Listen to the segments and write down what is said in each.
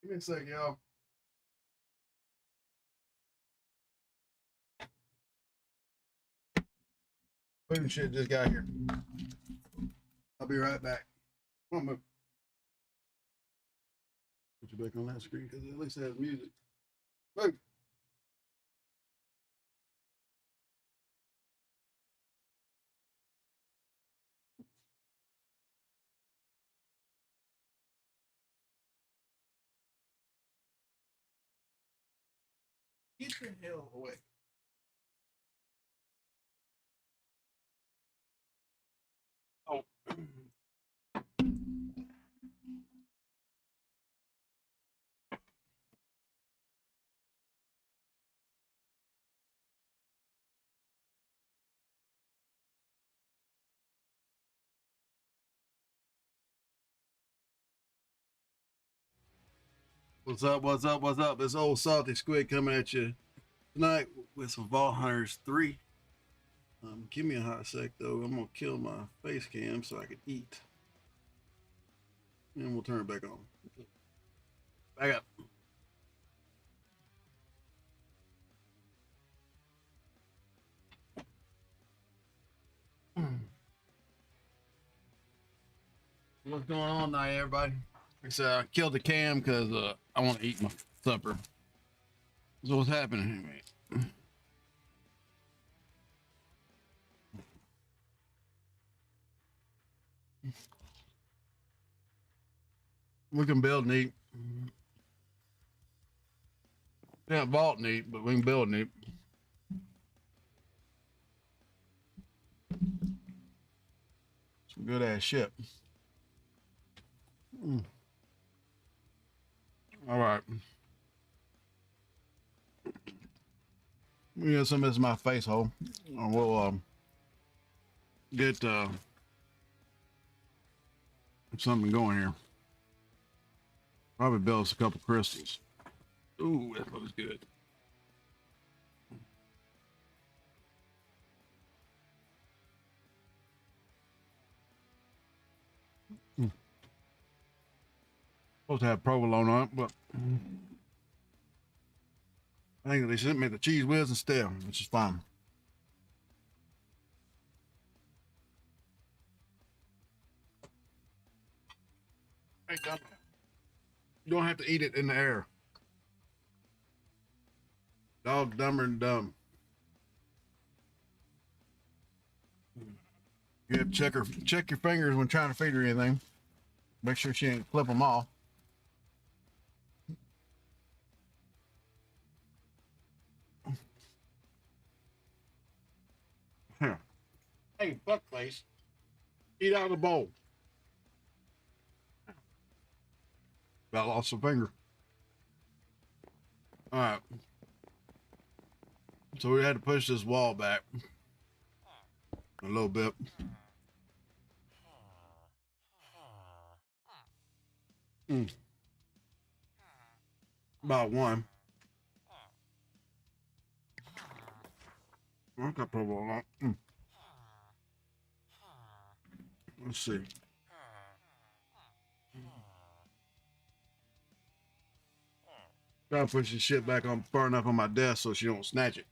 Give me a sec, y'all. Food and shit just got here. I'll be right back. Come on, move. Put you back on that screen because at least it has music. Move. Get the hell away. Oh. What's up? What's up? What's up? This old salty squid coming at you tonight with some Vault Hunters 3. Give me a hot sec though. I'm gonna kill my face cam so I can eat. And we'll turn it back on. Back up. What's going on tonight, everybody? Like I said, I killed the cam because I want to eat my supper. So what's happening anyway? We can build neat. Can't vault neat, but we can build neat. Some good ass shit. All right. We got some of this in my face hole. And we'll get something going here. Probably build us a couple crystals. Ooh, that looks good. Supposed to have provolone on it, but I think they sent me the cheese whiz instead, which is fine. Hey, dumb. You don't have to eat it in the air. Dog dumber than dumb. You have to check your fingers when trying to feed her anything. Make sure she ain't flip them off. Here. Hey, fuckface. Eat out of the bowl. About lost a finger. All right. So we had to push this wall back a little bit. About one. I got provolone. Let's see. Try to push this shit back on far enough on my desk so she don't snatch it.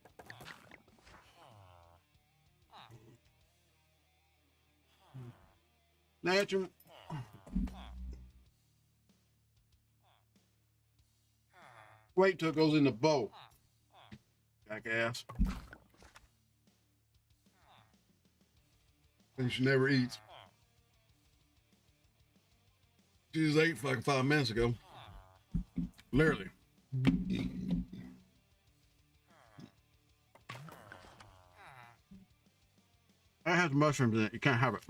Snatch him. Wait till it goes in the bowl. Jackass. And she never eats. She just ate fucking 5 minutes ago. Literally. I have the mushrooms in it. You can't have it.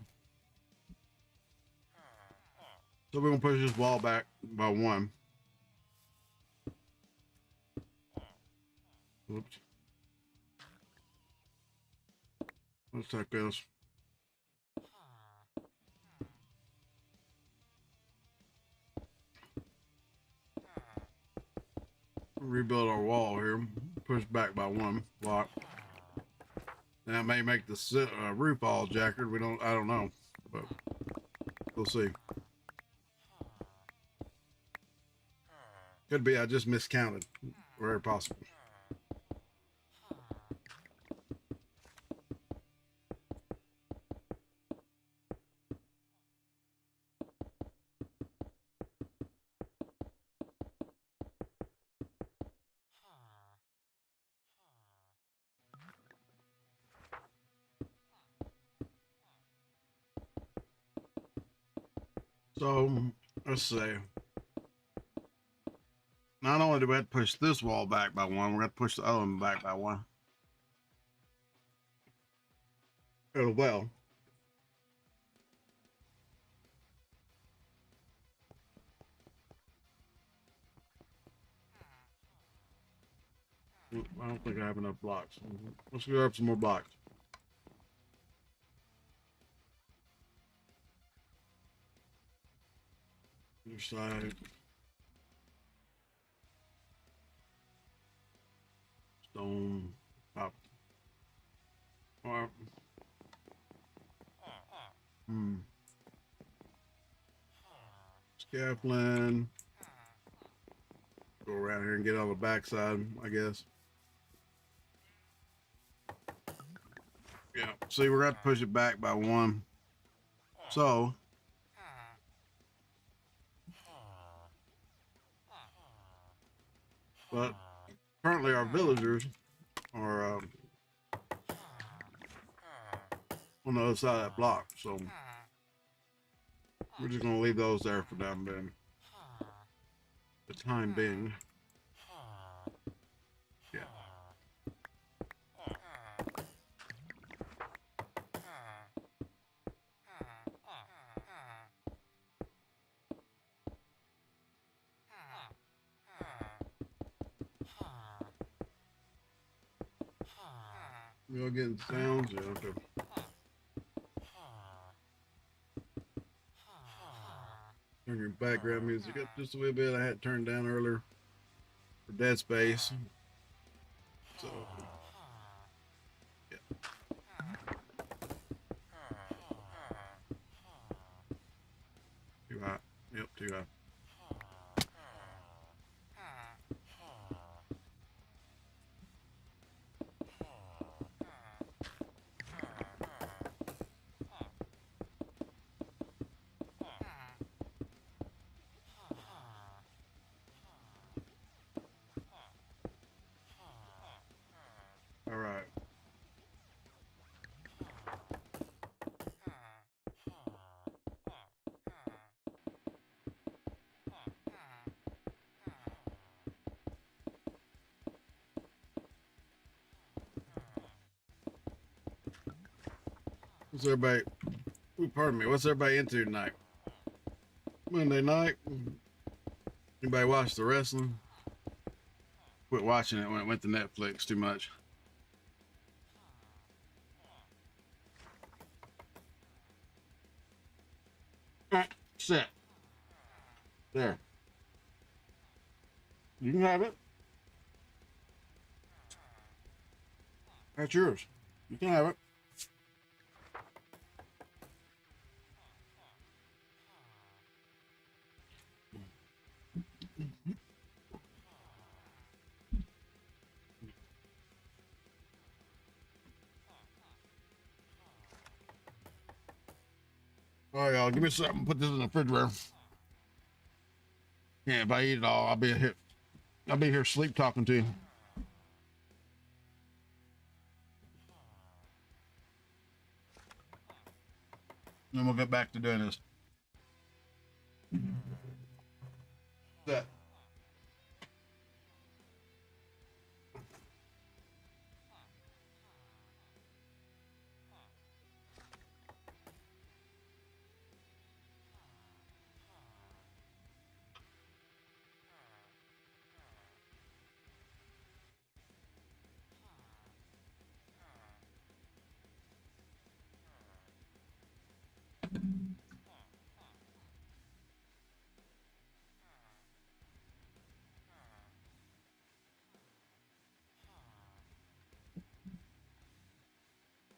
So we're gonna push this wall back by one. Oops. Let's take this. Rebuild our wall here. Push back by one block. That may make the roof all jackered. I don't know, but we'll see. Could be I just miscounted. Very possible. So let's see. Not only do we have to push this wall back by one, we're going to push the other one back by one. Oh, well. I don't think I have enough blocks. Let's grab some more blocks. Other side. Stone. Pop. Hmm. Scaffolding. Go around here and get on the backside, I guess. Yeah. See, we're going to push it back by one. So, but currently our villagers are on the other side of that block. So, we're just going to leave those there for them being. The time being. Yeah. You all getting sounds? Yeah, okay. Turn your background music up just a little bit. I had turned down earlier for Dead Space. So, yeah. Too hot. Yep, too hot. All right. What's everybody? Ooh, pardon me. What's everybody into tonight? Monday night. Anybody watch the wrestling? Quit watching it when it went to Netflix too much. All right, set. There. You can have it. That's yours. You can have it. All right, y'all. Give me something. Put this in the refrigerator. Yeah, if I eat it all, I'll be here. I'll be here sleep talking to you. Then we'll get back to doing this. That.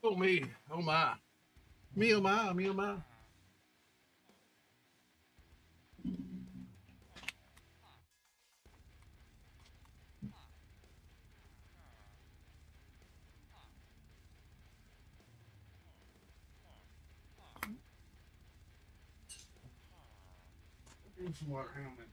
Oh me. Oh my. Me oh my. Me oh my. Give some water, hang on a minute.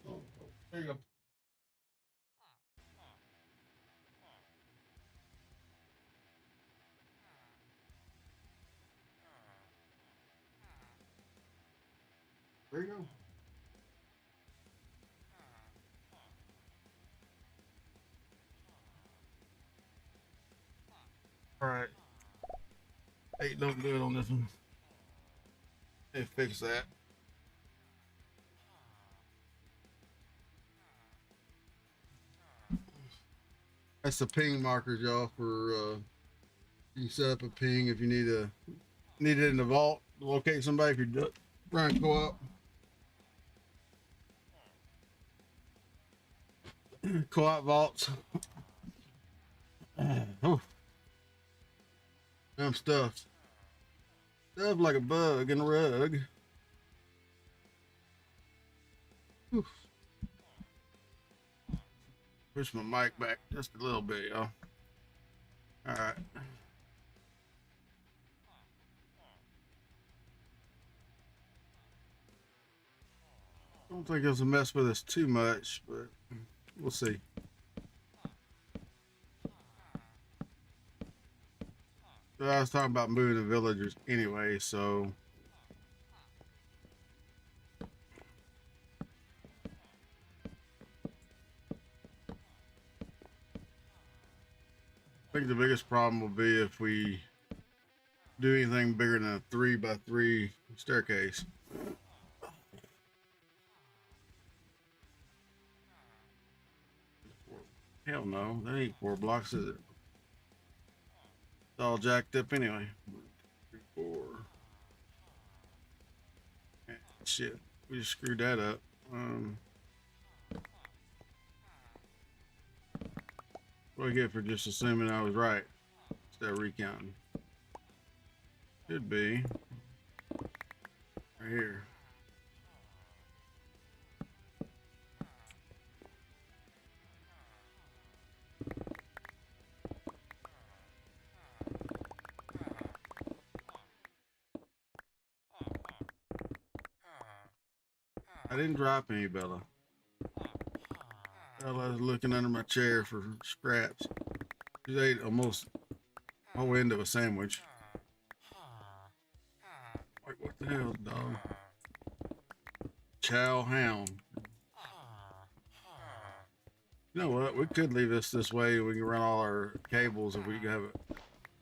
Oh, there you go. There you go. All right. 8 don't do it on this one. Hey, fix that. That's the ping markers, y'all. For you can set up a ping if you need it in the vault to locate somebody. If you're trying co-op, co-op vaults. Oh, I'm stuffed. Stuffed like a bug in a rug. Whew. Push my mic back just a little bit, y'all. All right. Don't think it was a mess with us too much, but we'll see. So I was talking about moving the villagers anyway, so I think the biggest problem will be if we do anything bigger than a 3x3 staircase. Hell no, that ain't 4 blocks, is it? It's all jacked up anyway. 3, 4. Shit, we just screwed that up. What do I get for just assuming I was right? Instead of recounting. Should be right here. I didn't drop any, Bella. Bella was looking under my chair for scraps. She ate almost the whole end of a sandwich. Like, what the hell, dog? Chow hound. You know what? We could leave this way. We can run all our cables if we have it.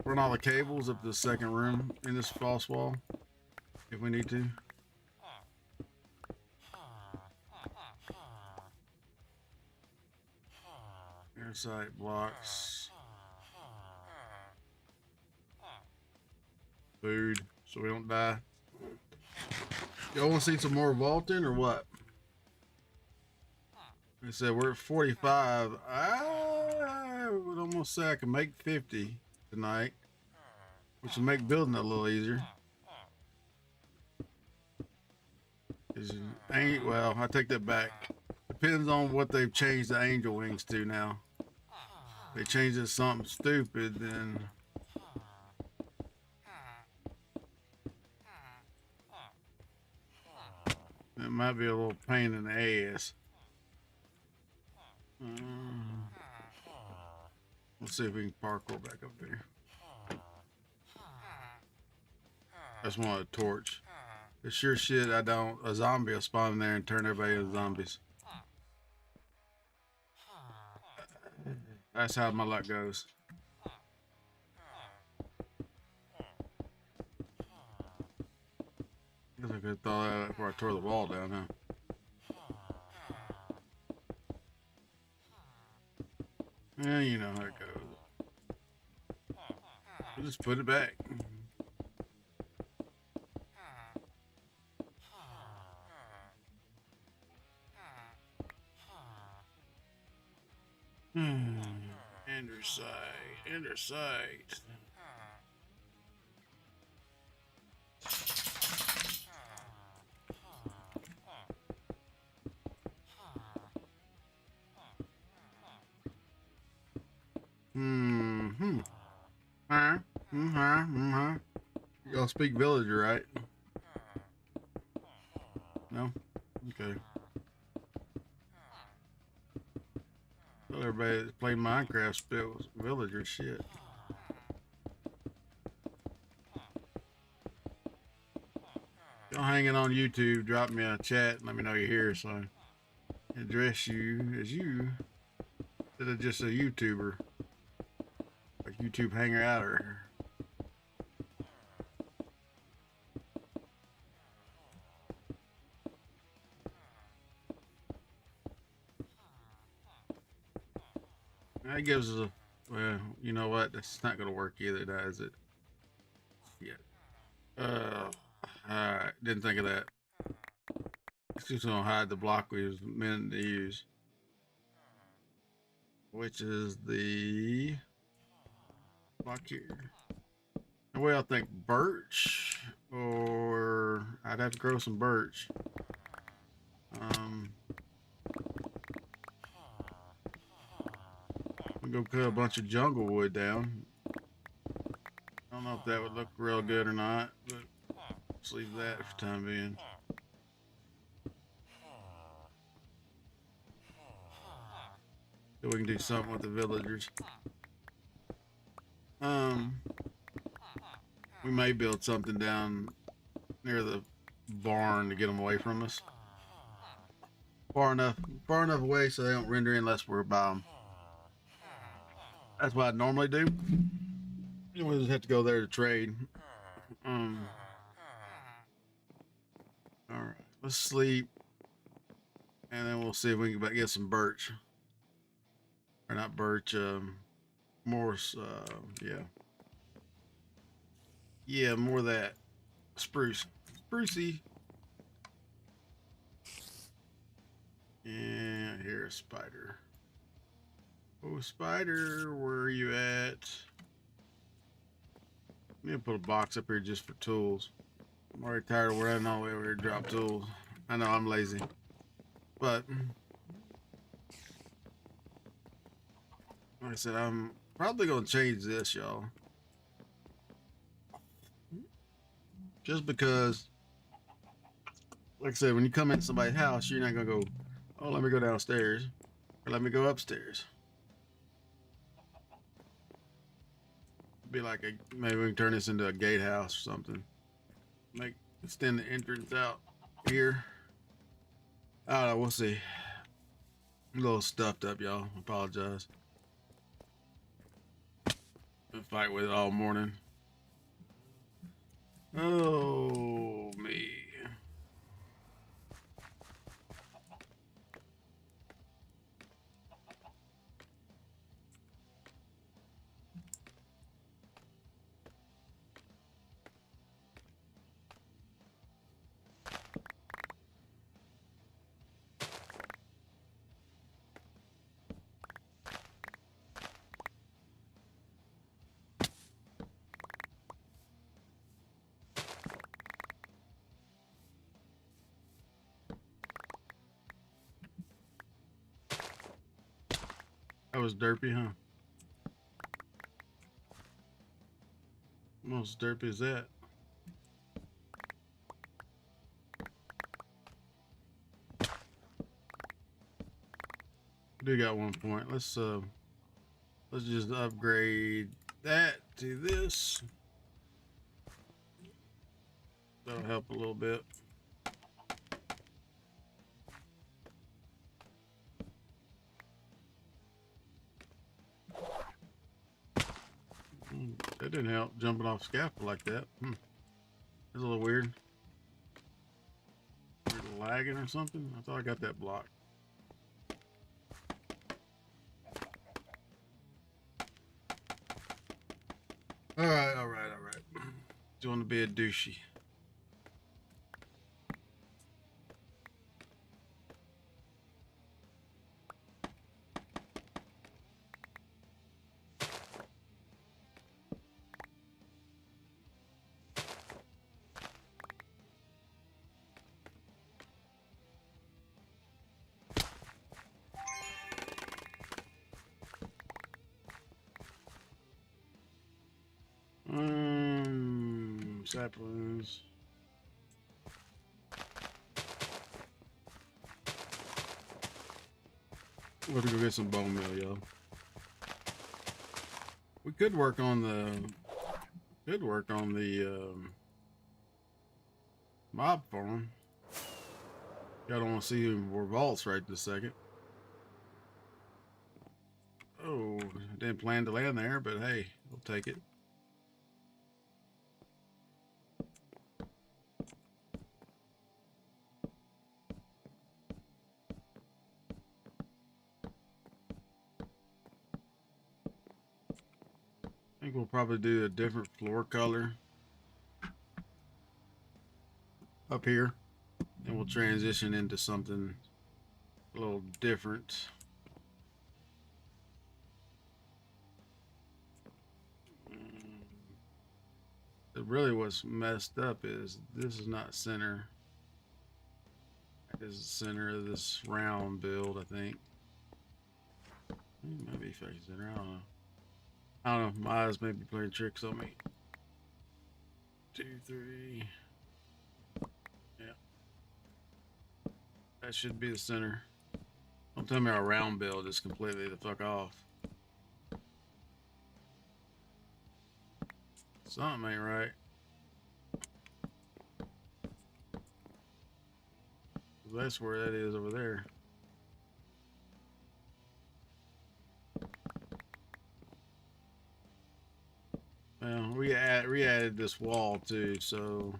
Run all the cables up to the second room in this false wall if we need to. Airside blocks. Food so we don't die. Y'all want to see some more vaulting or what? Like I said, we're at 45. I would almost say I can make 50 tonight, which will make building a little easier. Well, I take that back. Depends on what they've changed the angel wings to now. If they changed it to something stupid, then it might be a little pain in the ass. Let's see if we can parkour back up there. I just want a torch. It's sure shit a zombie will spawn in there and turn everybody into zombies. That's how my luck goes. Guess I could have thought of that before I tore the wall down, huh? Yeah, you know how it goes. We'll just put it back. Ender sight. Hmm. Huh? Y'all speak villager, right? No? Okay. Well, everybody that's played Minecraft spells villager shit. Y'all hanging on YouTube, drop me a chat and let me know you're here so I address you as you instead of just a YouTuber. Like YouTube hanger outer. That gives us a, well, you know what? That's not gonna work either, does it? Yeah. Alright, didn't think of that. It's just gonna hide the block we was meant to use. Which is the block here. And what I think, birch? Or I'd have to grow some birch. I'm gonna go cut a bunch of jungle wood down. I don't know if that would look real good or not, but let's leave that for the time being. So we can do something with the villagers. We may build something down near the barn to get them away from us. Far enough away so they don't render in unless we're by them. That's what I normally do. We just have to go there to trade. All right, let's sleep, and then we'll see if we can get some birch, or not birch, more. Yeah, more of that sprucey. And here's a spider. Oh, spider, where are you at? I'm gonna put a box up here just for tools. I'm already tired of running all the way over here to drop tools. I know I'm lazy, but like I said, I'm probably gonna change this, y'all. Just because, like I said, when you come into somebody's house, you're not gonna go, oh, let me go downstairs, or let me go upstairs. Be like maybe we can turn this into a gatehouse or something. Extend the entrance out here. I don't know, we'll see. I'm a little stuffed up, y'all. Apologize. Been fighting with it all morning. Oh, me. That was derpy, huh? Most derpy is that? We do got 1 point. Let's just upgrade that to this. That'll help a little bit. That didn't help, jumping off scaffold like that. That's a little weird. Lagging or something? I thought I got that block. All right. Doing to be a douchey. saplings. We'll have to go get some bone meal, yo. We could work on the mob farm. Y'all don't want to see more vaults right this second. Oh, didn't plan to land there, but hey, we'll take it. I think we'll probably do a different floor color up here, and we'll transition into something a little different. Really what's messed up is this is not center. That is the center of this round build, I think. It might be facing center, I don't know. I don't know, my eyes may be playing tricks on me. 2, 3. Yeah. That should be the center. Don't tell me our round build is completely the fuck off. Something ain't right. That's where that is over there. Well, we re-added this wall too, so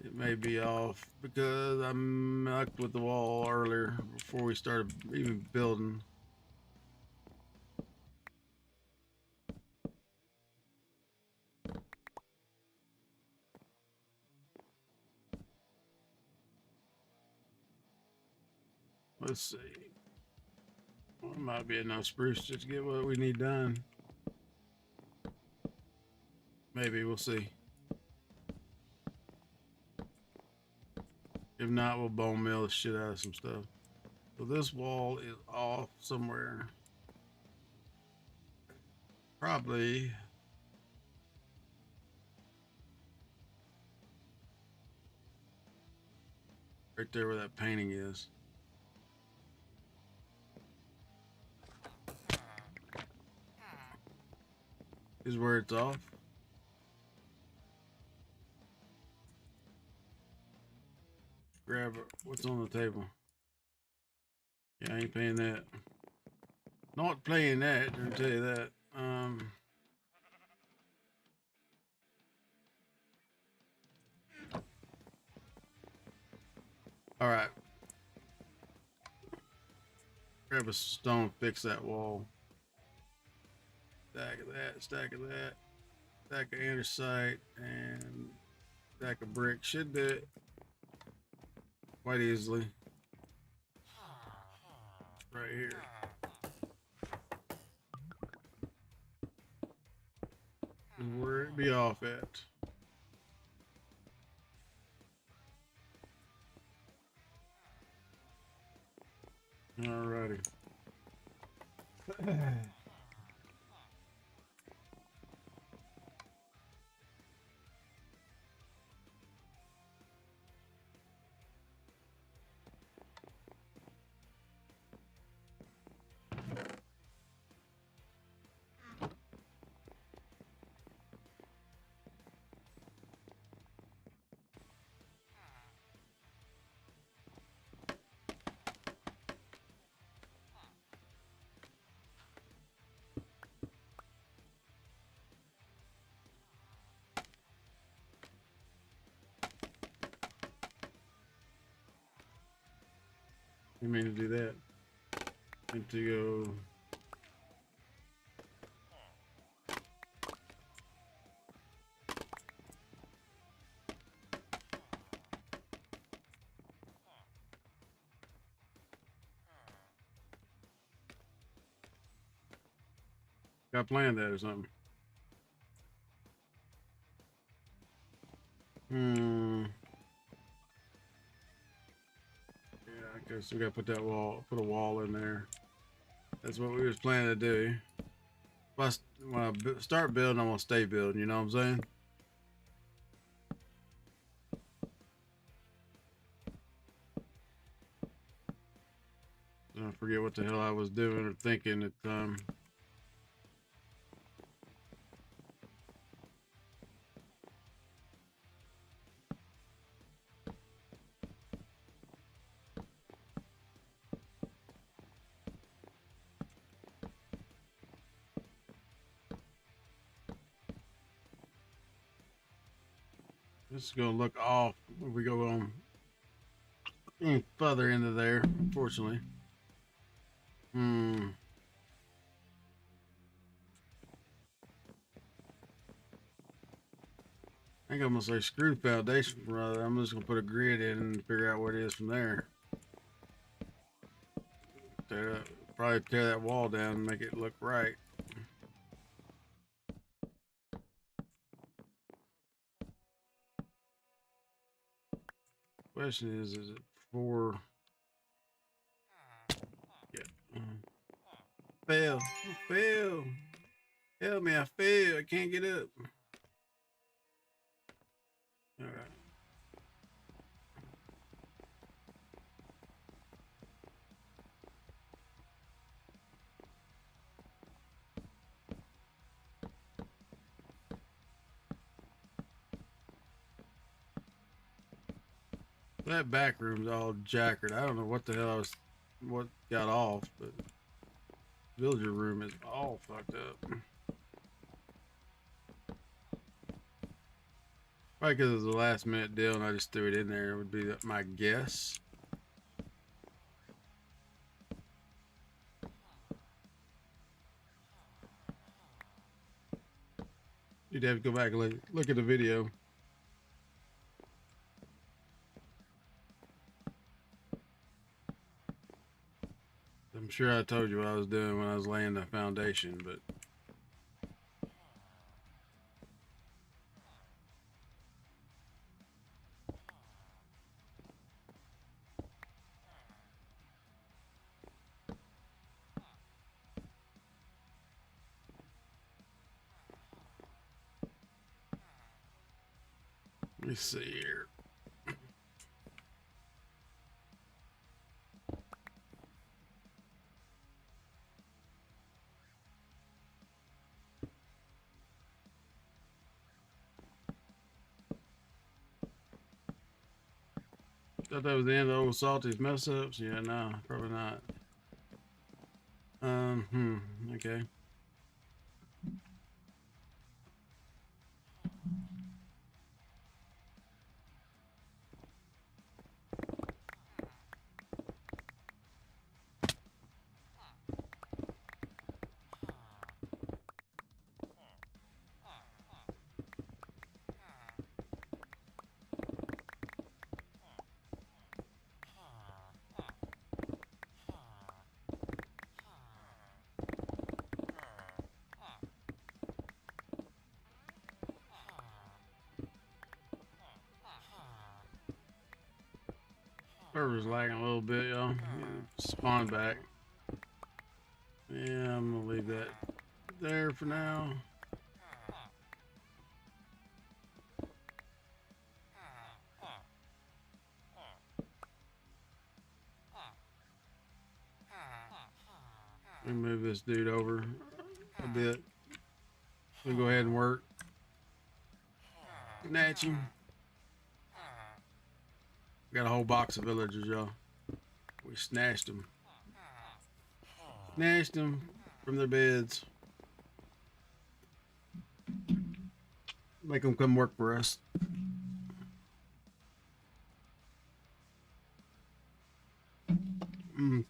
it may be off because I mucked with the wall earlier before we started even building. Let's see. Well, it might be enough spruce just to get what we need done. Maybe, we'll see. If not, we'll bone meal the shit out of some stuff. So this wall is off somewhere. Probably. Right there where that painting is. Is where it's off. Grab what's on the table. Yeah, I ain't paying that. Not playing that, I'll tell you that. Alright. Grab a stone, fix that wall. Stack of that, stack of that. Stack of andesite, and stack of brick. Should do it quite easily. Right here. And where it be off at. Alrighty. You mean to do that? And to go. Got planned that or something. Yeah, I guess we gotta put that wall, put a wall in there. That's what we was planning to do. When I start building, I'm gonna stay building. You know what I'm saying? forget what the hell I was doing or thinking at the time. This is gonna look off if we go on any further into there, unfortunately. I think I'm gonna say screw foundation, brother. I'm just gonna put a grid in and figure out what it is from there. Probably tear that wall down and make it look right. Question is it for? Yeah. Fail. Fail. Help me, I fail. I can't get up. All right. That back room's all jackered. I don't know what the hell what got off, but villager room is all fucked up. Probably because it was a last minute deal and I just threw it in there. It would be my guess. You'd have to go back and look at the video. I'm sure I told you what I was doing when I was laying the foundation, but let me see here. Thought that was the end of old Salty's mess ups. Yeah, no, probably not. Okay. Server's lagging a little bit, y'all. Spawn back. Yeah, I'm gonna leave that there for now. Let me move this dude over a bit. We'll go ahead and work. Snatch him. Got a whole box of villagers, y'all. We snatched them. Snatched them from their beds. Make them come work for us. All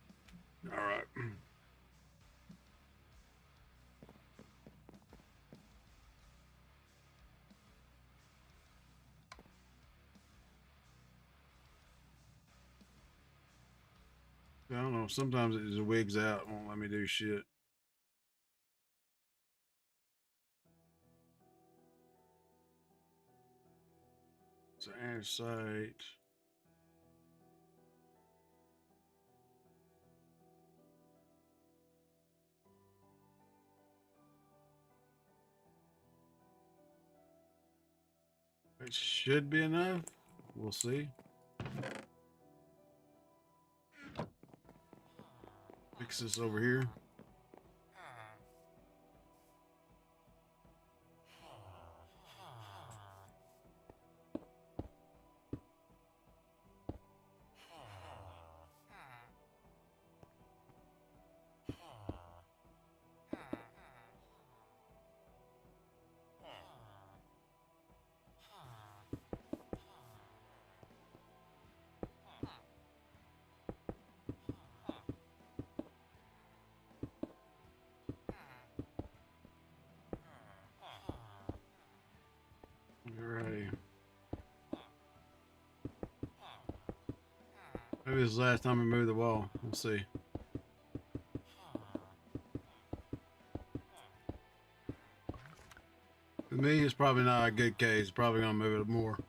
right. I don't know. Sometimes it just wigs out. Won't let me do shit. So add site. It should be enough. We'll see. fix this over here. Alrighty. Maybe this is the last time we move the wall. We'll see. To me, it's probably not a good case. Probably gonna move it more.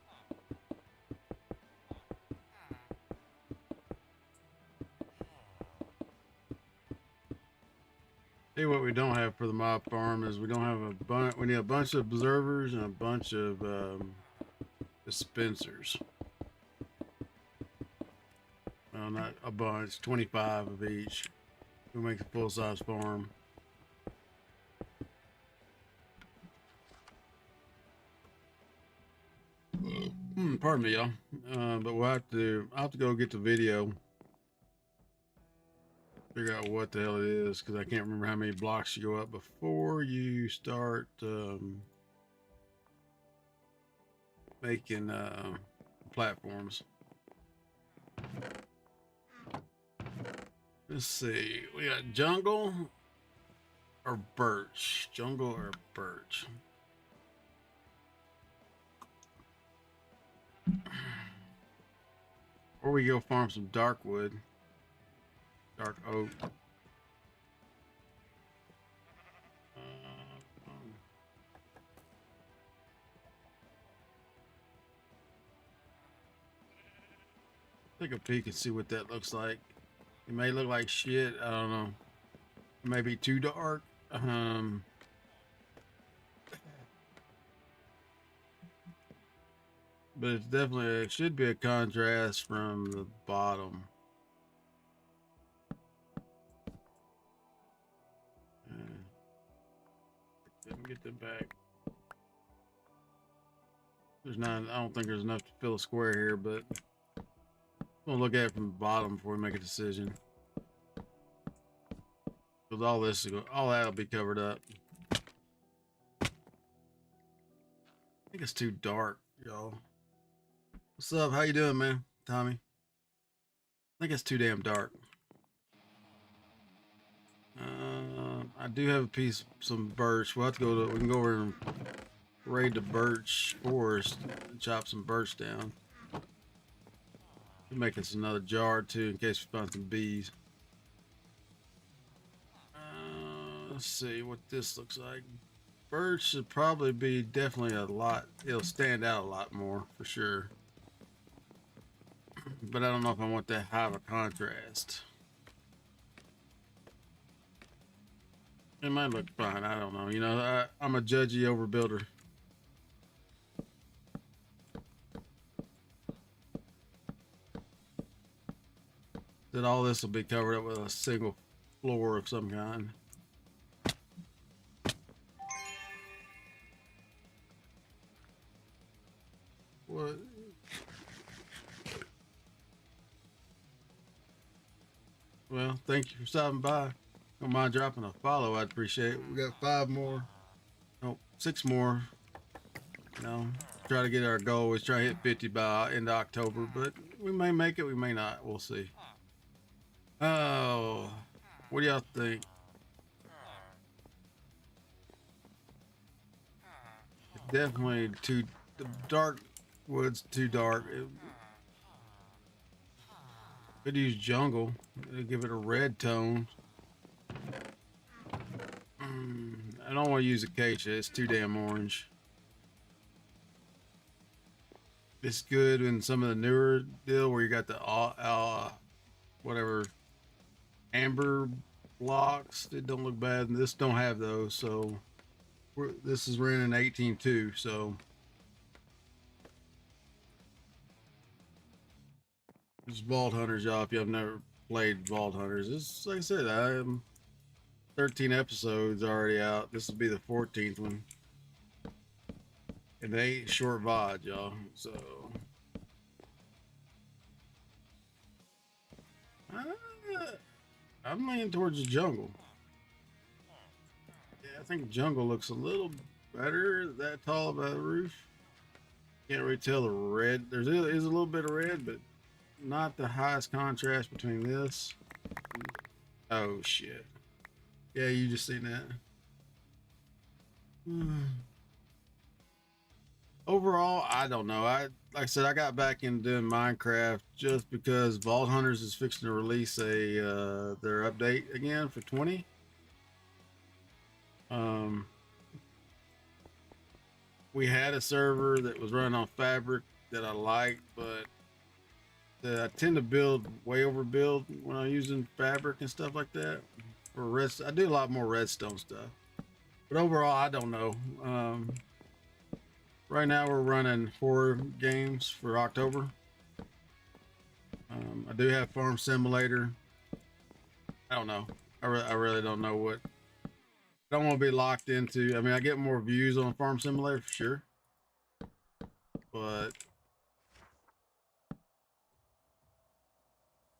See, what we don't have for the mob farm is we don't have a bunch. We need a bunch of observers and a bunch of dispensers. Well, not a bunch. 25 of each. We'll make a full-size farm. Pardon me, y'all. But we'll have to. I'll have to go get the video. Figure out what the hell it is, because I can't remember how many blocks you go up before you start making platforms. Let's see. We got jungle or birch. Jungle or birch. Or we go farm some dark wood. Dark oak. Take a peek and see what that looks like. It may look like shit. I don't know. It may be too dark. But it's definitely, it should be a contrast from the bottom. Let me get them back. There's not, I don't think there's enough to fill a square here, but we'll look at it from the bottom before we make a decision. Because all this, all that'll be covered up. I think it's too dark, y'all. What's up? How you doing, man? Tommy? I think it's too damn dark. I do have a piece, some birch. We'll have to go to, we can go over and raid the birch forest and chop some birch down. We'll make us another jar too in case we find some bees. Let's see what this looks like. Birch should probably be definitely a lot, it'll stand out a lot more for sure. But I don't know if I want that high of a contrast. It might look fine. I don't know. You know, I'm a judgy overbuilder. That all this will be covered up with a single floor of some kind. What? Well, thank you for stopping by. Don't mind dropping a follow. I'd appreciate it. We got 5 more. No, 6 more. You know, try to get our goal is try to hit 50 by end of October, but we may make it, we may not. We'll see. Oh, what do y'all think? Definitely too, the dark wood's too dark. Could use jungle. Give it a red tone. I don't want to use acacia. It's too damn orange. It's good in some of the newer deal where you got the whatever amber blocks. It don't look bad, and this don't have those. So this is running 18.2. So this is Vault Hunters, y'all. If you have never played Vault Hunters. It's like I said, I'm 13 episodes already out. This will be the 14th one. And they ain't short VOD, y'all. So I'm leaning towards the jungle. Yeah, I think jungle looks a little better that tall of a roof. Can't really tell the red. There is a little bit of red, but not the highest contrast between this. Oh shit. Yeah, you just seen that. Overall, I don't know. Like I said, I got back into doing Minecraft just because Vault Hunters is fixing to release their update again for 20. We had a server that was running on Fabric that I liked, but I tend to build way overbuild when I'm using Fabric and stuff like that. For rest, I do a lot more redstone stuff. But overall, I don't know. Right now, we're running 4 games for October. I do have Farm Simulator. I don't know. I really don't know what. I don't want to be locked into. I mean, I get more views on Farm Simulator for sure, but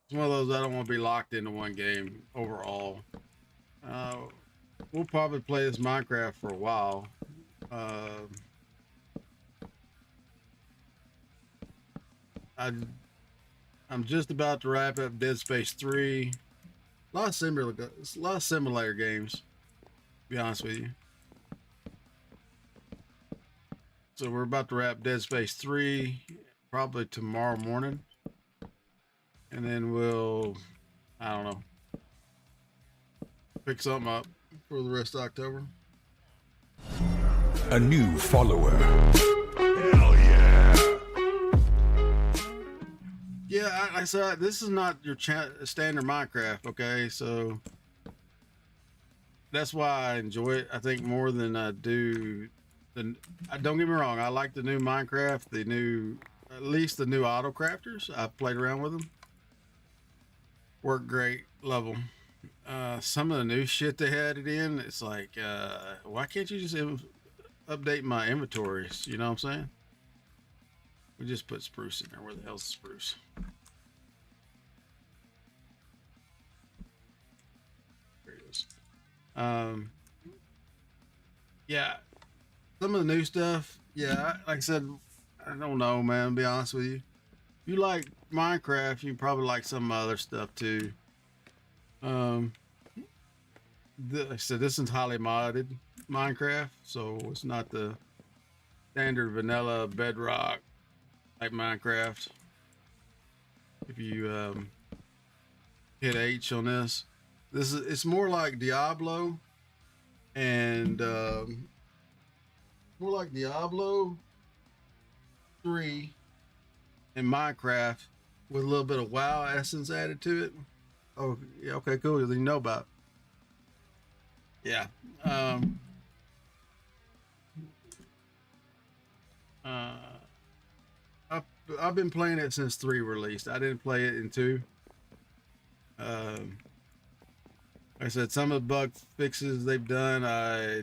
it's one of those I don't want to be locked into one game overall. We'll probably play this Minecraft for a while. I'm just about to wrap up Dead Space 3. A lot of simulator games, to be honest with you. So we're about to wrap Dead Space 3 probably tomorrow morning. And then we'll, I don't know, pick something up for the rest of October. A new follower. Hell yeah. Yeah, I said, this is not your standard Minecraft, okay? So that's why I enjoy it, I think, more than I do. Don't get me wrong, I like the new Minecraft, at least the new auto crafters. I've played around with them. Work great, love them. Some of the new shit they had it in, it's like, why can't you just update my inventories? You know what I'm saying? We just put spruce in there. Where the hell's the spruce? There it is. Yeah, some of the new stuff. Yeah, like I said, I don't know, man. To be honest with you, if you like Minecraft, you probably like some other stuff too. Like I said, this is highly modded Minecraft, so it's not the standard vanilla bedrock like Minecraft. If you hit H on this, it's more like Diablo and more like Diablo 3 and Minecraft with a little bit of WoW essence added to it. Oh yeah, okay, cool. Then you know about it. Yeah. I've been playing it since 3 released. I didn't play it in 2. Like I said, some of the bug fixes they've done I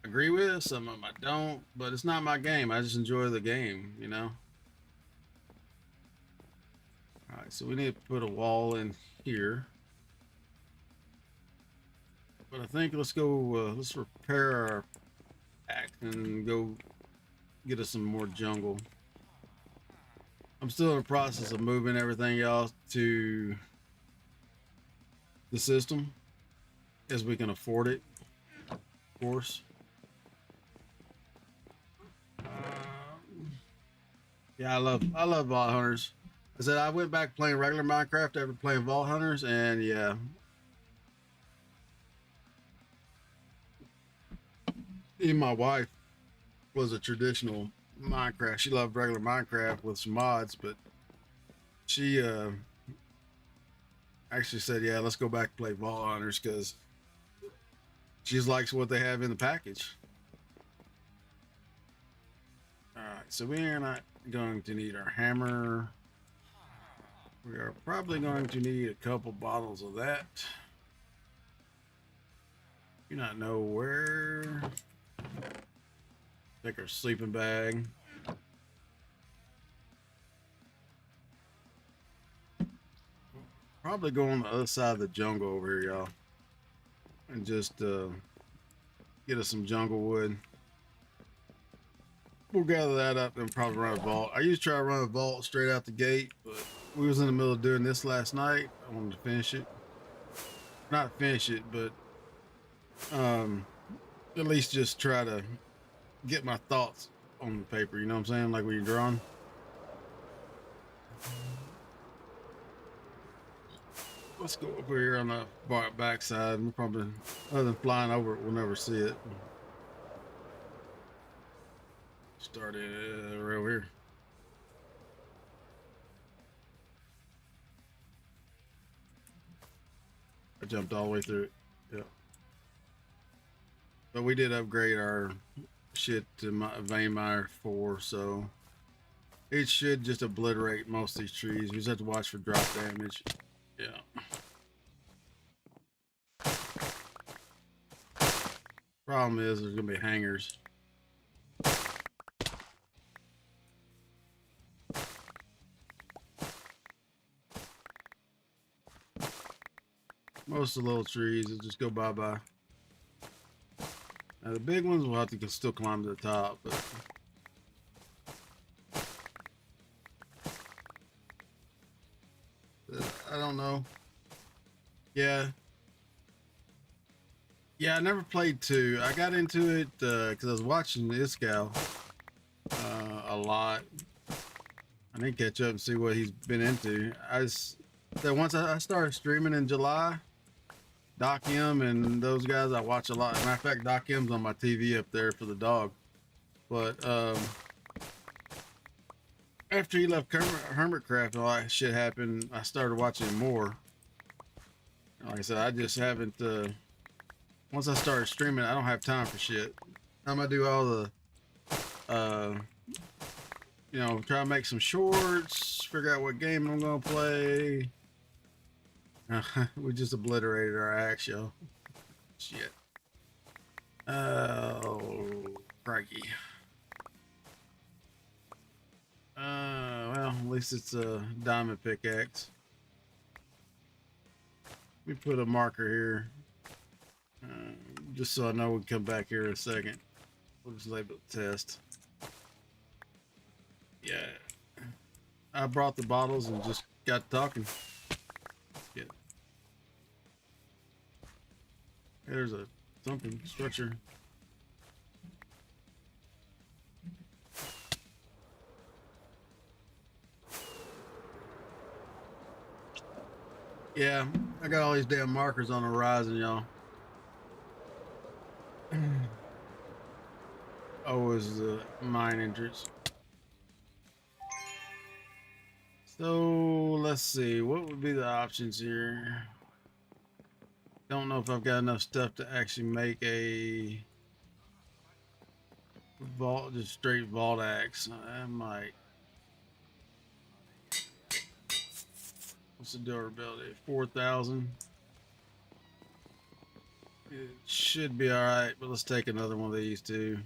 agree with, some of them I don't, but it's not my game. I just enjoy the game, you know. All right, so we need to put a wall in here. But I think let's go, let's repair our axe and go get us some more jungle. I'm still in the process of moving everything else to the system as we can afford it, of course. Yeah, I love Vault Hunters. I said I went back playing regular Minecraft after playing Vault Hunters, and yeah. Even my wife was a traditional Minecraft. She loved regular Minecraft with some mods, but she actually said, yeah, let's go back and play Vault Hunters because she likes what they have in the package. All right, so we are not going to need our hammer. We are probably going to need a couple bottles of that. Do not know where. Take our sleeping bag. Probably go on the other side of the jungle over here, y'all, and just get us some jungle wood. We'll gather that up and probably run a vault. I used to try to run a vault straight out the gate, but we was in the middle of doing this last night. I wanted to finish it. Not finish it, but at least just try to get my thoughts on the paper. You know what I'm saying? Like when you're drawing. Let's go over here on the back side. We'll probably, other than flying over it, we'll never see it. Start it right over here. I jumped all the way through it. Yeah. But we did upgrade our shit to my vein miner 4, so it should just obliterate most of these trees. We just have to watch for drop damage. Yeah. Problem is, there's gonna be hangers. Most of the little trees will just go bye-bye. Now the big ones will have to still climb to the top, but I don't know. Yeah, I never played 2. I got into it because I was watching this gal a lot. I didn't catch up and see what he's been into. Once I started streaming in July, Doc M and those guys I watch a lot. As a matter of fact, Doc M's on my TV up there for the dog. But after he left Hermitcraft and all that shit happened, I started watching more. Like I said, I just haven't. Once I started streaming, I don't have time for shit. I'm gonna do all the, try to make some shorts, figure out what game I'm gonna play. We just obliterated our axe, yo. Shit. Oh, crikey. Well, at least it's a diamond pickaxe. Let me put a marker here. Just so I know we can come back here in a second. We'll just label it test. Yeah. I brought the bottles and just got talking. Yeah. There's a something structure. Yeah, I got all these damn markers on the horizon, y'all. Oh, is the mine entrance. So let's see, what would be the options here? Don't know if I've got enough stuff to actually make a vault, just straight vault axe. I might. What's the durability? 4,000. It should be all right, but let's take another one of these too.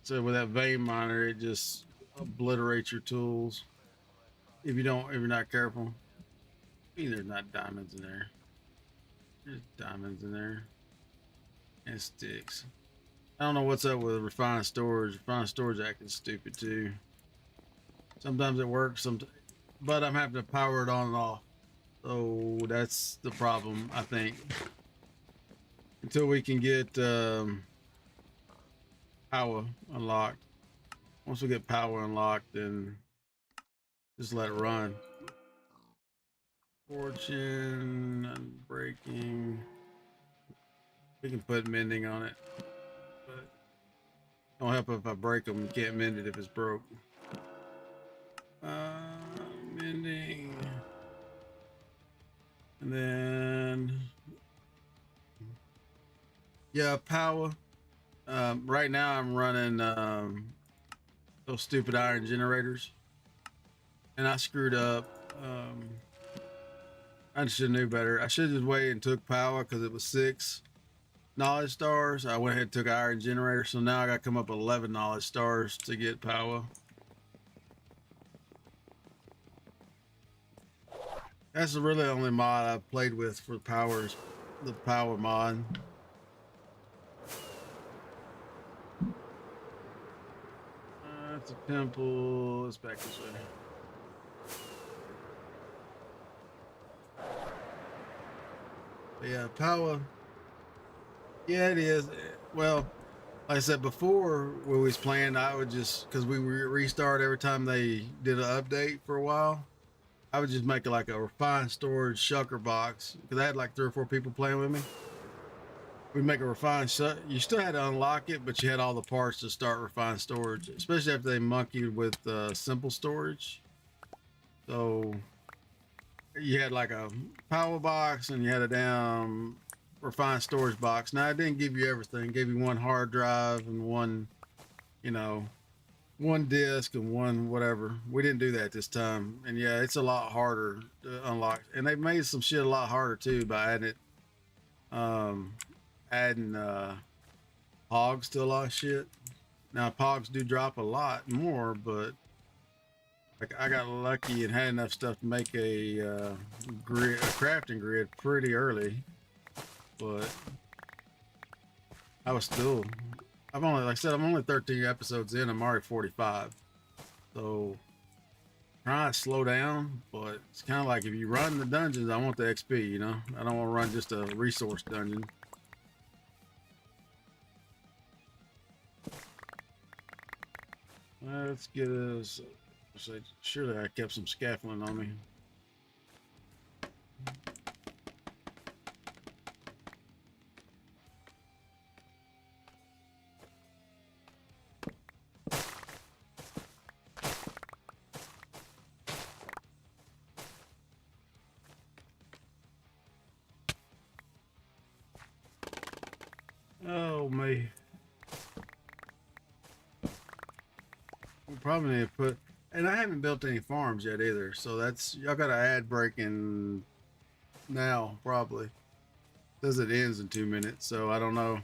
So with that vein miner, it just obliterates your tools if you're not careful. I mean, there's not diamonds in there. There's diamonds in there and sticks. I don't know what's up with refined storage. Refined storage acting stupid too. Sometimes it works, but I'm having to power it on and off. So that's the problem, I think. Until we can get power unlocked. Once we get power unlocked, then just let it run. Fortune, unbreaking. We can put mending on it, but it don't help if I break them. You can't mend it if it's broke. Mending, and then yeah, power. Right now I'm running those stupid iron generators, and I screwed up. I should have knew better. I should have just waited and took power because it was 6 knowledge stars. I went ahead and took iron generator, so now I got to come up with 11 knowledge stars to get power. That's really the only mod I've played with for powers, the power mod. It's a temple. Let's back this way. But yeah, power. Yeah, it is. Well, like I said before, when we was playing, I would just, because we restart every time they did an update for a while, I would just make it like a refined storage shulker box, because I had like 3 or 4 people playing with me. We'd make a refined you still had to unlock it, but you had all the parts to start refined storage, especially after they monkeyed with simple storage. So you had like a power box and you had a damn refined storage box. Now it didn't give you everything. It gave you 1 hard drive and 1, you know, 1 disc and 1 whatever. We didn't do that this time. And yeah, it's a lot harder to unlock. And they made some shit a lot harder too by adding hogs to a lot of shit. Now pogs do drop a lot more, but like I got lucky and had enough stuff to make a crafting grid pretty early. But I was still, I've only, like I said, I'm only 13 episodes in. I'm already 45. So trying to slow down, but it's kind of like if you run the dungeons, I want the XP, you know? I don't want to run just a resource dungeon. Let's get us, surely I kept some scaffolding on me. Oh, me. We probably need to put, and I haven't built any farms yet either, so that's, y'all got to ad break in now, probably. It says it ends in 2 minutes, so I don't know.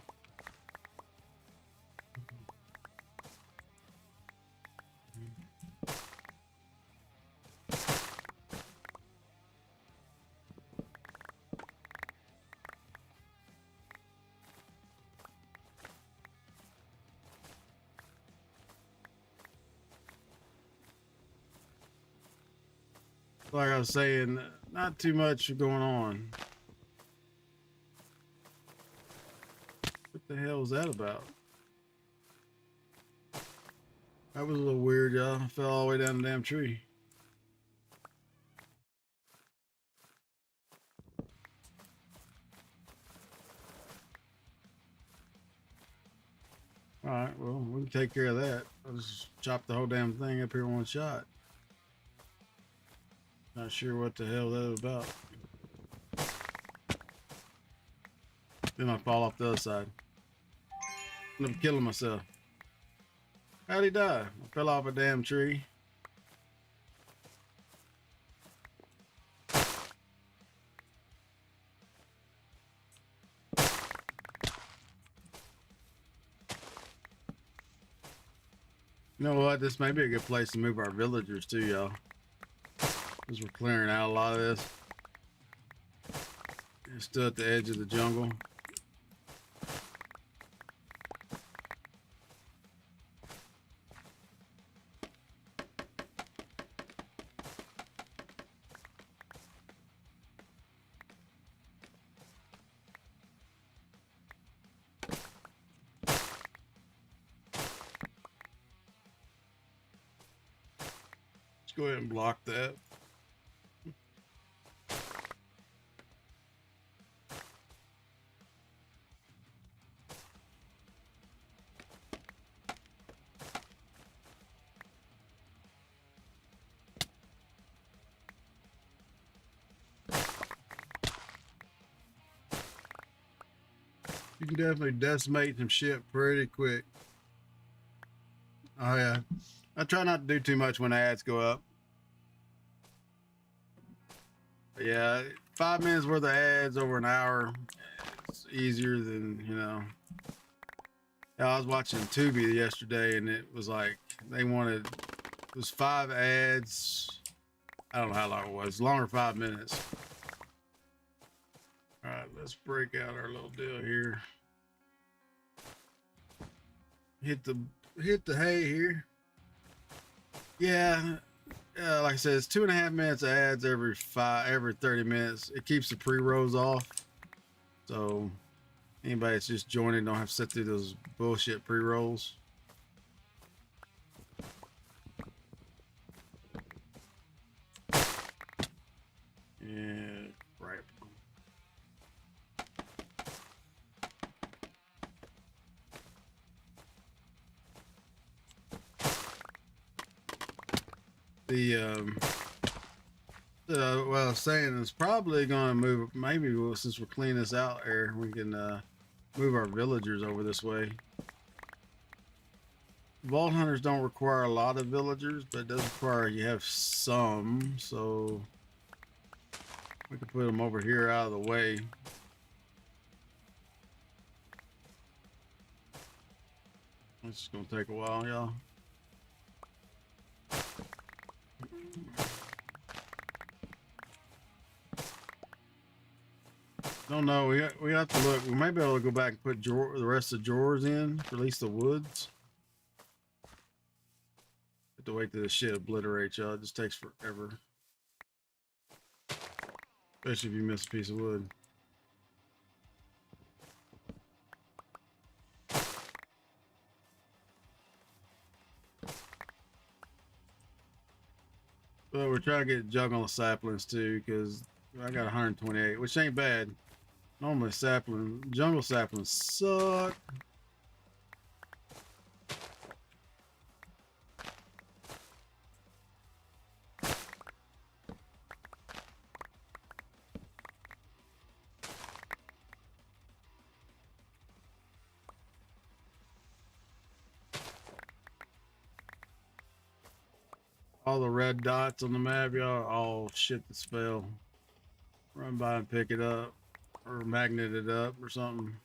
Like I was saying, not too much going on. What the hell was that about? That was a little weird, y'all. I fell all the way down the damn tree. All right, well, we can take care of that. I'll just chop the whole damn thing up here in 1 shot. Not sure what the hell that was about. Then I fall off the other side. End up killing myself. How'd he die? I fell off a damn tree. You know what? This may be a good place to move our villagers to, y'all. Because we're clearing out a lot of this. It's still at the edge of the jungle. Let's go ahead and block that. You can definitely decimate some shit pretty quick. Oh yeah. I try not to do too much when ads go up. But yeah, 5 minutes worth of ads over an hour. It's easier than, you know. I was watching Tubi yesterday, and it was like they wanted, it was 5 ads. I don't know how long it was. Longer 5 minutes. All right, let's break out our little deal here. Hit the hay here. Yeah, like I said, it's 2.5 minutes of ads every 30 minutes. It keeps the pre-rolls off, so anybody that's just joining don't have to sit through those bullshit pre-rolls. Yeah, right. What I was saying is probably going to move. Maybe since we're cleaning this out here, we can move our villagers over this way. Vault hunters don't require a lot of villagers, but it does require you have some. So we can put them over here out of the way. It's just gonna take a while, y'all. Don't know. We have to look. We may be able to go back and put the rest of the drawers in, or at least the woods. Have to wait till this shit obliterates, y'all. It just takes forever, especially if you miss a piece of wood. But we're trying to get jug on the saplings too, because I got 128, which ain't bad. Normally jungle saplings suck. All the red dots on the map, y'all, all shit that's fell. Run by and pick it up, or magnet it up, or something.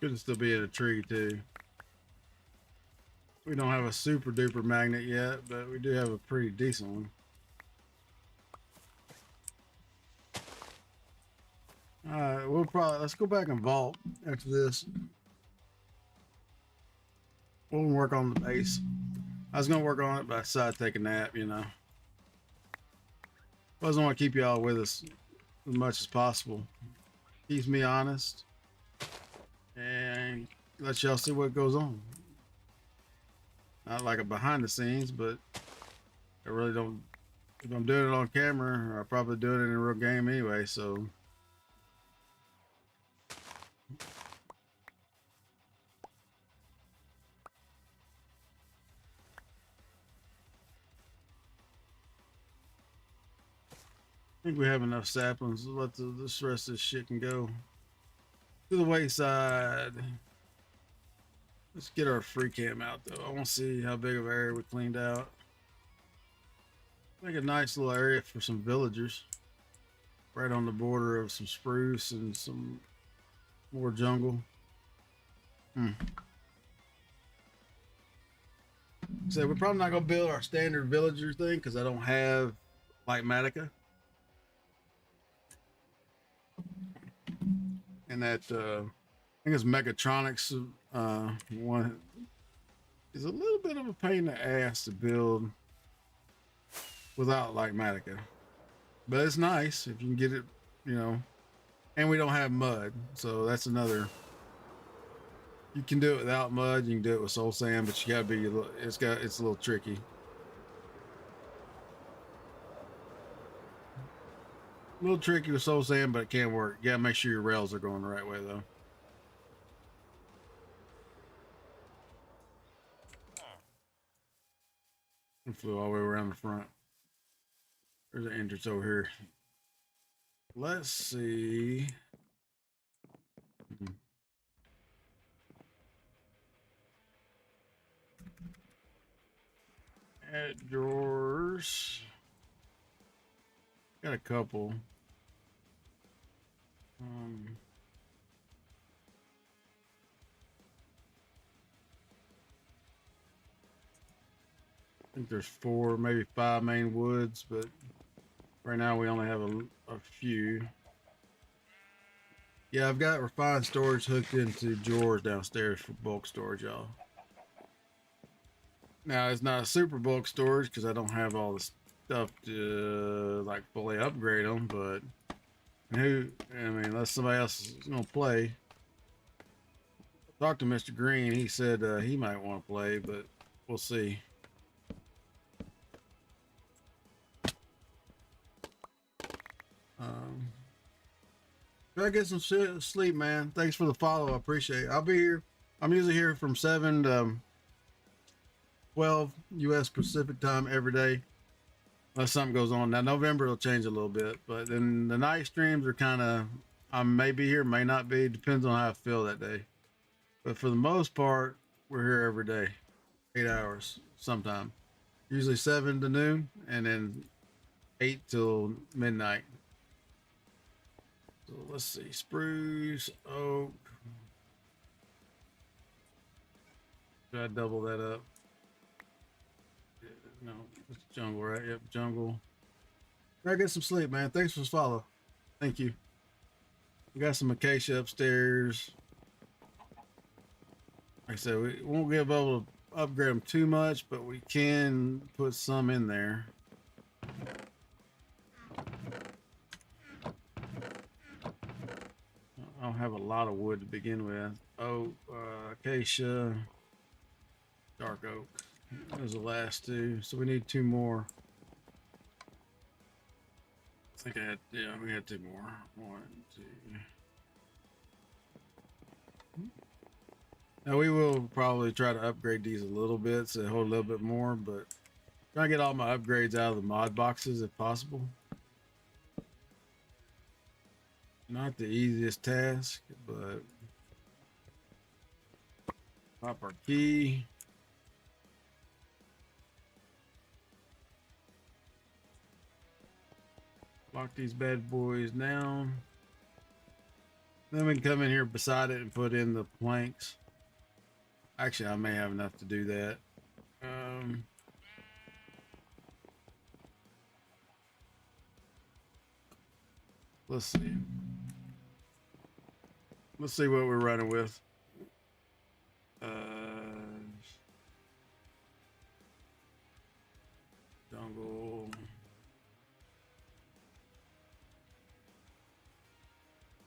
Could still be in a tree too. We don't have a super duper magnet yet, but we do have a pretty decent one. All right, let's go back and vault after this. We'll work on the base. I was gonna work on it, but I decided to take a nap, you know. Wasn't want to keep y'all with us as much as possible. Keeps me honest and let y'all see what goes on. Not like a behind the scenes, but I really don't. If I'm doing it on camera, I'll probably do it in a real game anyway, so. I think we have enough saplings. Let this rest of this shit can go to the wayside. Let's get our free cam out though. I want to see how big of an area we cleaned out. Make a nice little area for some villagers. Right on the border of some spruce and some more jungle. So we're probably not gonna build our standard villager thing because I don't have like Matica. And that I think it's Mechatronics one is a little bit of a pain in the ass to build without like Matica. But it's nice if you can get it, you know. And we don't have mud, so that's another. You can do it without mud. You can do it with soul sand, but you gotta be. It's a little tricky. A little tricky with soul sand, but it can work. You gotta make sure your rails are going the right way, though. It flew all the way around the front. There's an entrance over here. Let's see. At drawers. Got a couple. I think there's 4, maybe 5 main woods, but right now we only have a few. Yeah, I've got refined storage hooked into drawers downstairs for bulk storage, y'all. Now it's not a super bulk storage because I don't have all the stuff to like fully upgrade them, but I mean, unless somebody else is gonna play. Talked to Mr. Green, he said he might want to play, but we'll see. Gotta get some sleep, man. Thanks for the follow. I appreciate it. I'll be here. I'm usually here from 7 to 12 U.S. Pacific time every day, unless something goes on. Now, November will change a little bit, but then the night streams are kind of, I may be here, may not be. Depends on how I feel that day. But for the most part, we're here every day, 8 hours sometime. Usually 7 to noon, and then 8 till midnight. So let's see, spruce, oak. Should I double that up? No, it's jungle, right? Yep, jungle. I get some sleep, man. Thanks for the follow. Thank you. We got some acacia upstairs. Like I said, we won't be able to upgrade them too much, but we can put some in there. I don't have a lot of wood to begin with. Oh, acacia, dark oak. Those are the last 2, so we need 2 more. I think I had, yeah, we had 2 more. 1, 2. Now we will probably try to upgrade these a little bit so they hold a little bit more, but try to get all my upgrades out of the mod boxes if possible. Not the easiest task, but pop our key. Lock these bad boys down. Then we can come in here beside it and put in the planks. Actually, I may have enough to do that. Let's see. Let's see what we're running with. Jungle.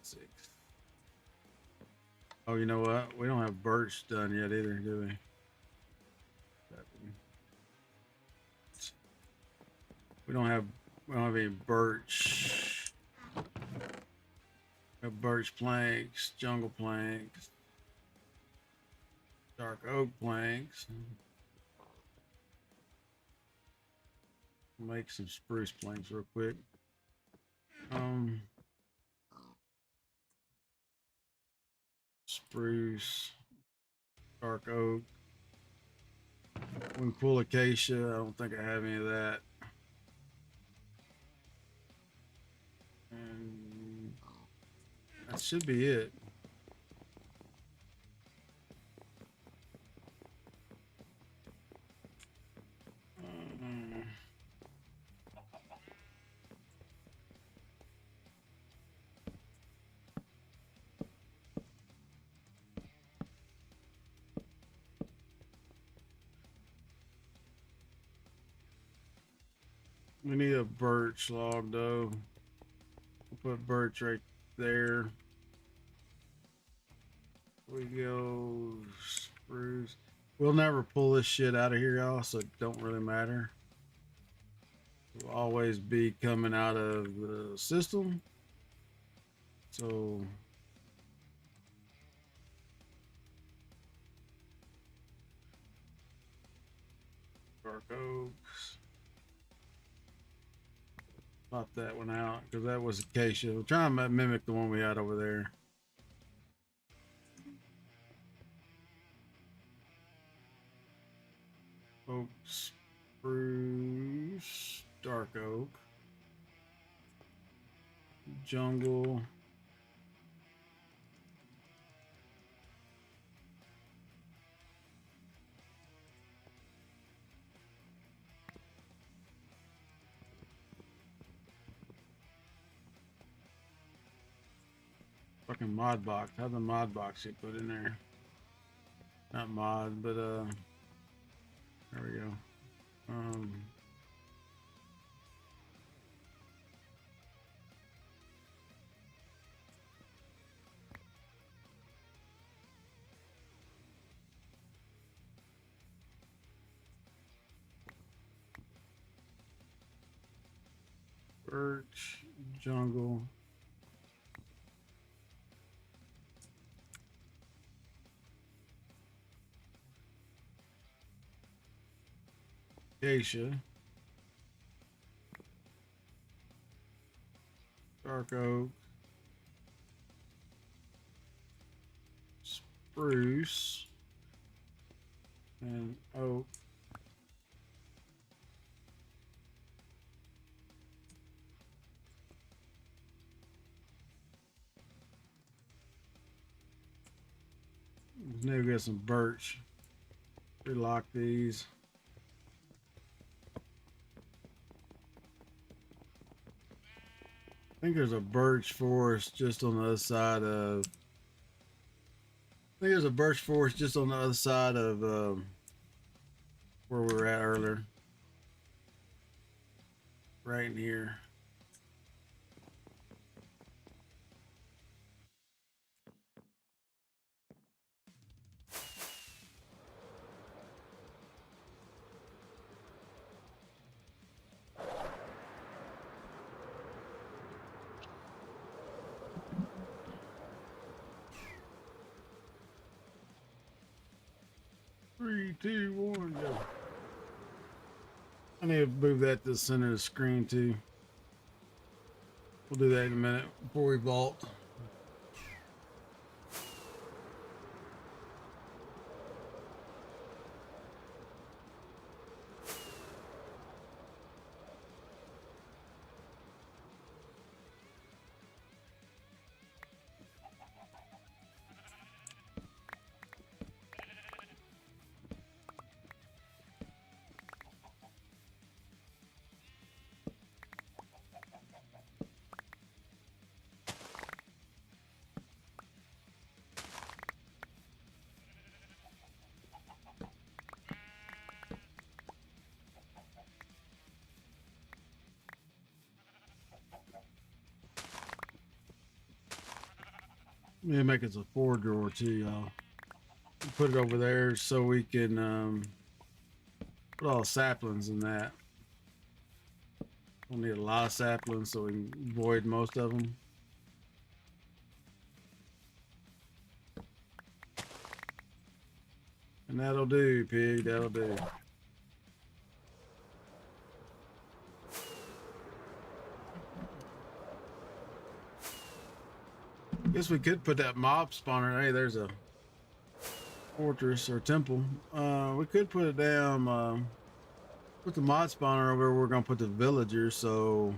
6. Oh, you know what? We don't have birch done yet either, do we? 7. We don't have any birch. We have birch planks, jungle planks, dark oak planks. Make some spruce planks real quick. Spruce, dark oak. One full acacia. I don't think I have any of that. And that should be it. We need a birch log though. We'll put birch right there. We go spruce. We'll never pull this shit out of here, y'all, so it don't really matter. It'll always be coming out of the system. So dark oaks. Pop that one out because that was acacia. We're trying to mimic the one we had over there. Oak, spruce. dark oak, jungle, fucking mod box. How the mod box get put in there? Not mod, but there we go. Birch, jungle, acacia, dark oak, spruce, and oak. Maybe get some birch. Relock these. I think there's a birch forest just on the other side of. I think there's a birch forest just on the other side of where we were at earlier. Right in here. Three, two, one, go. I need to move that to the center of the screen too. We'll do that in a minute before we vault. Let me make it a 4-drawer too, y'all. Put it over there so we can put all the saplings in that. We'll need a lot of saplings so we can void most of them. And that'll do, pig, that'll do. Guess we could put that mob spawner. Hey, there's a fortress or temple. We could put it down, put the mod spawner over where we're gonna put the villagers, so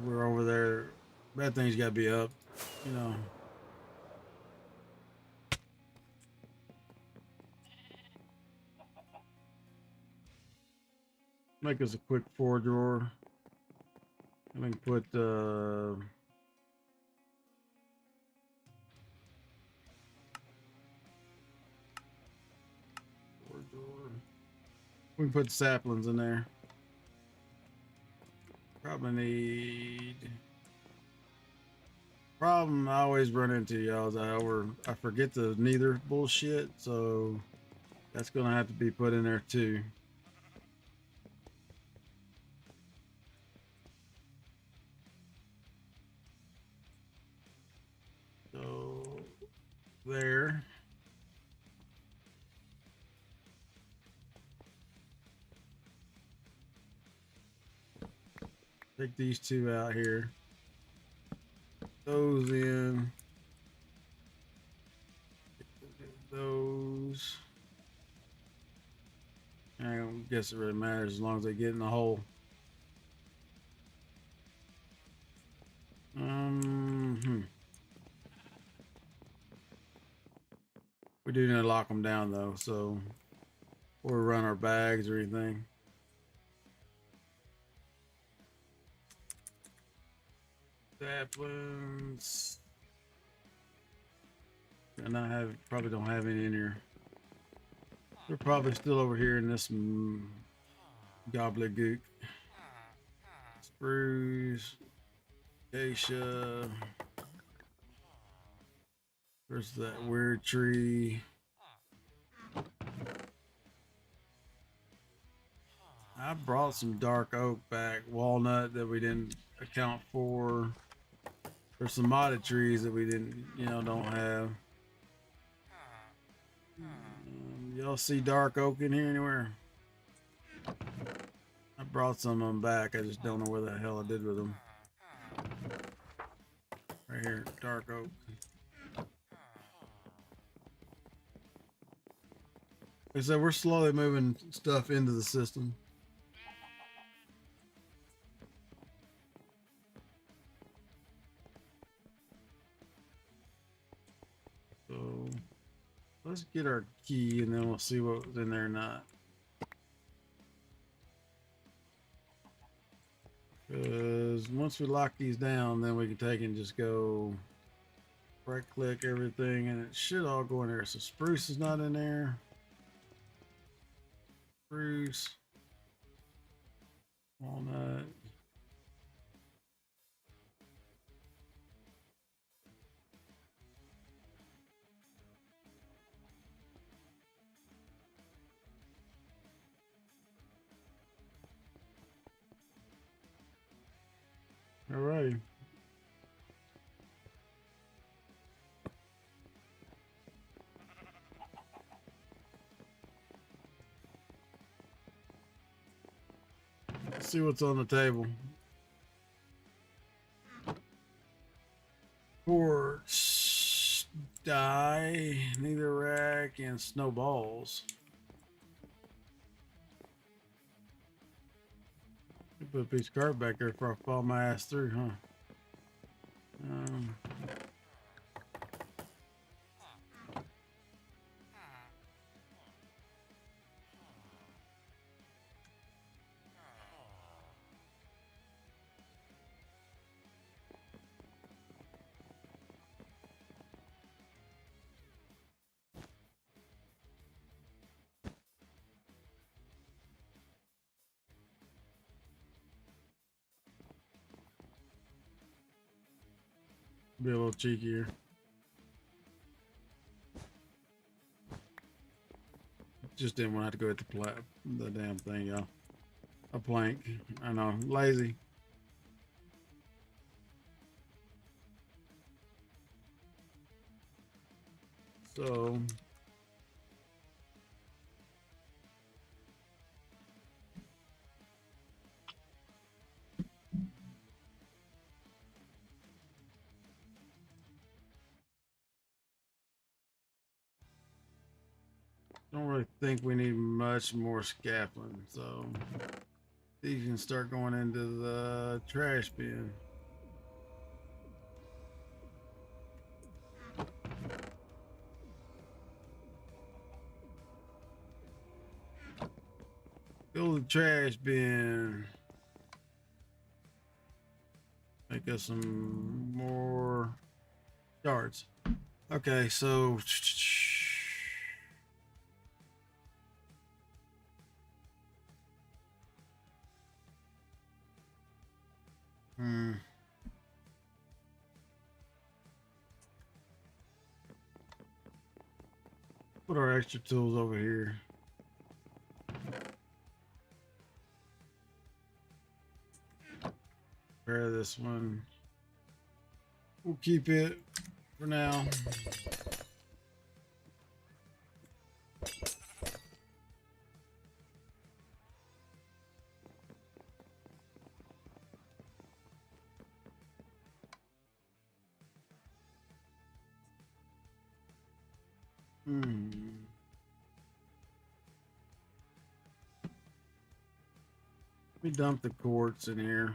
we're over there. That thing's gotta be up, you know. Make us a quick 4-drawer. And then put 4-drawer. We can put saplings in there. Probably need. Problem I always run into, y'all, is I forget the neither bullshit, so that's gonna have to be put in there too. So there. Take these two out here. Those in. Those. I don't guess it really matters as long as they get in the hole. We do need to lock them down though, so or run our bags or anything. Saplings. And I probably don't have any in here. They're probably still over here in this gobbledygook. Spruce, acacia. There's that weird tree. I brought some dark oak back, walnut that we didn't account for. There's some modded trees that we didn't, don't have. Y'all see dark oak in here anywhere? I brought some of them back. I just don't know where the hell I did with them. Right here, dark oak. Like I said, we're slowly moving stuff into the system. So let's get our key and then we'll see what's in there or not. Because once we lock these down, then we can take and just go right click everything and it should all go in there. So spruce is not in there. Spruce, walnut. All right. Let's see what's on the table. Quartz, dye, neither rack, and snowballs. Put a piece of carpet back there before I fall my ass through, huh? Be a little cheekier. Just didn't want to have to go at the damn thing, y'all. A plank. I know, lazy. So don't really think we need much more scaffolding. So these can start going into the trash bin. Fill the trash bin. Make us some more yards. Okay, so put our extra tools over here. Repair this one. We'll keep it for now. me dump the quartz in here.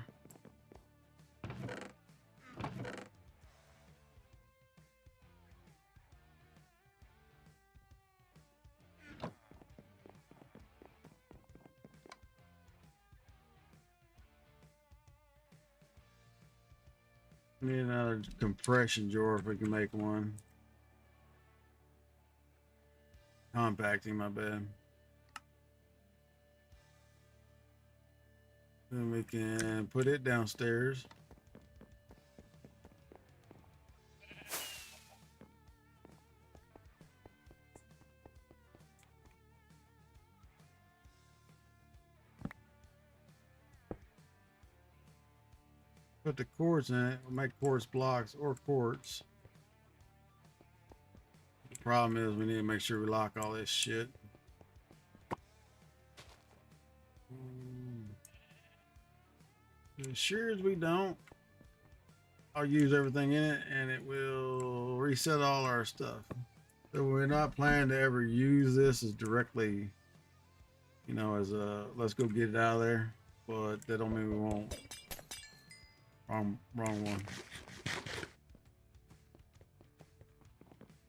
Need another compression drawer if we can make one. Compacting, my bad. Then we can put it downstairs. Put the quartz in it. We'll make quartz blocks or quartz. The problem is we need to make sure we lock all this shit. As sure as we don't, I'll use everything in it and it will reset all our stuff. So we're not planning to ever use this as directly, you know, as a let's go get it out of there. But that don't mean we won't. Wrong one.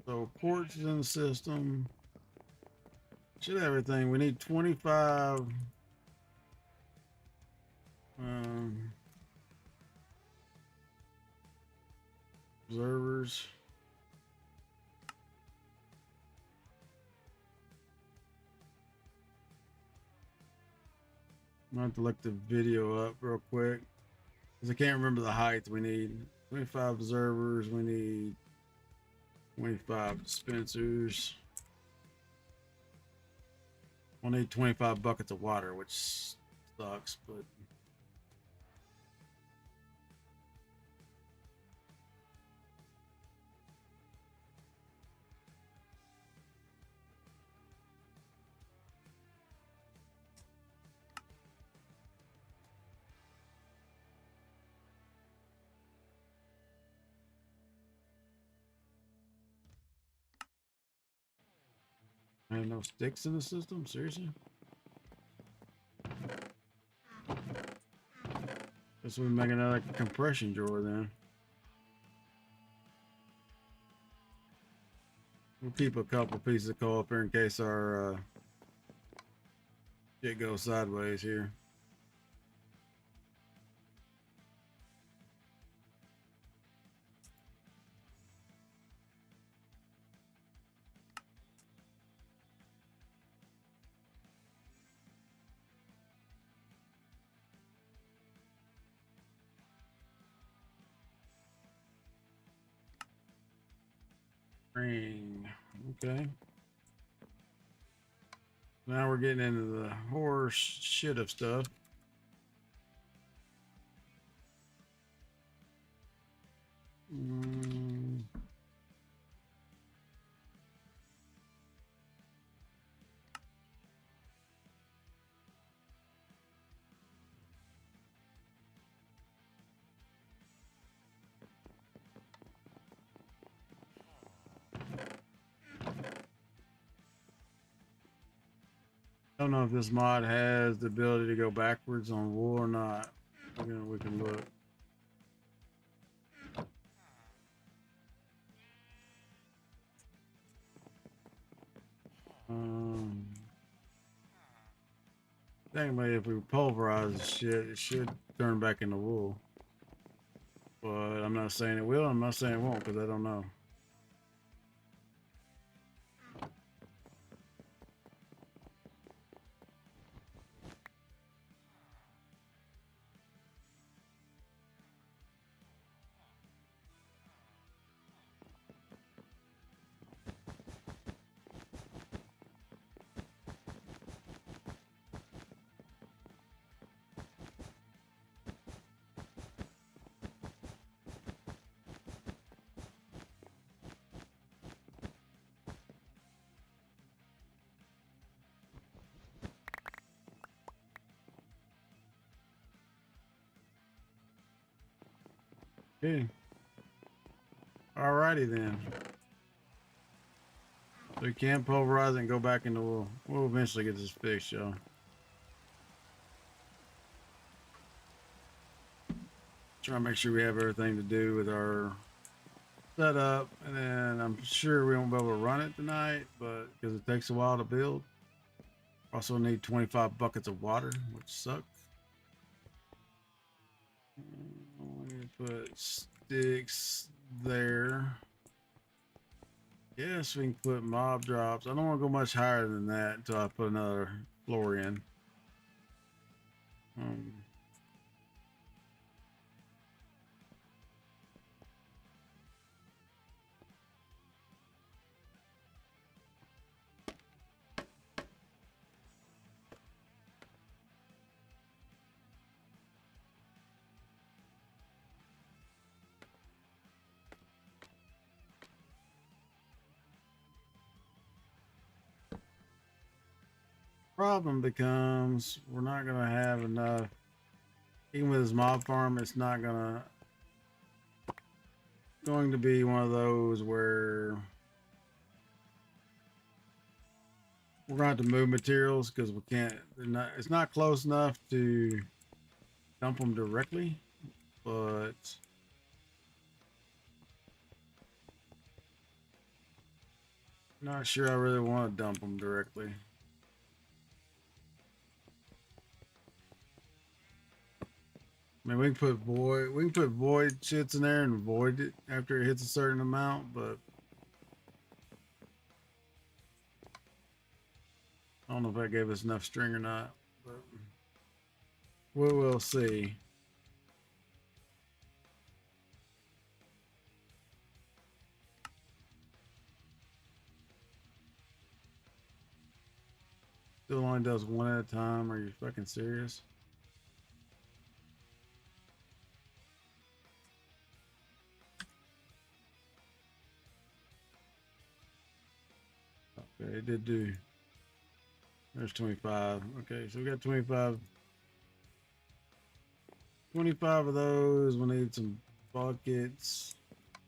So quartz is in the system. Should have everything. We need 25 observers. I'm gonna have to look the video up real quick because I can't remember the height. We need 25 observers. We need 25 dispensers. We'll need 25 buckets of water, which sucks, but ain't no sticks in the system? Seriously? Guess we make another compression drawer then. We'll keep a couple pieces of coal up here in case our shit goes sideways here. Ring. Okay. Now we're getting into the horse shit of stuff. I don't know if this mod has the ability to go backwards on wool or not. Again, we can look. Technically, if we pulverize the shit, it should turn back into wool. But I'm not saying it will. I'm not saying it won't because I don't know. Okay. Alrighty then. So we can pulverize it and go back into wool. We'll eventually get this fixed, y'all. Try to make sure we have everything to do with our setup, and then I'm sure we won't be able to run it tonight, but because it takes a while to build. Also need 25 buckets of water, which sucks. We need to put sticks there. Yes, we can put mob drops. I don't want to go much higher than that until I put another floor in. Problem becomes we're not gonna have enough. Even with this mob farm, it's not going to be one of those where we're going to have to move materials because we can't. It's not close enough to dump them directly, but not sure I really want to dump them directly. I mean, we can put void shits in there and void it after it hits a certain amount, but I don't know if that gave us enough string or not. But we will see. Still only does one at a time. Are you fucking serious? Okay, it did do. There's 25. Okay, so we got 25. 25 of those. We need some buckets. I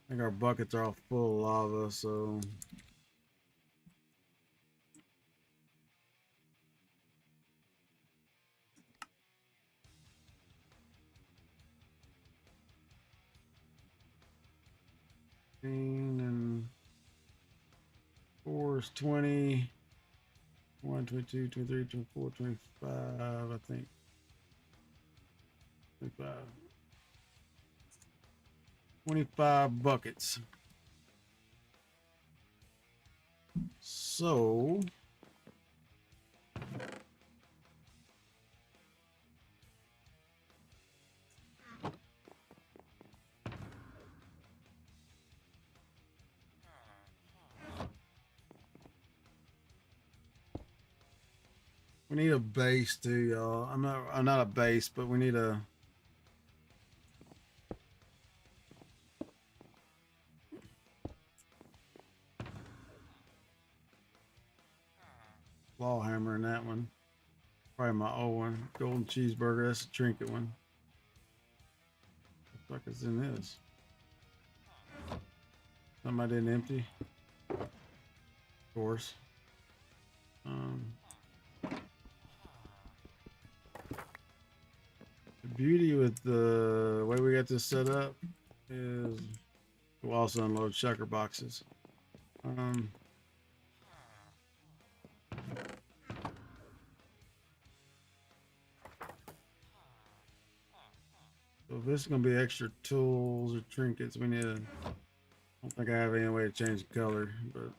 think our buckets are all full of lava, so and 4 is 20. 1, 22, 23, 24, 25, I think. 25. 25 buckets. So we need a base too, y'all. I'm not a base, but we need a claw hammer in that one. Probably my old one. Golden cheeseburger, that's a trinket one. What the fuck is in this? Something I didn't empty. Of course. The beauty with the way we got this set up is we'll also unload sugar boxes. So if this is gonna be extra tools or trinkets, we need to. I don't think I have any way to change the color, but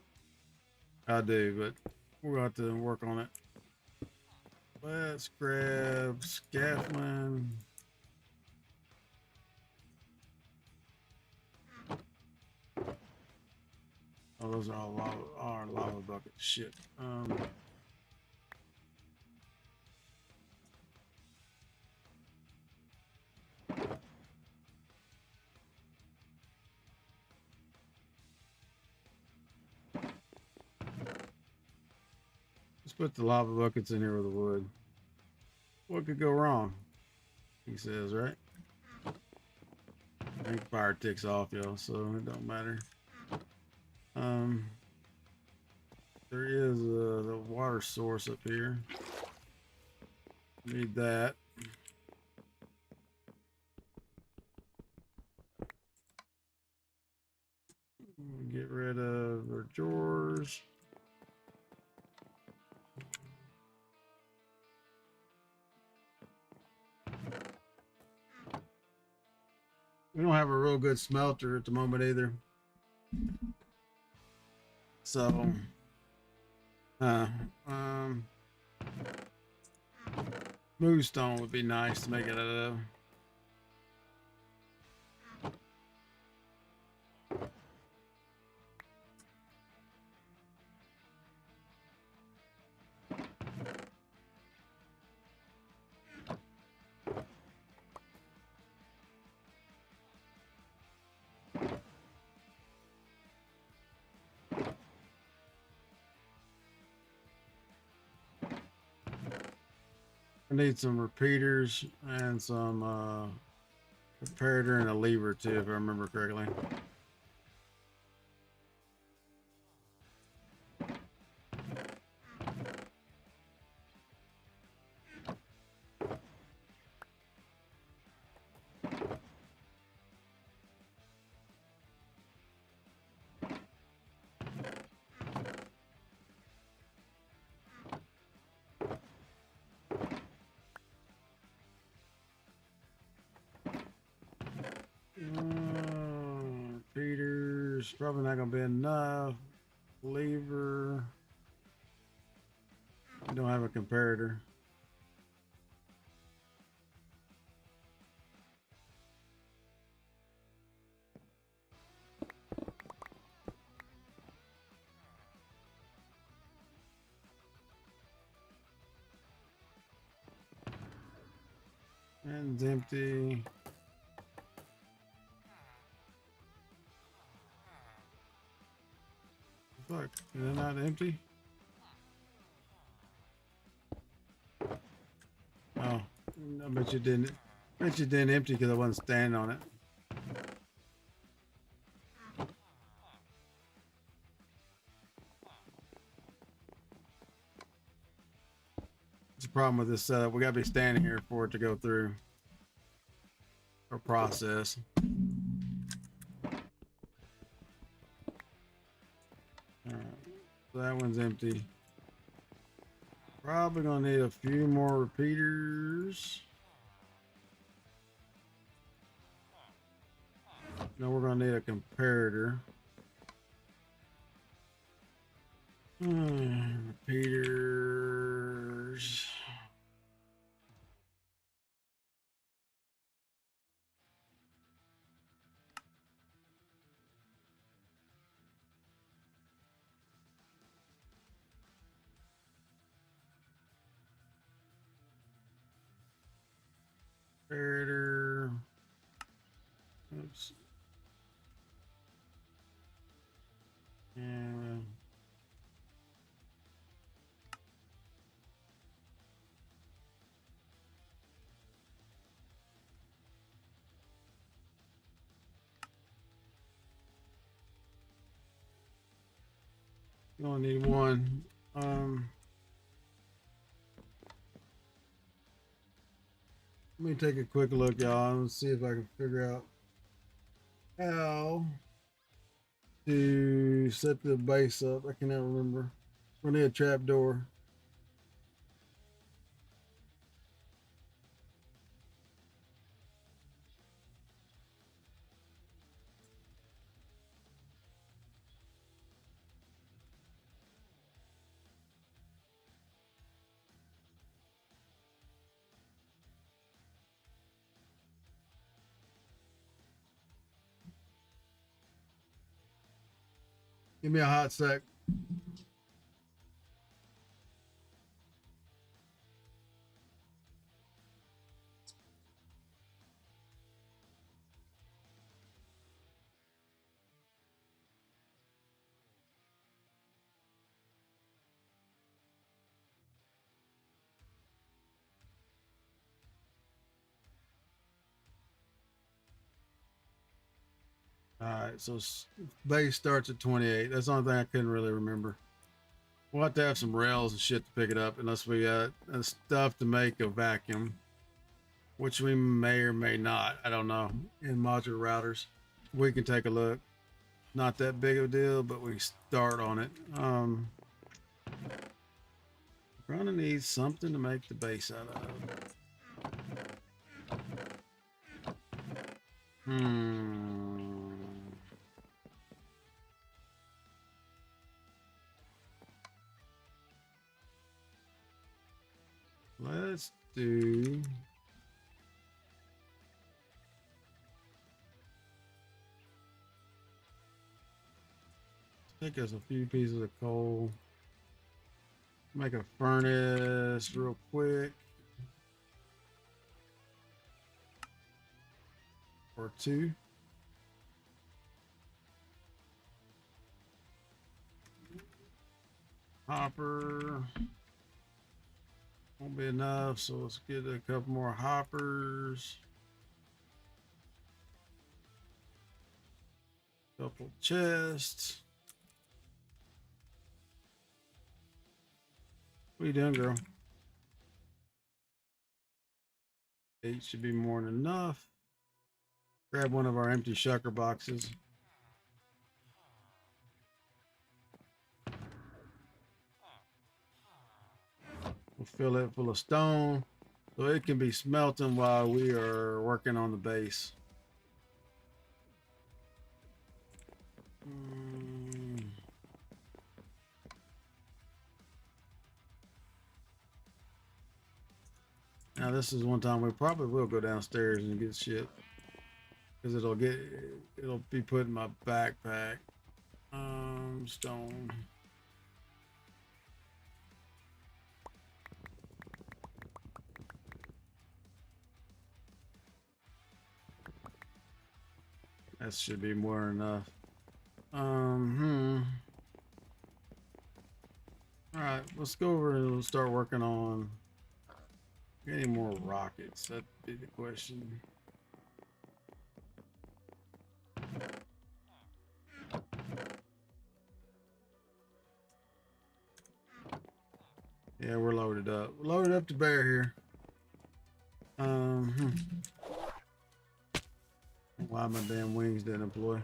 I do. But we're going to have to work on it. Let's grab scaffolding. Oh, those are all lava buckets. Shit. Let's put the lava buckets in here with the wood. What could go wrong? He says, right? I think fire ticks off, y'all, so it don't matter. There is the water source up here. Need that. We don't have a real good smelter at the moment either. So, moonstone would be nice to make it out of. I need some repeaters and some comparator and a lever too, if I remember correctly. Repeaters, probably not gonna be enough. Lever. I don't have a comparator. And it's empty. Fuck, is it not empty? Oh, I bet you didn't. I bet you didn't empty because I wasn't standing on it. It's a problem with this setup. We gotta be standing here for it to go through or process. So that one's empty. Probably gonna need a few more repeaters. Now we're gonna need a comparator. Repeaters. Comparator. Oops. And you only need one. Let me take a quick look, y'all, and see if I can figure out how to set the base up. I cannot remember. We're gonna need a trap door. Give me a hot sec. All right, so base starts at 28. That's the only thing I couldn't really remember. We'll have to have some rails and shit to pick it up, unless we got stuff to make a vacuum, which we may or may not. I don't know. In modular routers, we can take a look. Not that big of a deal, but we start on it. We're gonna need something to make the base out of. Hmm. Let's do. Take us a few pieces of coal. Make a furnace real quick. Or two. Hopper. Won't be enough, so let's get a couple more hoppers. Couple chests. What are you doing, girl? 8 should be more than enough. Grab one of our empty shucker boxes. We'll fill it full of stone so it can be smelting while we are working on the base. Now this is one time we probably will go downstairs and get shit because it'll be put in my backpack. Stone. That should be more than enough. All right, let's go over and start working on any more rockets. That'd be the question. Yeah, we're loaded up. We're loaded up to bear here. Why my damn wings didn't employ?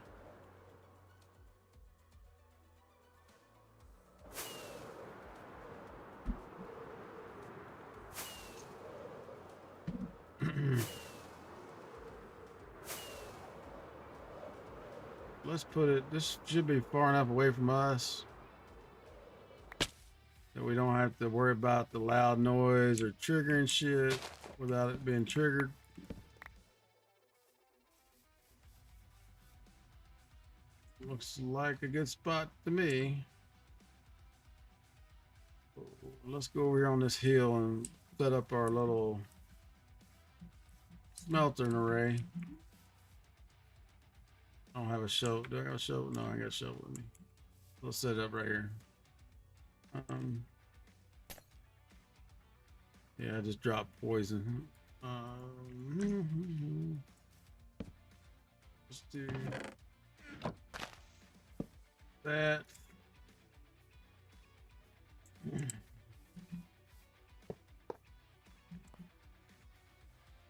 Let's put it. This should be far enough away from us that we don't have to worry about the loud noise or triggering shit without it being triggered. Looks like a good spot to me. Let's go over here on this hill and set up our little smelting array. I don't have a shovel. Do I have a shovel? No, I got a shovel with me. Let's set it up right here. Yeah, I just dropped poison. Let's do that.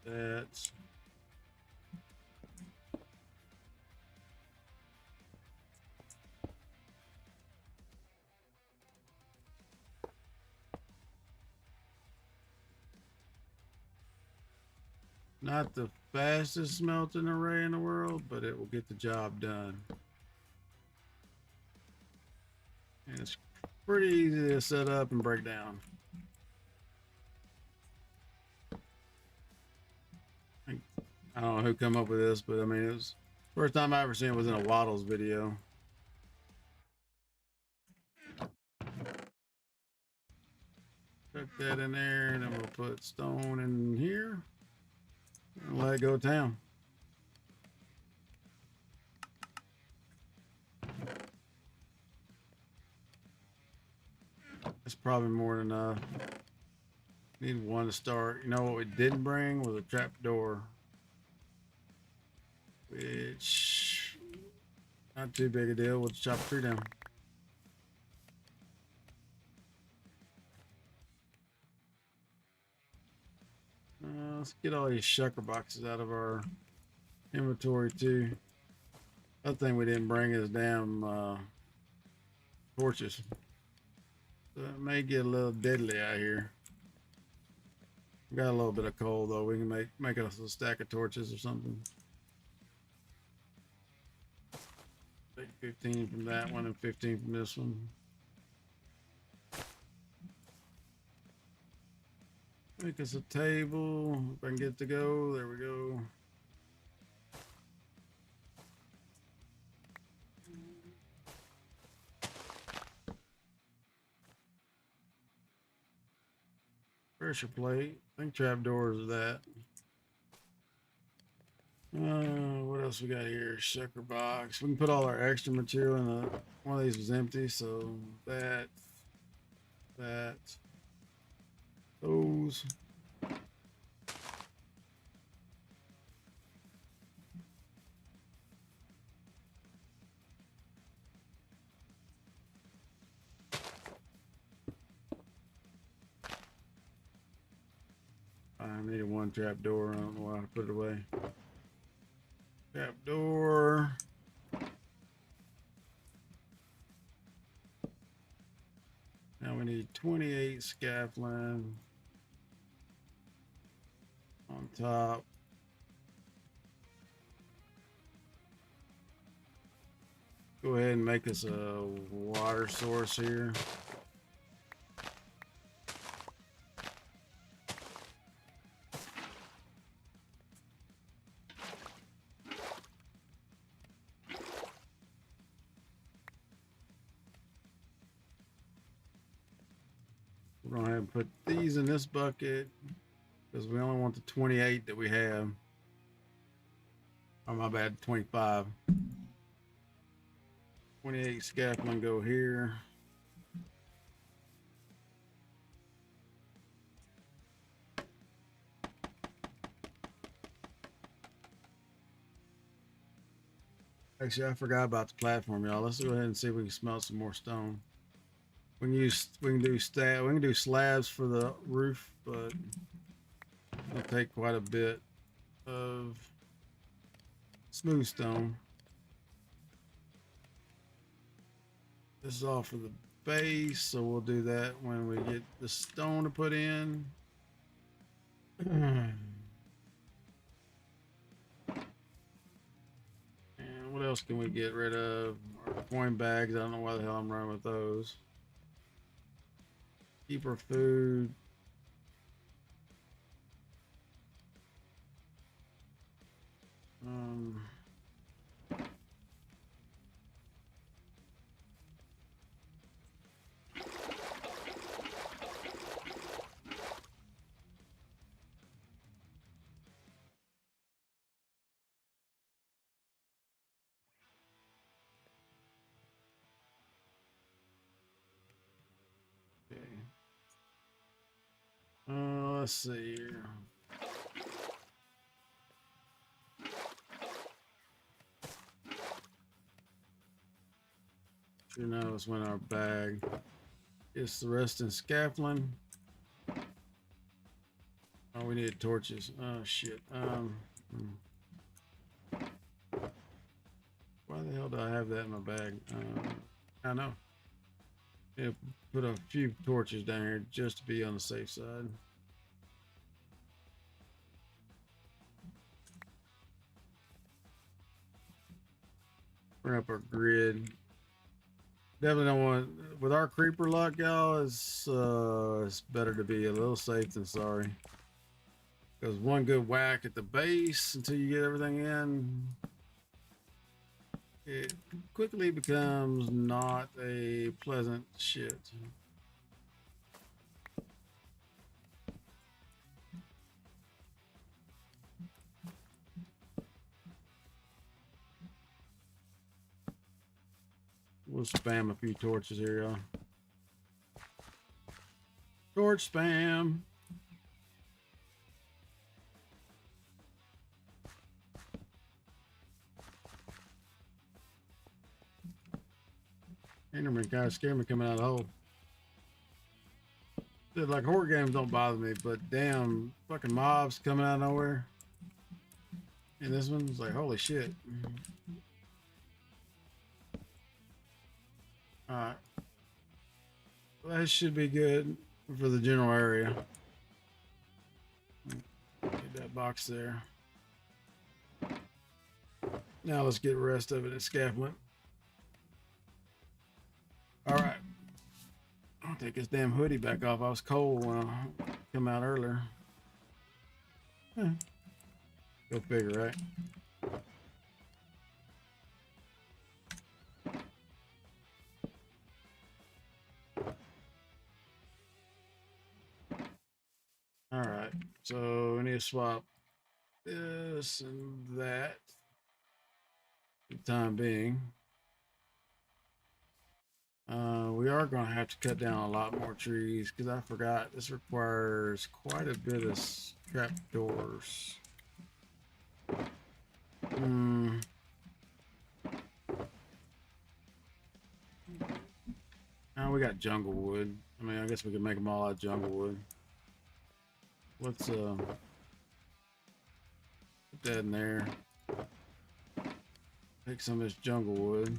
That. Not the fastest smelting array in the world, but it will get the job done. And it's pretty easy to set up and break down. I don't know who come up with this, but I mean, it was first time I ever seen it was in a Waddles video. Put that in there, and then we'll put stone in here and let it go town. That's probably more than enough. Need one to start. You know what we didn't bring was a trap door, which not too big a deal. We'll chop a tree down. Let's get all these shucker boxes out of our inventory too. Other thing we didn't bring is damn torches. So it may get a little deadly out here. We got a little bit of coal though. We can make us a stack of torches or something. 15 from that one and 15 from this one. Make us a table. If I can get it to go, there we go. Pressure plate. I think trapdoors are that. What else we got here? Sucker box. We can put all our extra material in the. One of these was empty, so that, those. I needed one trap door. I don't know why I put it away. Trap door. Now we need 28 scaffolding on top. Go ahead and make us a water source here. We're gonna have to put these in this bucket because we only want the 28 that we have. Oh, my bad, 25. 28 scaffolding go here. Actually, I forgot about the platform, y'all. Let's go ahead and see if we can smelt some more stone. We can do slabs for the roof, but it'll take quite a bit of smooth stone. This is all for the base, so we'll do that when we get the stone to put in. And what else can we get rid of? Our coin bags. I don't know why the hell I'm running with those. Keep our food. Okay. Let's see here. Sure knows when our bag is the rest in scaffolding. Oh, we need torches. Oh shit. Why the hell do I have that in my bag? I know. Yeah, put a few torches down here just to be on the safe side. Bring up our grid. Definitely don't want, with our creeper luck, y'all, it's better to be a little safe than sorry. Because one good whack at the base until you get everything in, it quickly becomes not a pleasant shit. We'll spam a few torches here, y'all. Torch spam. Enderman kind of scared me coming out of the hole. Dude, like horror games don't bother me, but damn fucking mobs coming out of nowhere. And this one's like, holy shit. Alright. Well, that should be good for the general area. Get that box there. Now let's get the rest of it in scaffolding. Take this damn hoodie back off. I was cold when I come out earlier. Go figure, right? All right, so we need to swap this and that for the time being. We are going to have to cut down a lot more trees because I forgot this requires quite a bit of trapdoors. Now we got jungle wood. I mean, I guess we could make them all out of jungle wood. Let's put that in there. Take some of this jungle wood.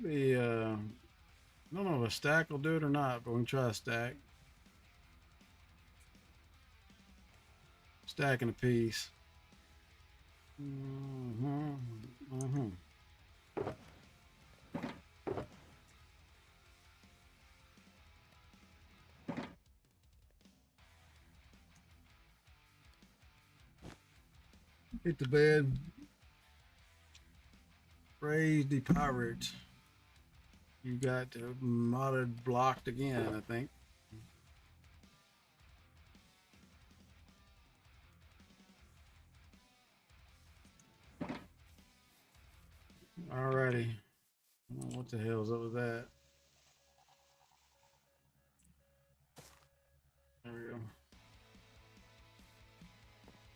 I don't know if a stack will do it or not, but we can try a stack. Stacking a piece. Hit the bed. Raise the pirate. You got modded blocked again, I think. Alrighty. What the hell's up with that? There we go.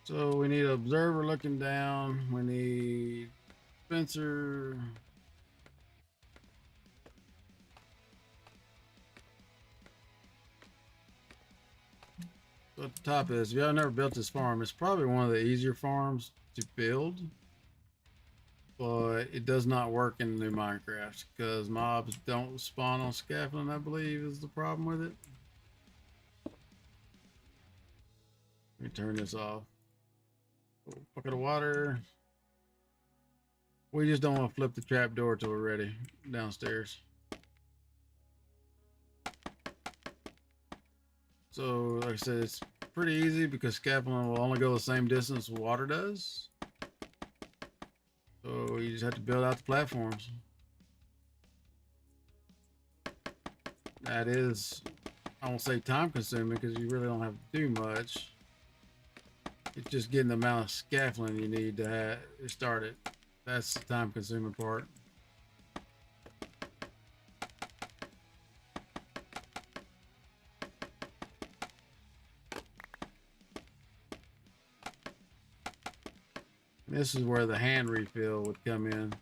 So we need an observer looking down. We need Spencer. So at the top is, if y'all never built this farm, it's probably one of the easier farms to build. But it does not work in the new Minecraft because mobs don't spawn on scaffolding, I believe, is the problem with it. Let me turn this off. Bucket of water. We just don't want to flip the trap door till we're ready downstairs. So, like I said, it's pretty easy because scaffolding will only go the same distance water does. So you just have to build out the platforms. That is, I won't say time consuming because you really don't have to do much. It's just getting the amount of scaffolding you need to have it started. That's the time consuming part. This is where the hand refill would come in,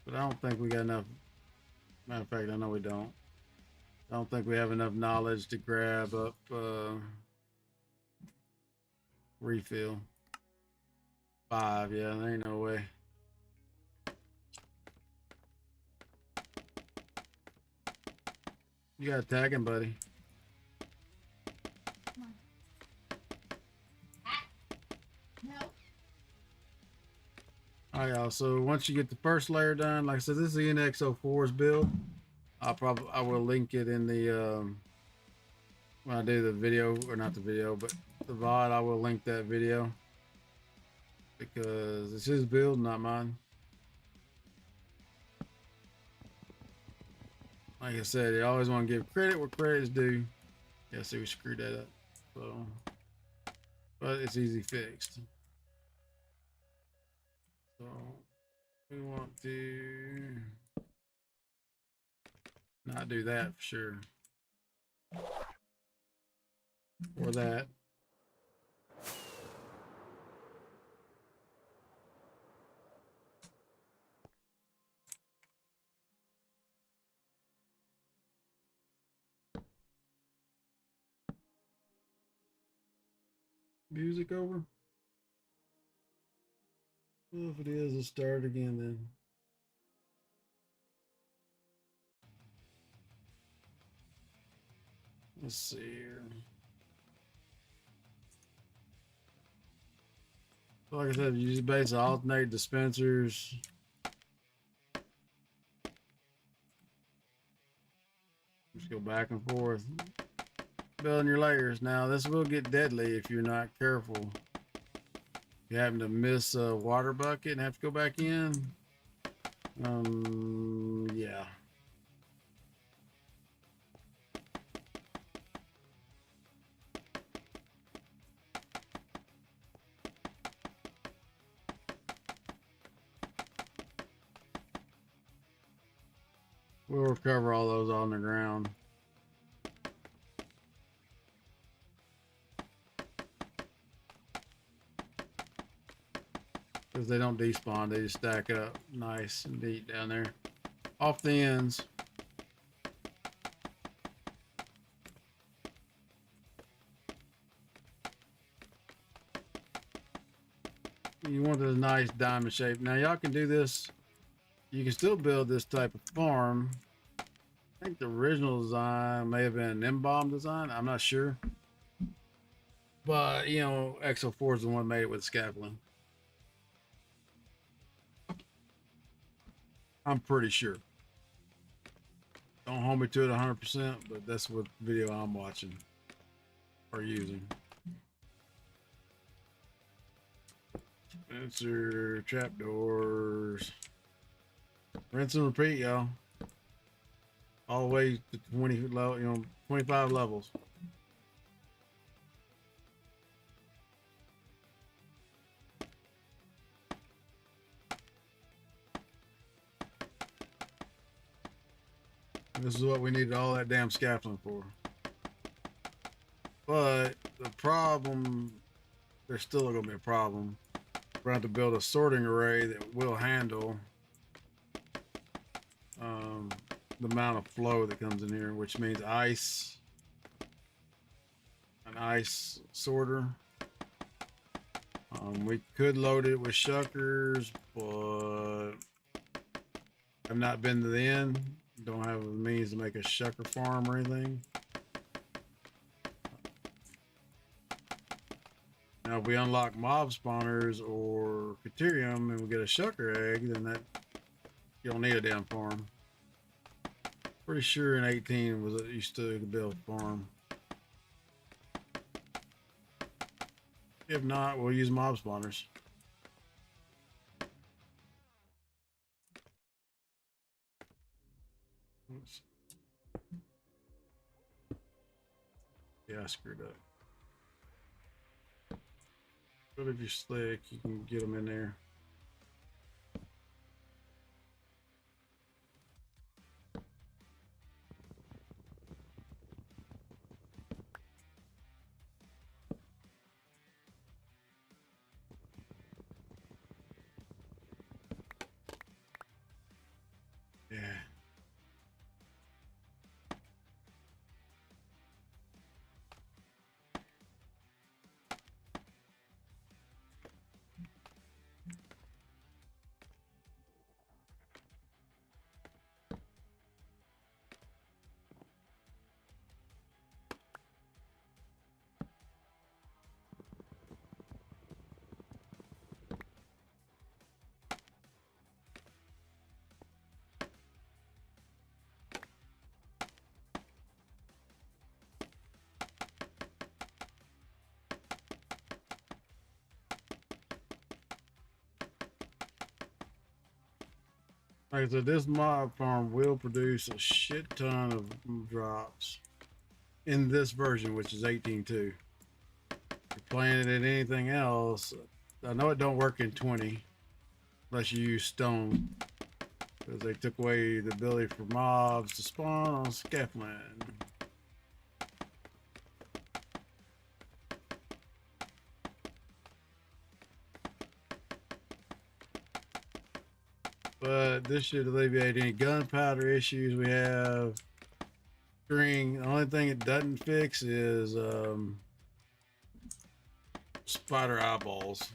but I don't think we got enough. Matter of fact, I know we don't. I don't think we have enough knowledge to grab up refill. 5, yeah, there ain't no way. You got tagging, buddy. All right, y'all. So once you get the first layer done, like I said, this is the NX04's build. I will link it in the when I do the video, or not the video, but the VOD. I will link that video because it's his build, not mine. Like I said, you always want to give credit where credit is due. Yeah, see, we screwed that up. So, but it's easy fixed. So we want to not do that for sure. Or that. music over? Well, if it is, let's start again then. Let's see here. Like I said, you just basically alternate dispensers. Just go back and forth. Building your layers. Now, this will get deadly if you're not careful. You happen to miss a water bucket and have to go back in. Yeah. We'll recover all those on the ground. Because they don't despawn, they just stack up nice and neat down there. Off the ends. You want a nice diamond shape. Now y'all can do this. You can still build this type of farm. I think the original design may have been an embalm design. I'm not sure. But, you know, XO4 is the one that made it with scaffolding. I'm pretty sure. Don't hold me to it 100%, but that's what video I'm watching or using. Sensor, trapdoors. Rinse and repeat, y'all. All the way to 20 level, you know, 25 levels. This is what we needed all that damn scaffolding for. But the problem, there's still going to be a problem. We're going to have to build a sorting array that will handle the amount of flow that comes in here, which means ice, an ice sorter. We could load it with shuckers, but I've not been to the end. Don't have the means to make a shucker farm or anything. Now, if we unlock mob spawners or Caterium and we get a shucker egg, then that you don't need a damn farm. Pretty sure in 18 was it used to build a farm. If not, we'll use mob spawners. Oops. Yeah, I screwed up. But if you're slick, you can get them in there. Yeah. Like I said, this mob farm will produce a shit ton of drops in this version, which is 18.2. If you're playing it in anything else, I know it don't work in 20 unless you use stone, because they took away the ability for mobs to spawn on scaffolding. But this should alleviate any gunpowder issues we have. String, the only thing it doesn't fix is spider eyeballs.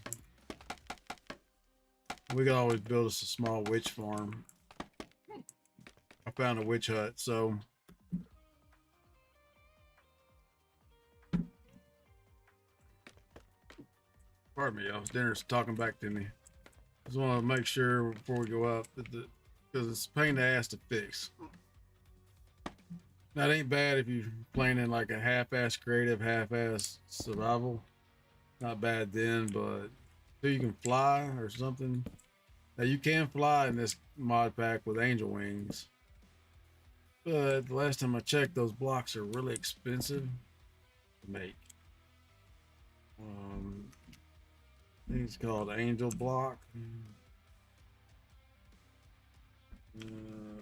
We could always build us a small witch farm. I found a witch hut, so pardon me, y'all. Dinner's talking back to me. Just want to make sure before we go up that because it's a pain in the ass to fix. That ain't bad if you're playing in like a half-ass creative, half-ass survival. Not bad then, but so you can fly or something. Now you can fly in this mod pack with angel wings, but the last time I checked, those blocks are really expensive to make. I think it's called Angel Block.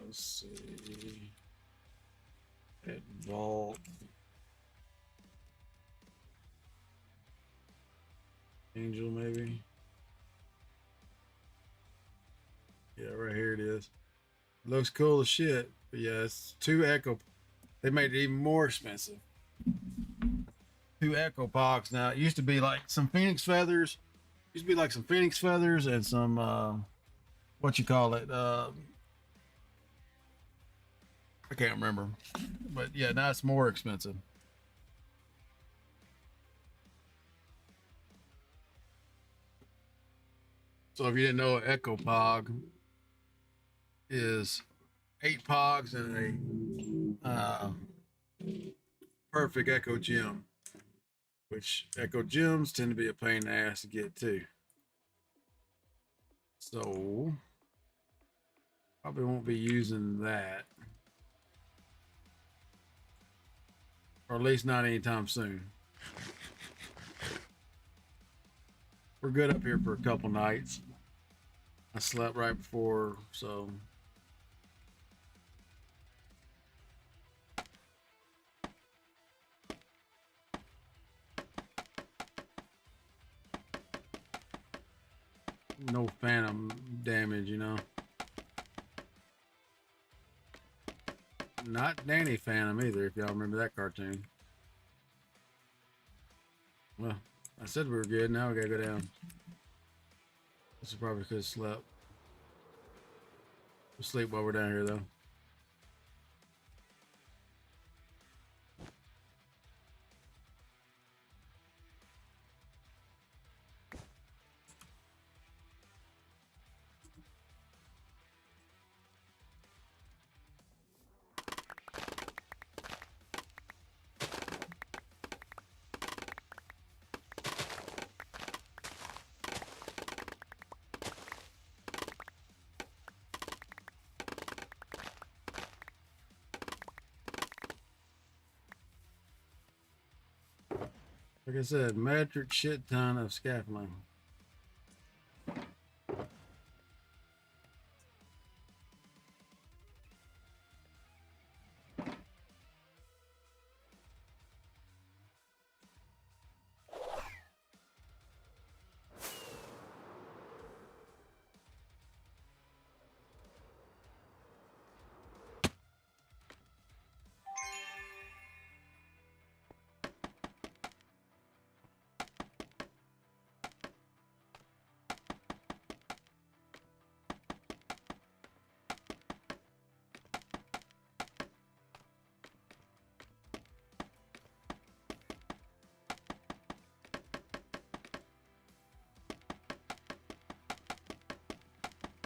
Let's see. At Vault. Angel, maybe. Yeah, right here it is. Looks cool as shit. But yeah, it's 2 Echo. They made it even more expensive. 2 Echo Pogs. Now, it used to be like some Phoenix Feathers. Used to be like some Phoenix Feathers and some, what you call it? I can't remember. But yeah, now it's more expensive. So if you didn't know, Echo Pog is 8 Pogs and a perfect Echo Gem. Which Echo Gems tend to be a pain in the ass to get too. So probably won't be using that. Or at least not anytime soon. We're good up here for a couple nights. I slept right before, so no phantom damage, you know. Not Danny Phantom either, if y'all remember that cartoon. Well, I said we were good. Now we gotta go down. This is probably because I slept. We'll sleep while we're down here, though. Like I said, metric shit ton of scaffolding.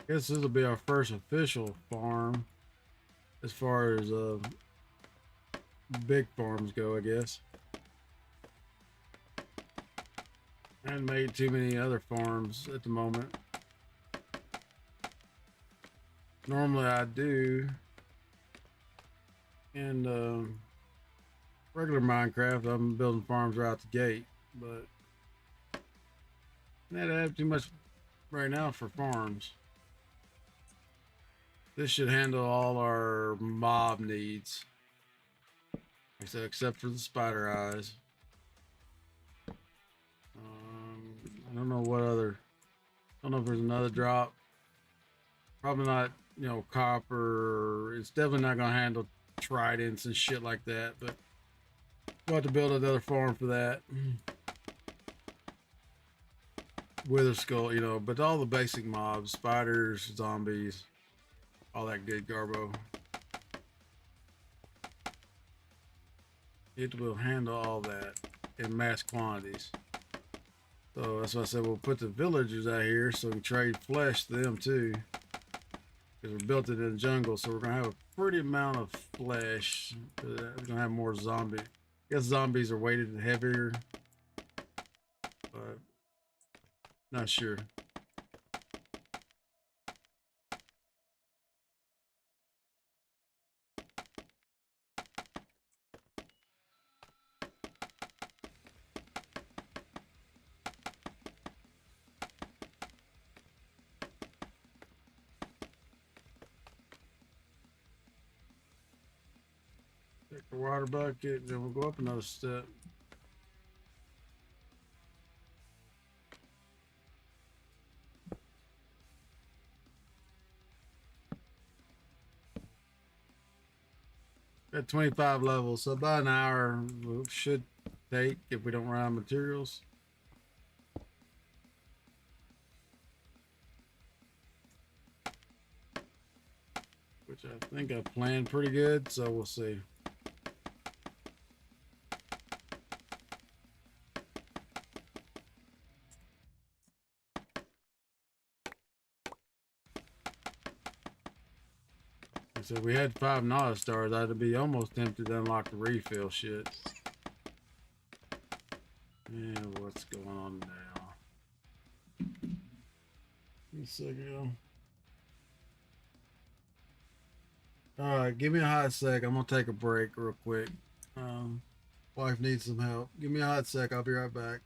Guess this will be our first official farm as far as big farms go, I guess. I haven't made too many other farms at the moment. Normally I do. And regular Minecraft, I'm building farms right out the gate, but not have too much right now for farms. This should handle all our mob needs. Like I said, except for the spider eyes. I don't know what other. I don't know if there's another drop. Probably not, you know, copper. It's definitely not gonna handle tridents and shit like that. But we'll have to build another farm for that. Wither skull, you know, but all the basic mobs, spiders, zombies, all that good garbo. It will handle all that in mass quantities. So that's why I said we'll put the villagers out here so we can trade flesh to them too. Because we built it in the jungle, so we're gonna have a pretty amount of flesh. We're gonna have more zombie. I guess zombies are weighted heavier, but not sure. Take the water bucket, then we'll go up another step. At 25 levels, so about an hour should take if we don't run out of materials. Which I think I planned pretty good, so we'll see. So if we had 5 knowledge stars, I'd be almost tempted to unlock the refill shit. Yeah, what's going on now? A second. Alright, give me a hot sec. I'm gonna take a break real quick. Wife needs some help. Give me a hot sec, I'll be right back.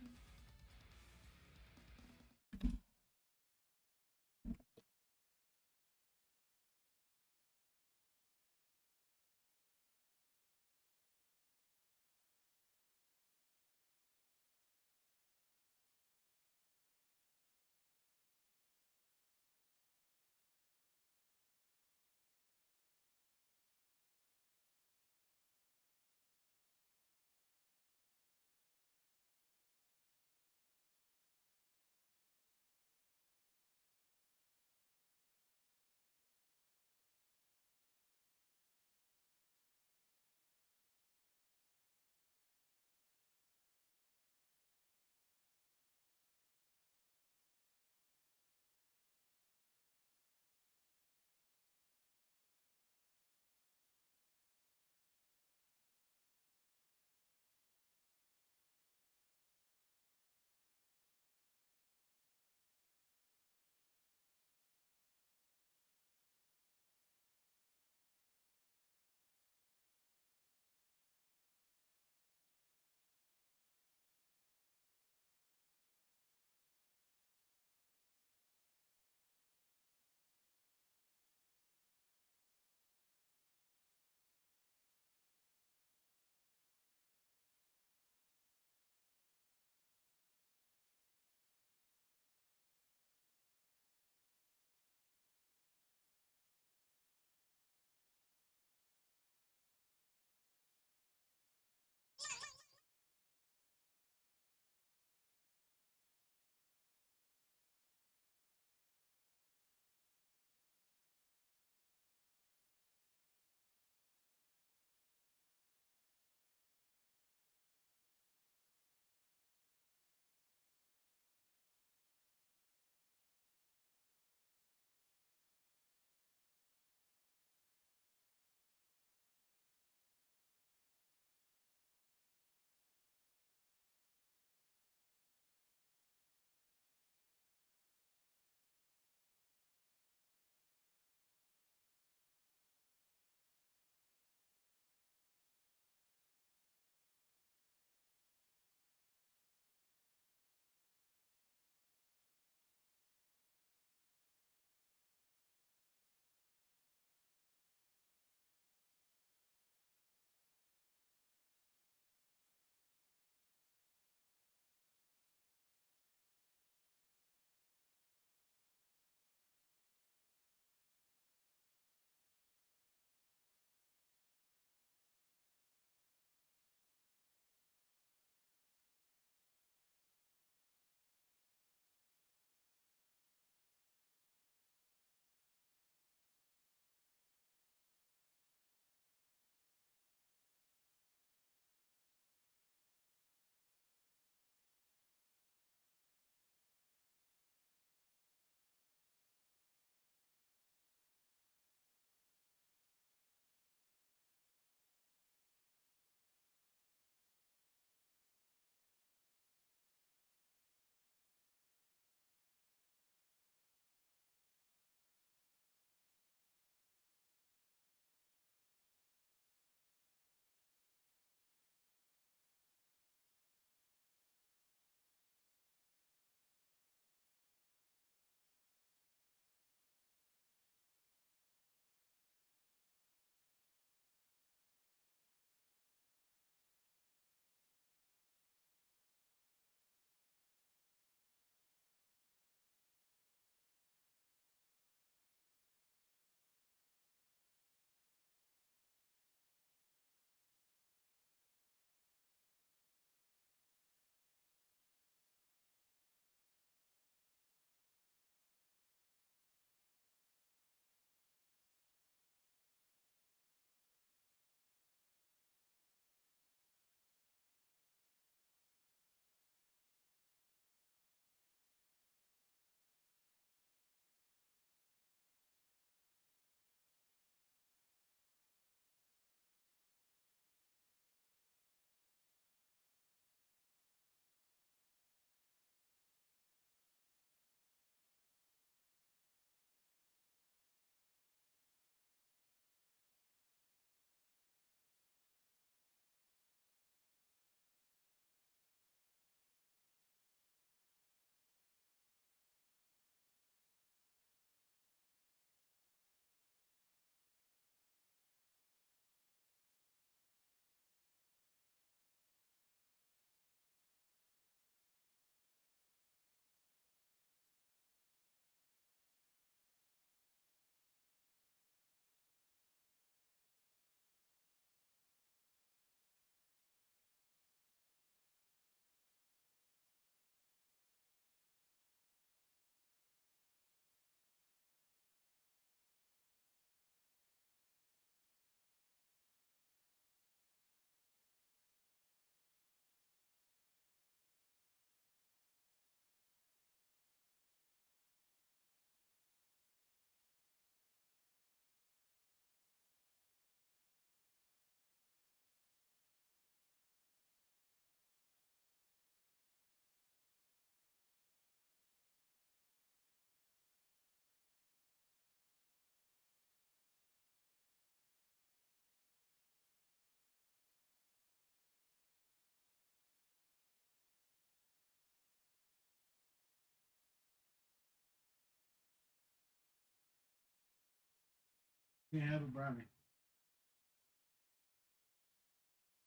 Can't have a brownie.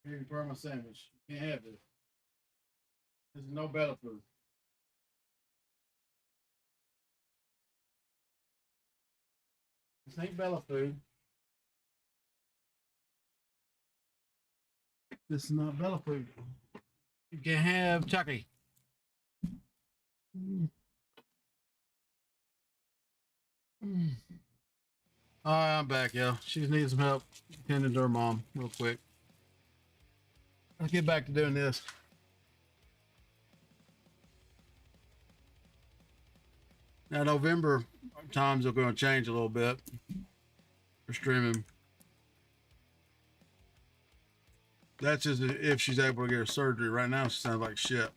Maybe part of my sandwich. Can't have this. This is no Bella food. This ain't Bella food. This is not Bella food. You can have Chucky. All right, I'm back, yo. She just needs some help tending to her mom real quick. Let's get back to doing this. Now, November times are going to change a little bit for streaming. That's just if she's able to get her surgery. Right now, she sounds like shit.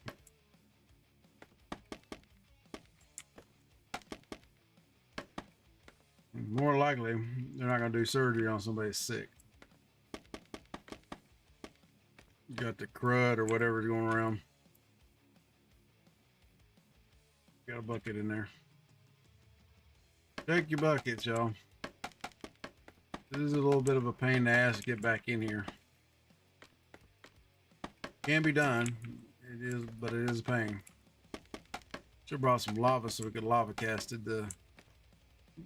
More likely, they're not going to do surgery on somebody sick. You got the crud or whatever's going around. Got a bucket in there. Take your buckets, y'all. This is a little bit of a pain in the ass to get back in here. Can be done. It is, but it is a pain. Should have brought some lava so we could lava casted the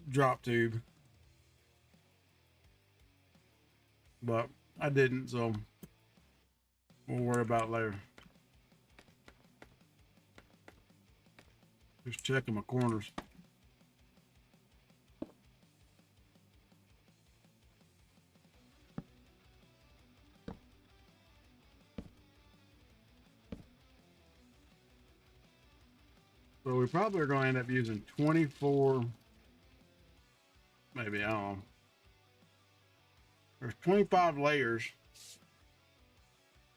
drop tube. But I didn't, so we'll worry about it later. Just checking my corners. So we probably are going to end up using 24, maybe, I don't know. There's 25 layers.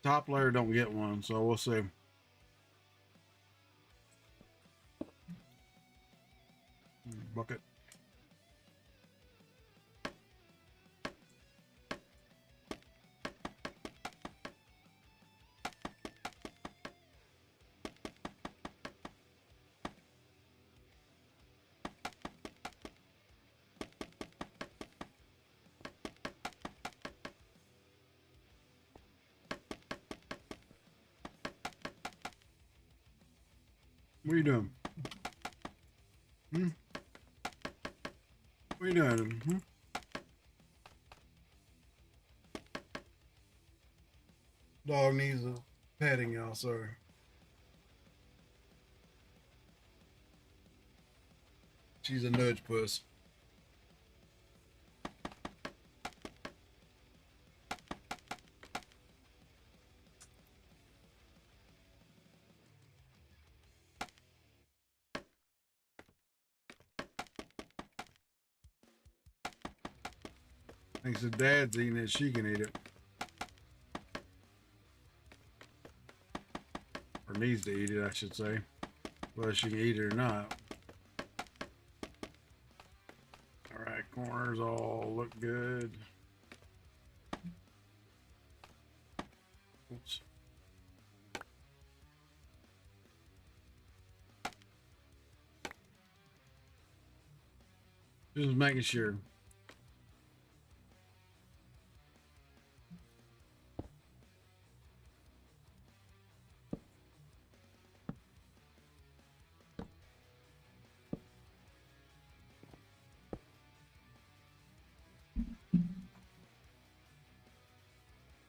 Top layer don't get one, so we'll see. Bucket. What are you doing? What are you doing? Dog needs a petting, y'all. Sorry. She's a nudge puss. Thinks his dad's eating it, she can eat it. Or needs to eat it, I should say. Whether she can eat it or not. Alright, corners all look good. Oops. Just making sure.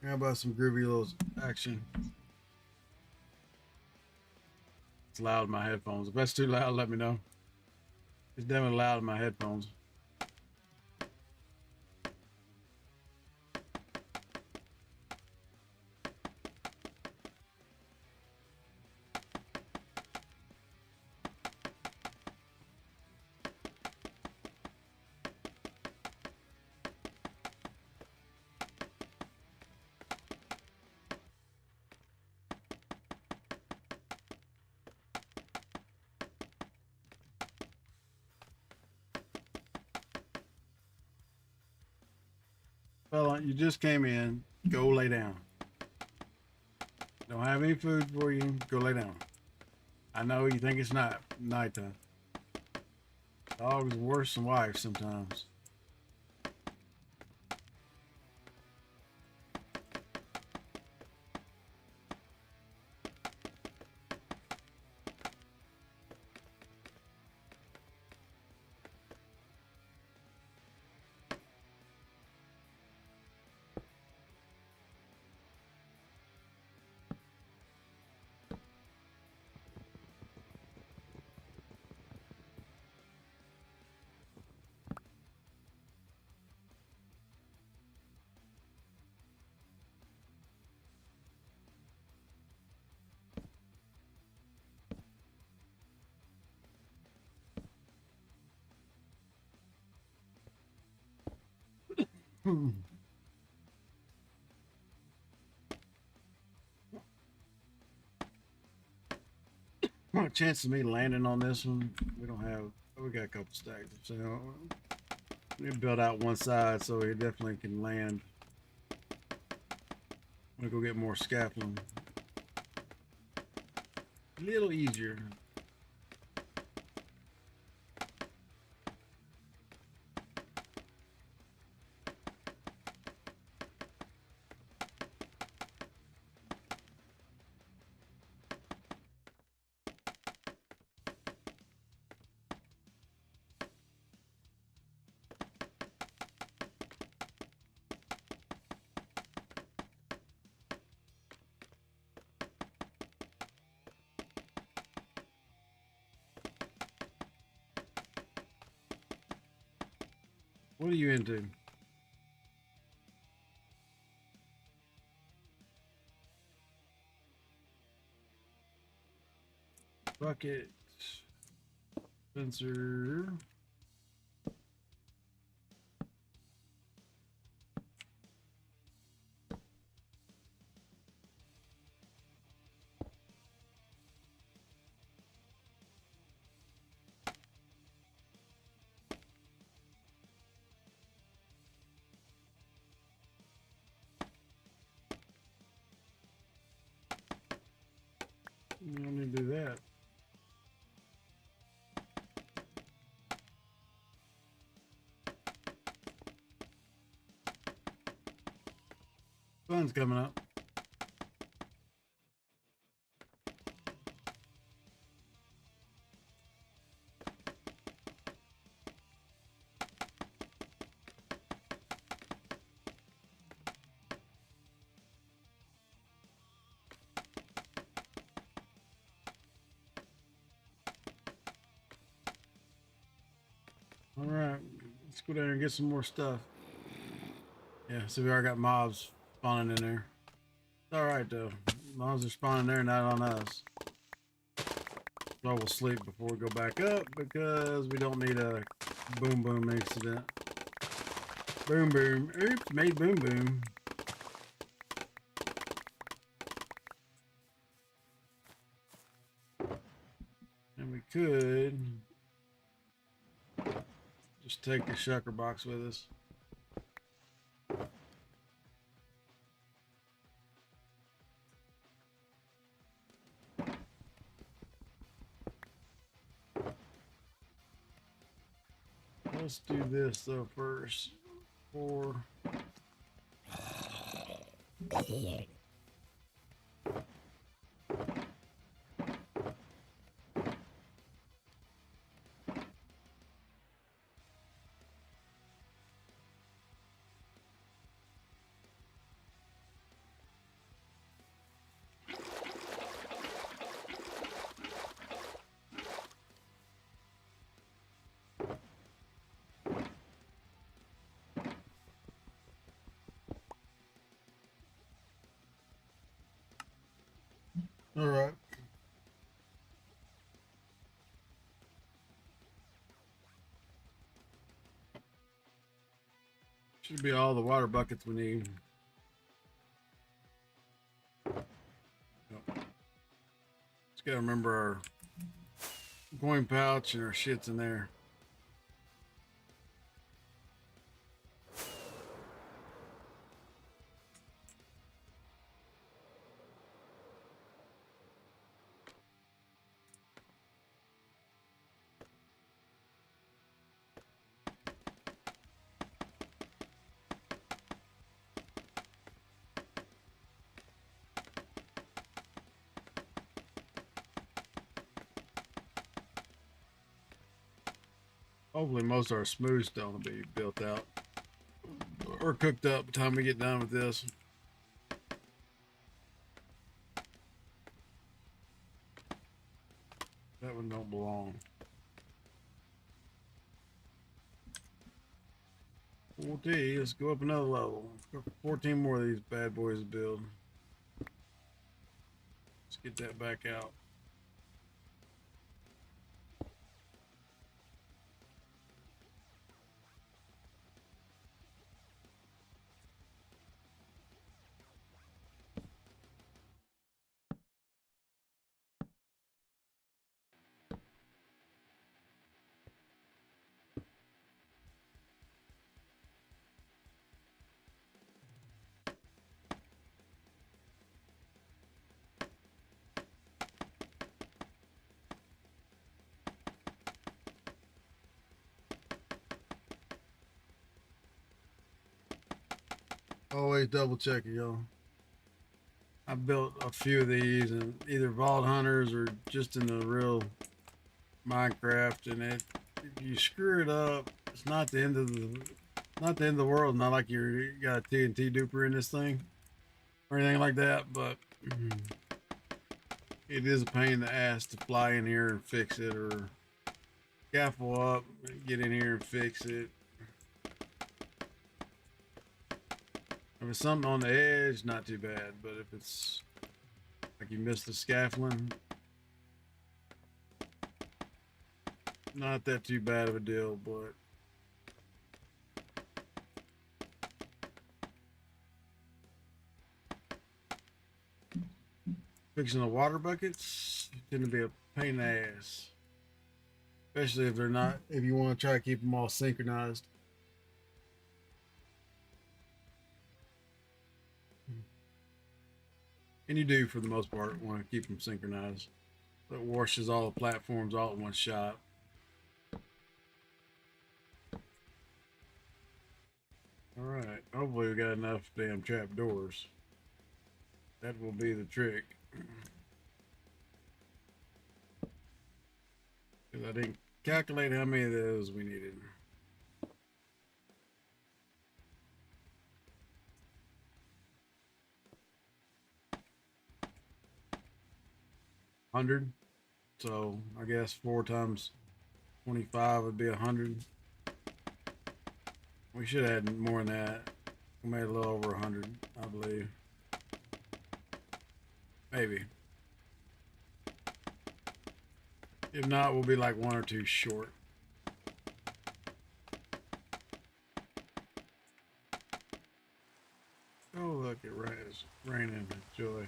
How about some groovy little action? It's loud in my headphones. If that's too loud, let me know. It's definitely loud in my headphones. Well, you just came in. Go lay down. Don't have any food for you. Go lay down. I know you think it's not nighttime. Dogs are worse than wives sometimes. What chance of me landing on this one? We don't have. We got a couple stacks. So we build out one side so he definitely can land. I'm gonna go get more scaffolding. A little easier. What are you into? Bucket. Spencer. You don't need to do that. Sun's coming up. All right, let's go down and get some more stuff. Yeah, so we already got mobs spawning in there. It's all right though. Mobs are spawning there, not on us. So we'll sleep before we go back up because we don't need a boom boom incident. Boom boom. Oops, made boom boom. And we could just take the shucker box with us. Let's do this though first. 4. All right. Should be all the water buckets we need. Just gotta remember our coin pouch and our shit's in there. Hopefully most of our smooth stone will be built out or cooked up by the time we get done with this. That one don't belong. 14, let's go up another level. 14 more of these bad boys to build. Let's get that back out. Always double checking, y'all. I built a few of these in either Vault Hunters or just in the real Minecraft, and if you screw it up, it's not the end of the world. Not like you got a TNT duper in this thing or anything like that, but it is a pain in the ass to fly in here and fix it, or scaffold up, get in here and fix it. If it's something on the edge, not too bad, but if it's like you missed the scaffolding, not that too bad of a deal, but fixing the water buckets tend to be a pain in the ass, especially if they're not, if you want to try to keep them all synchronized. And you do, for the most part, want to keep them synchronized. It washes all the platforms all at one shot. Alright, hopefully we got enough damn trapdoors. That will be the trick. Because I didn't calculate how many of those we needed. $100. So I guess 4 times 25 would be 100. We should have had more than that. We made a little over 100, I believe. Maybe. If not, we'll be like 1 or 2 short. Oh, look, it's raining. Joy.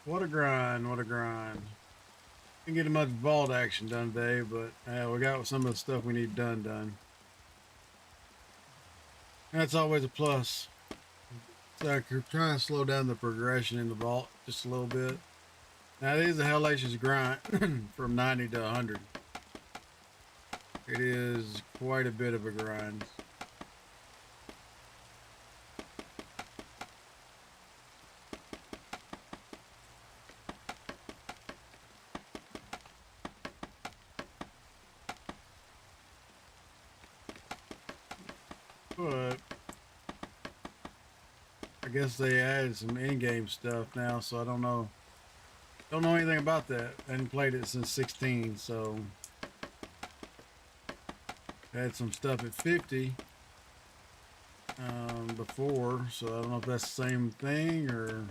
What a grind, what a grind. Didn't get much vault action done today, but we got some of the stuff we need done. That's always a plus. So I could try and slow down the progression in the vault just a little bit. Now it is a hellacious grind from 90 to 100. It is quite a bit of a grind. But I guess they added some in-game stuff now, so I don't know anything about that. I hadn't played it since 16, so I had some stuff at 50 before, so I don't know if that's the same thing or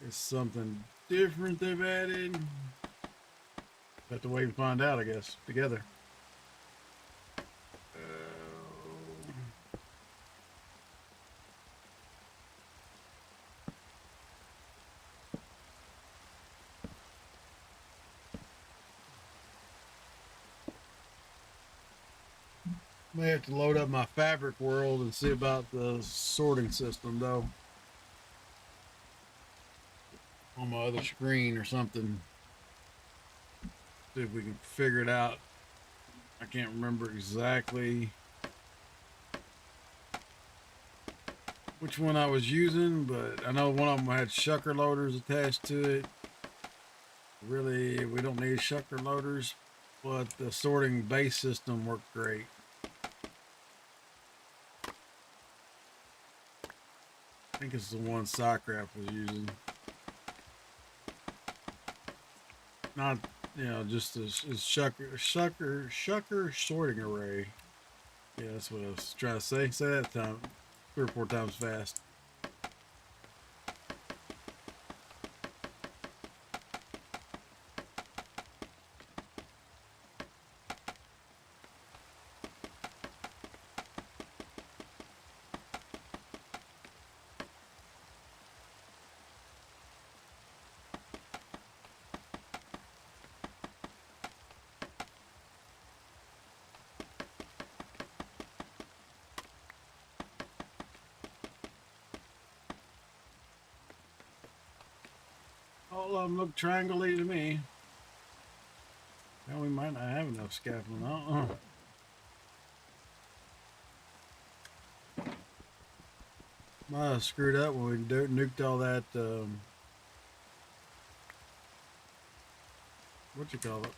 it's something different they've added. Have to wait and find out, I guess, together. May have to load up my fabric world and see about the sorting system though on my other screen or something. See if we can figure it out. I can't remember exactly which one I was using, but I know one of them had shucker loaders attached to it. Really, we don't need shucker loaders, but the sorting base system worked great. I think it's the one Psycraft was using. Not, just a shucker sorting array. Yeah, that's what I was trying to say. Say that time 3 or 4 times fast. All of them look triangle-y to me. Well, we might not have enough scaffolding. Might have screwed up when we nuked all that, what you call it?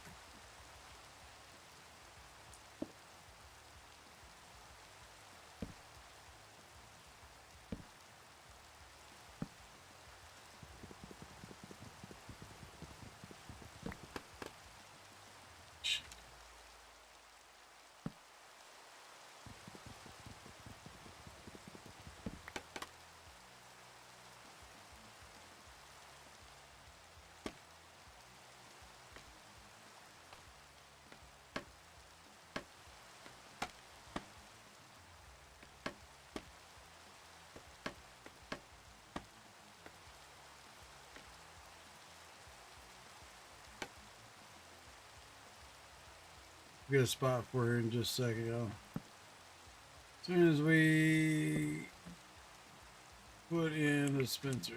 Get a spot for her in just a second, y'all. As soon as we put in the dispenser.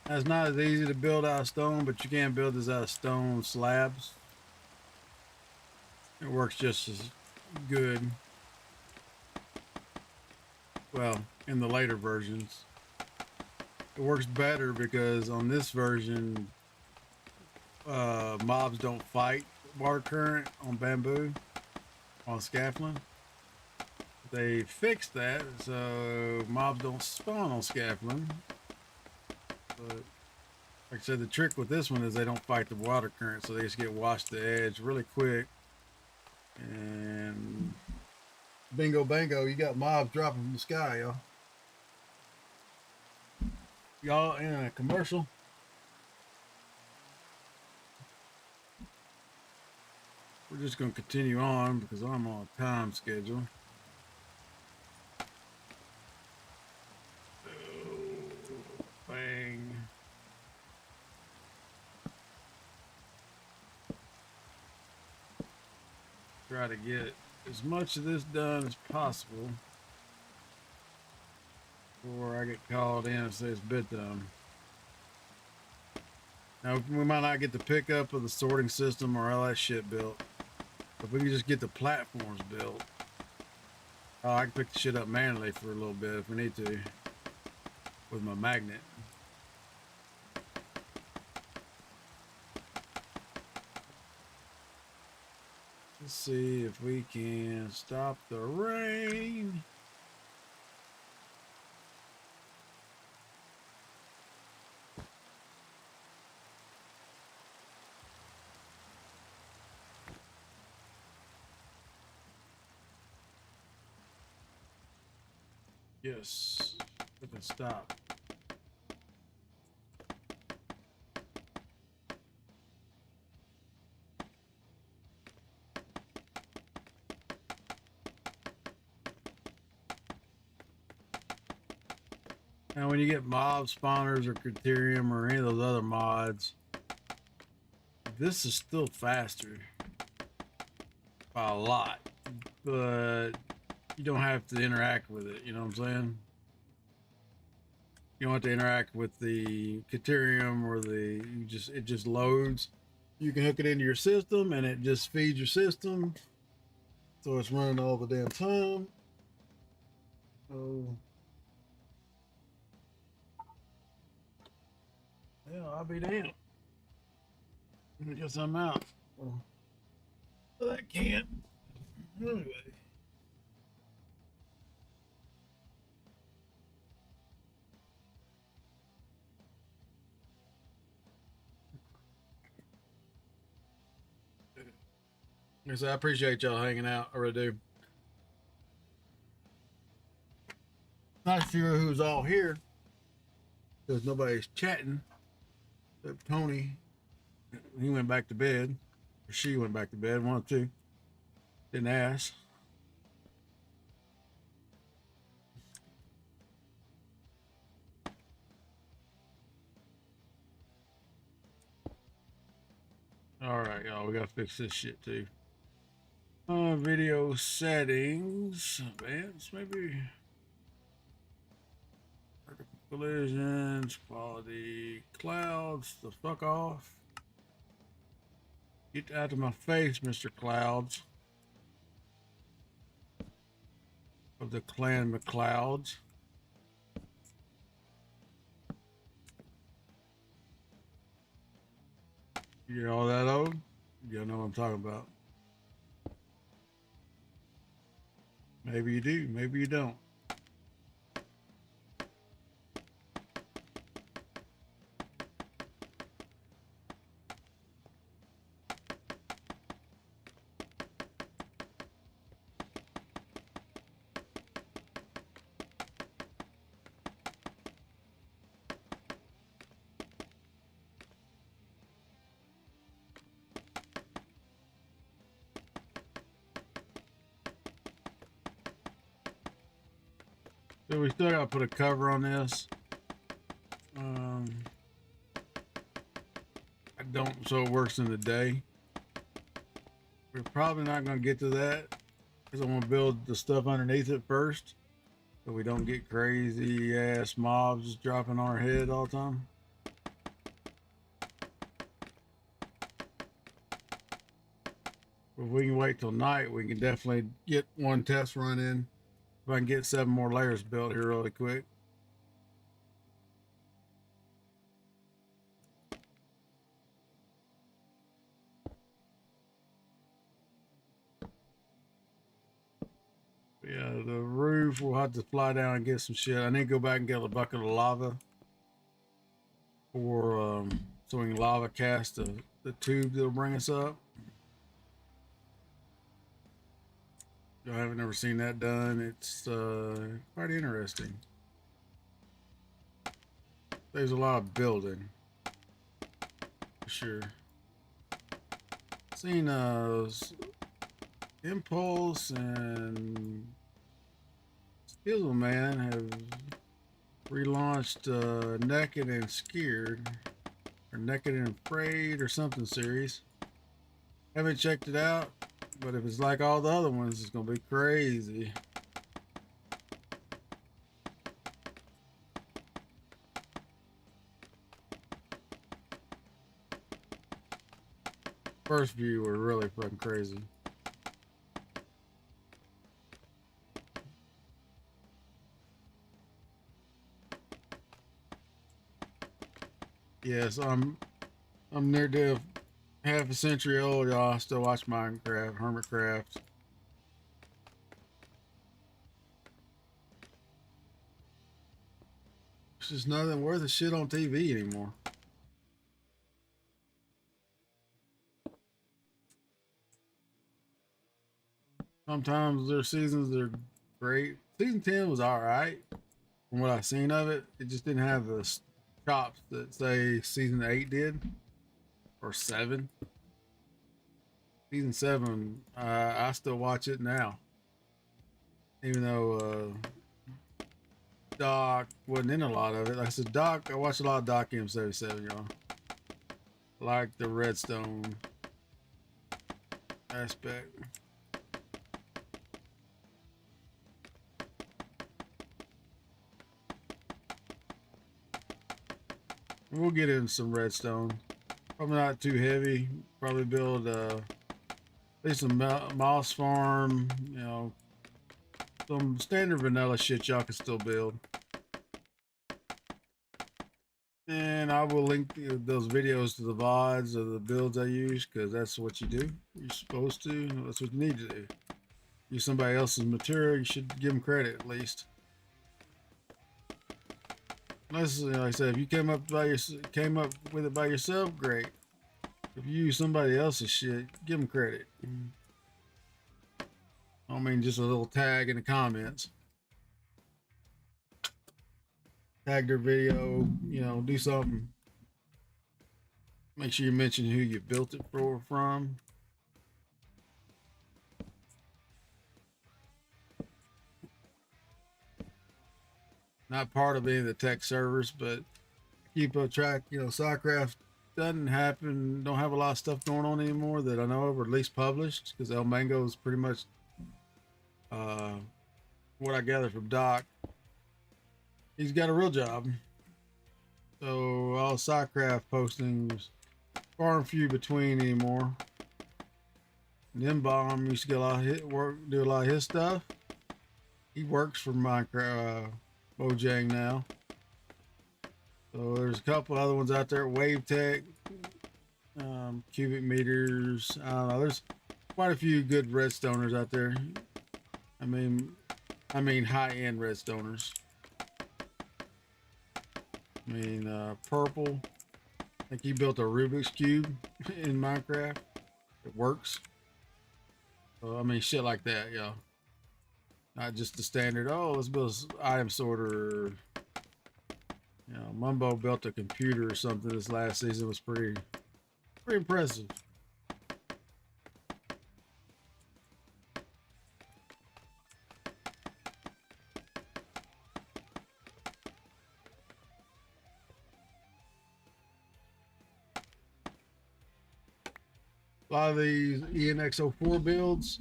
It's not as easy to build out of stone, but you can build this out of stone slabs. It works just as good. Well, in the later versions. It works better because on this version, mobs don't fight water current on bamboo, on scaffolding. They fixed that, so mobs don't spawn on scaffolding. But like I said, the trick with this one is they don't fight the water current, so they just get washed to the edge really quick. And bingo bango, you got mobs dropping from the sky, y'all. Y'all in a commercial. We're just going to continue on because I'm on a time schedule. Bang. Try to get as much of this done as possible before I get called in and say it's bedtime. Now, we might not get the pickup of the sorting system or all that shit built. If we can just get the platforms built, I can pick the shit up manually for a little bit if we need to with my magnet. Let's see if we can stop the rain. Yes, we can stop. Now, when you get mob spawners or Criterium or any of those other mods, this is still faster by a lot, but you don't have to interact with it. You know what I'm saying? You don't have to interact with the Criterium or it just loads. You can hook it into your system and it just feeds your system, so it's running all the damn time. So yeah, I'll be damned. I guess I'm out. Well, I can't. Anyway. Yes, I appreciate y'all hanging out. I really do. Not sure who's all here because nobody's chatting except Tony. He went back to bed, or she went back to bed. One or two. Didn't ask. right, y'all, we gotta fix this shit too. Video settings, advanced, maybe. Vertical collisions, quality, clouds, the fuck off. Get out of my face, Mr. Clouds. Of the Clan McClouds. You get all that old? You know what I'm talking about. Maybe you do, maybe you don't. So we still gotta put a cover on this. I don't, so it works in the day. We're probably not gonna get to that because I want to build the stuff underneath it first, so we don't get crazy ass mobs just dropping on our head all the time. If we can wait till night, we can definitely get one test run in. If I can get 7 more layers built here really quick. Yeah, the roof, we'll have to fly down and get some shit. I need to go back and get a bucket of lava for so we can lava cast the tube that'll bring us up. I haven't ever seen that done. It's quite interesting. There's a lot of building for sure. Seen Impulse and Skizzle Man have relaunched Naked and Scared, or Naked and Afraid, or something series. Haven't checked it out, but if it's like all the other ones, it's gonna be crazy. First view were really fucking crazy. Yes, I'm near to half a century old, y'all. I still watch Minecraft, Hermitcraft. It's just nothing worth a shit on TV anymore. Sometimes their seasons are great. Season 10 was alright from what I've seen of it. It just didn't have the chops that say season 8 did, or 7. Season 7, I still watch it now, even though Doc wasn't in a lot of it. Like I said, Doc, I watched a lot of Doc M77, y'all. Like the redstone aspect. We'll get in some redstone. Probably not too heavy. Probably build at least a moss farm, you know, some standard vanilla shit y'all can still build. And I will link those videos to the VODs of the builds I use, because that's what you do. You're supposed to. That's what you need to do. Use somebody else's material, you should give them credit at least. Unless, like I said, if you came up with it by yourself, great. If you use somebody else's shit, give them credit. I don't mean just a little tag in the comments. Tag their video, you know, do something. Make sure you mention who you built it from. Not part of any of the tech servers, but keep a track, you know, SciCraft doesn't happen. Don't have a lot of stuff going on anymore that I know of, or at least published, because El Mango is pretty much what I gather from Doc. He's got a real job, so all SciCraft postings far and few between anymore. And then Bomb used to get a lot of do a lot of his stuff. He works for Minecraft Mojang now. So there's a couple other ones out there. Wave Tech, Cubic Meters. I don't know. There's quite a few good redstoners out there. I mean high-end redstoners. I mean, Purple. I think he built a Rubik's Cube in Minecraft. It works. So, I mean, shit like that, yeah. Not just the standard, oh, let's build an item sorter. You know, Mumbo built a computer or something this last season. It was pretty impressive. A lot of these ENX04 builds,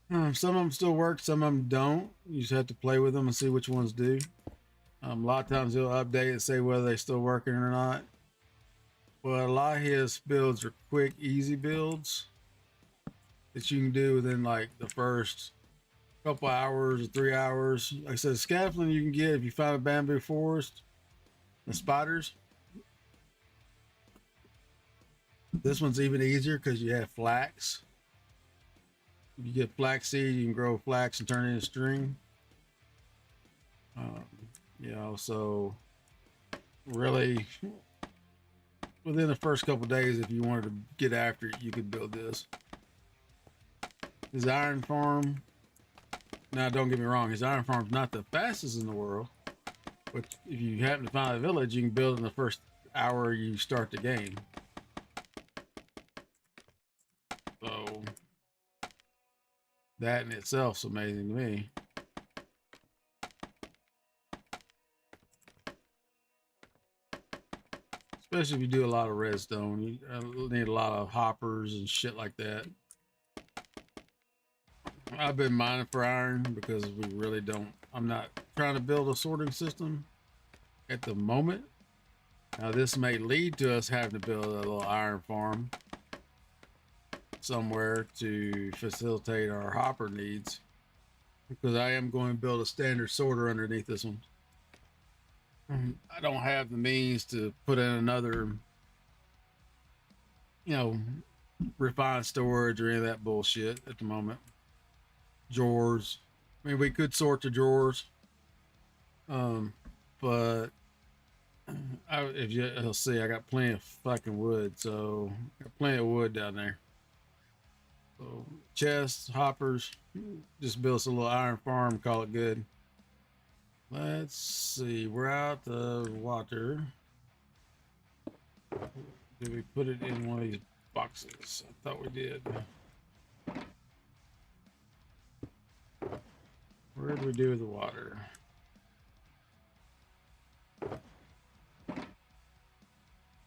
some of them still work, some of them don't. You just have to play with them and see which ones do. A lot of times he'll update and say whether they're still working or not. But a lot of his builds are quick, easy builds that you can do within like the first couple hours or 3 hours. Like I said, scaffolding you can get if you find a bamboo forest, the spiders. This one's even easier because you have flax. You get flaxseed, you can grow flax and turn it into string. You know, so really within the first couple days, if you wanted to get after it, you could build this. His iron farm. Now, don't get me wrong, his iron farm's not the fastest in the world, but if you happen to find a village, you can build in the first hour you start the game. So that in itself is amazing to me. Especially if you do a lot of redstone, you need a lot of hoppers and shit like that. I've been mining for iron because we really don't. I'm not trying to build a sorting system at the moment. Now this may lead to us having to build a little iron farm somewhere to facilitate our hopper needs, because I am going to build a standard sorter underneath this one. I don't have the means to put in another, you know, refined storage or any of that bullshit at the moment. Drawers. I mean, we could sort the drawers, but if you'll see, I got plenty of fucking wood, so I got plenty of wood down there. So chests, hoppers, just build us a little iron farm, call it good. Let's see, we're out of water. Did we put it in one of these boxes? I thought we did. Where did we do with the water?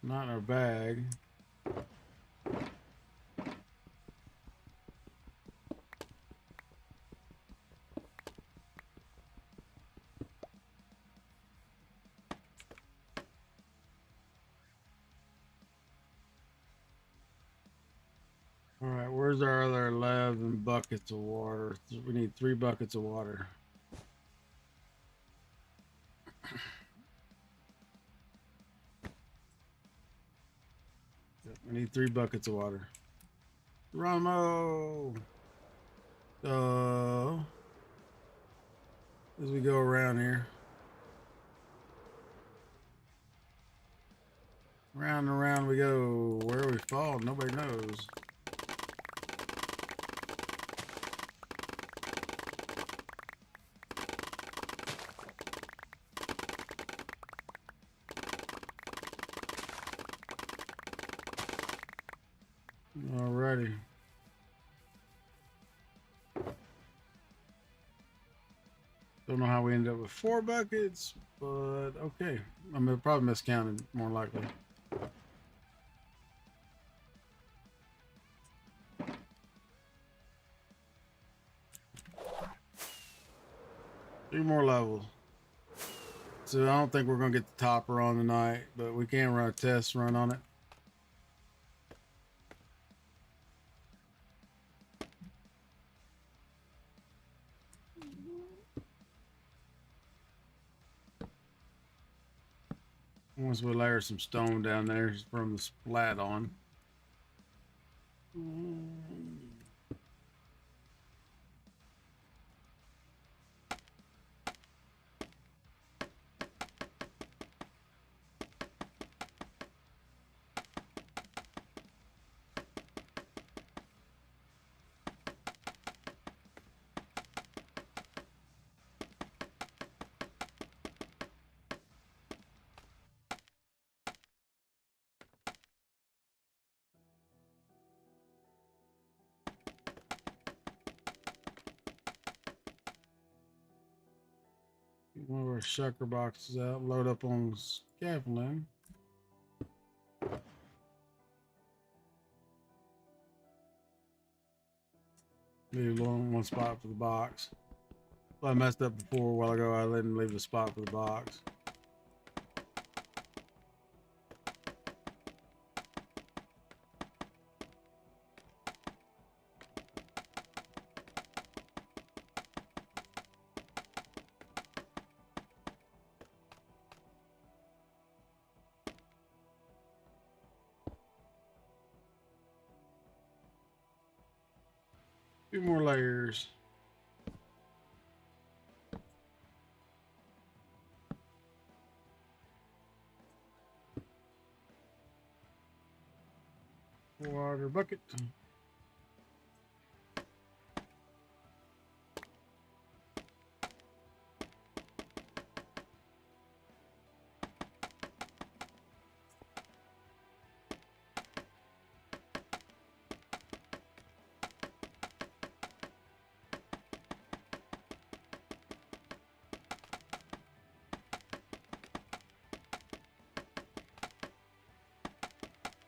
Not in our bag. All right, where's our other 11 buckets of water? We need 3 buckets of water. We need 3 buckets of water. Ramo! So, as we go around here, round and round we go. Where we fall, nobody knows. Alrighty. Don't know how we ended up with 4 buckets, but okay. I mean, probably miscounted, more likely. 3 more levels. So I don't think we're gonna get the topper on tonight, but we can run a test run on it. Once we layer some stone down there from the splat on. One of our shucker boxes out, load up on scaffolding. Leave one spot for the box. Well, I messed up before a while ago. I didn't leave a spot for the box. Few more layers. Water bucket.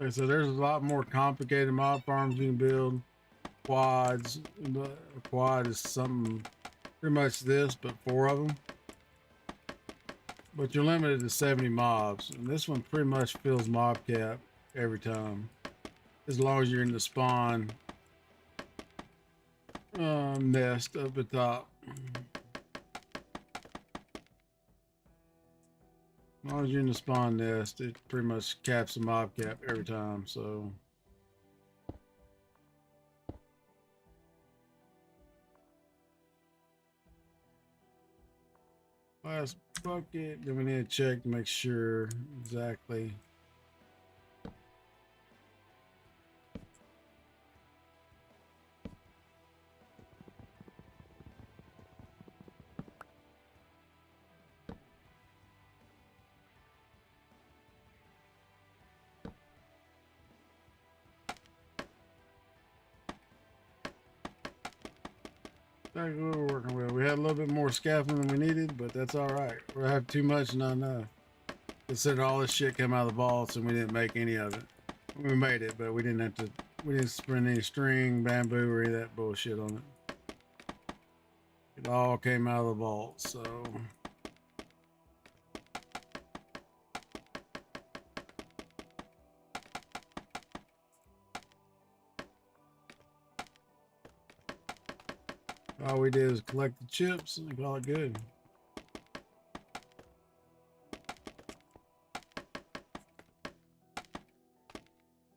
Okay, so there's a lot more complicated mob farms you can build. Quads, but a quad is something pretty much this, but 4 of them. But you're limited to 70 mobs, and this one pretty much fills mob cap every time, as long as you're in the spawn nest up at top. As long as you're in the spawn nest, it pretty much caps the mob cap every time. So last bucket, then we need to check to make sure exactly. Exactly what we're working with. We had a little bit more scaffolding than we needed, but that's all right. We have too much, not enough. Consider all this shit came out of the vaults, and we didn't make any of it. We made it, but we didn't have to. We didn't spend any string, bamboo, or any of that bullshit on it. It all came out of the vault, so. All we did is collect the chips and call it good.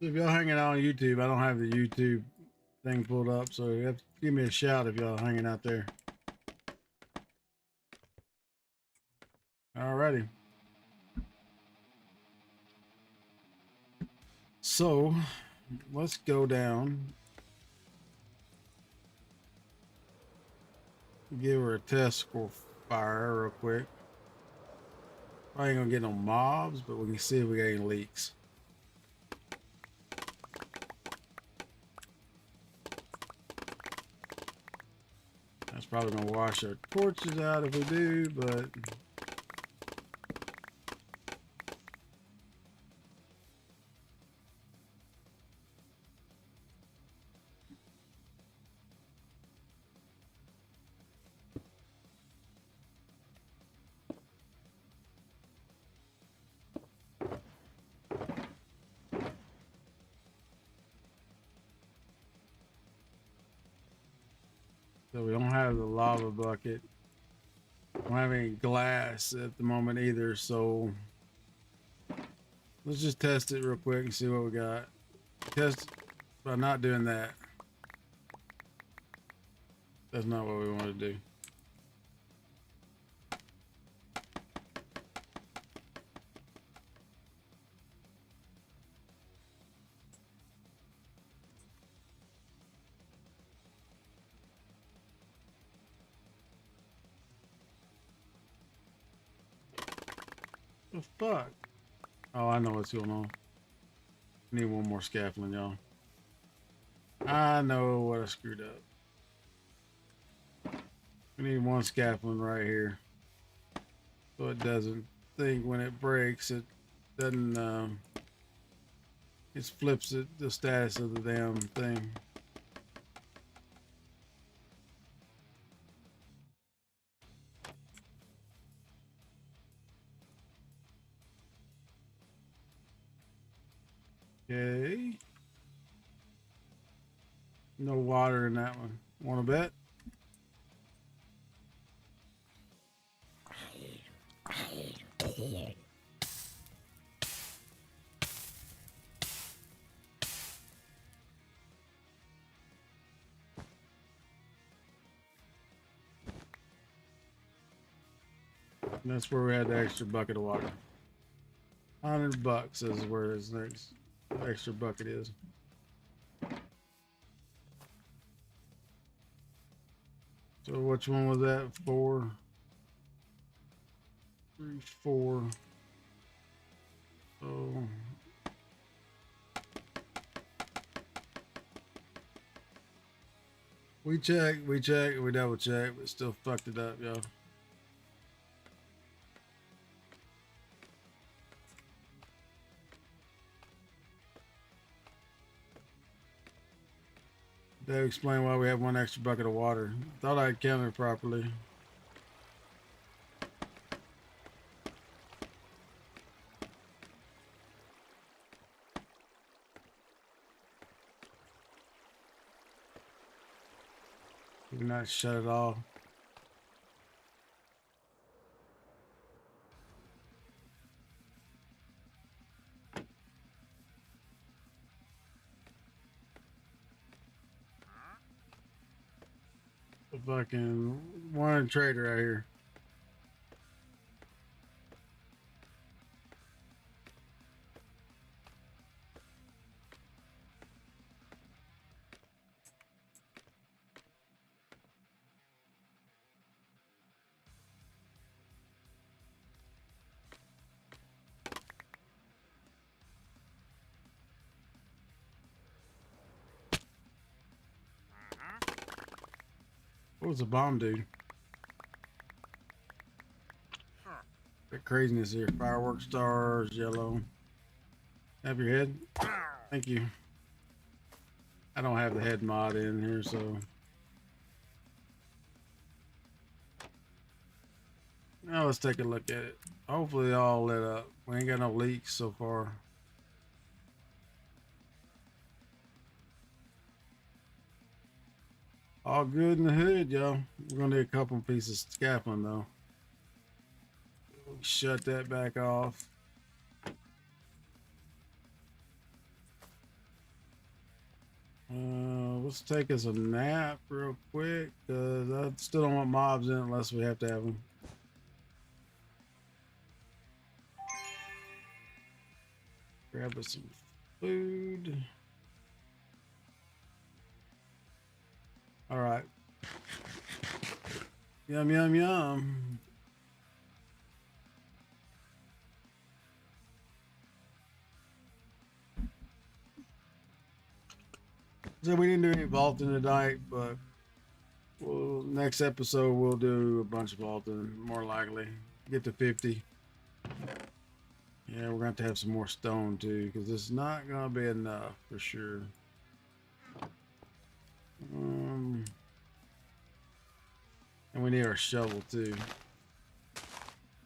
If y'all hanging out on YouTube, I don't have the YouTube thing pulled up, so you have to give me a shout if y'all hanging out there. Alrighty. So let's go down. Give her a test for fire real quick. I ain't gonna get no mobs, but we can see if we got any leaks. That's probably gonna wash our torches out if we do, but So we don't have the lava bucket. We don't have any glass at the moment either, so let's just test it real quick and see what we got. Test by not doing that. That's not what we want to do. The fuck? Oh, I know what's going on. Need one more scaffolding, y'all. I know what I screwed up. We need one scaffolding right here, so it doesn't think when it breaks, it doesn't. It flips it the status of the damn thing. Okay. No water in that one. Want to bet? And that's where we had the extra bucket of water. $100 is where his next extra bucket is. So which one was that? 4, 3, 4. So we checked, we double checked, but still fucked it up, y'all. That explain why we have one extra bucket of water. Thought I counted properly. Do not shut it off. The fucking one trader out here. What was the bomb do? The craziness here. Firework stars, yellow. Have your head? Thank you. I don't have the head mod in here, so. Now let's take a look at it. Hopefully they all lit up. We ain't got no leaks so far. All good in the hood, y'all. We're gonna need a couple pieces of scaffolding though. Shut that back off. Let's take us a nap real quick, cause I still don't want mobs in unless we have to have them. Grab us some food. All right. Yum, yum, yum. So we didn't do any vaulting tonight, but next episode we'll do a bunch of vaulting, more likely. Get to 50. Yeah, we're going to have some more stone too, because it's not going to be enough for sure. And we need our shovel too.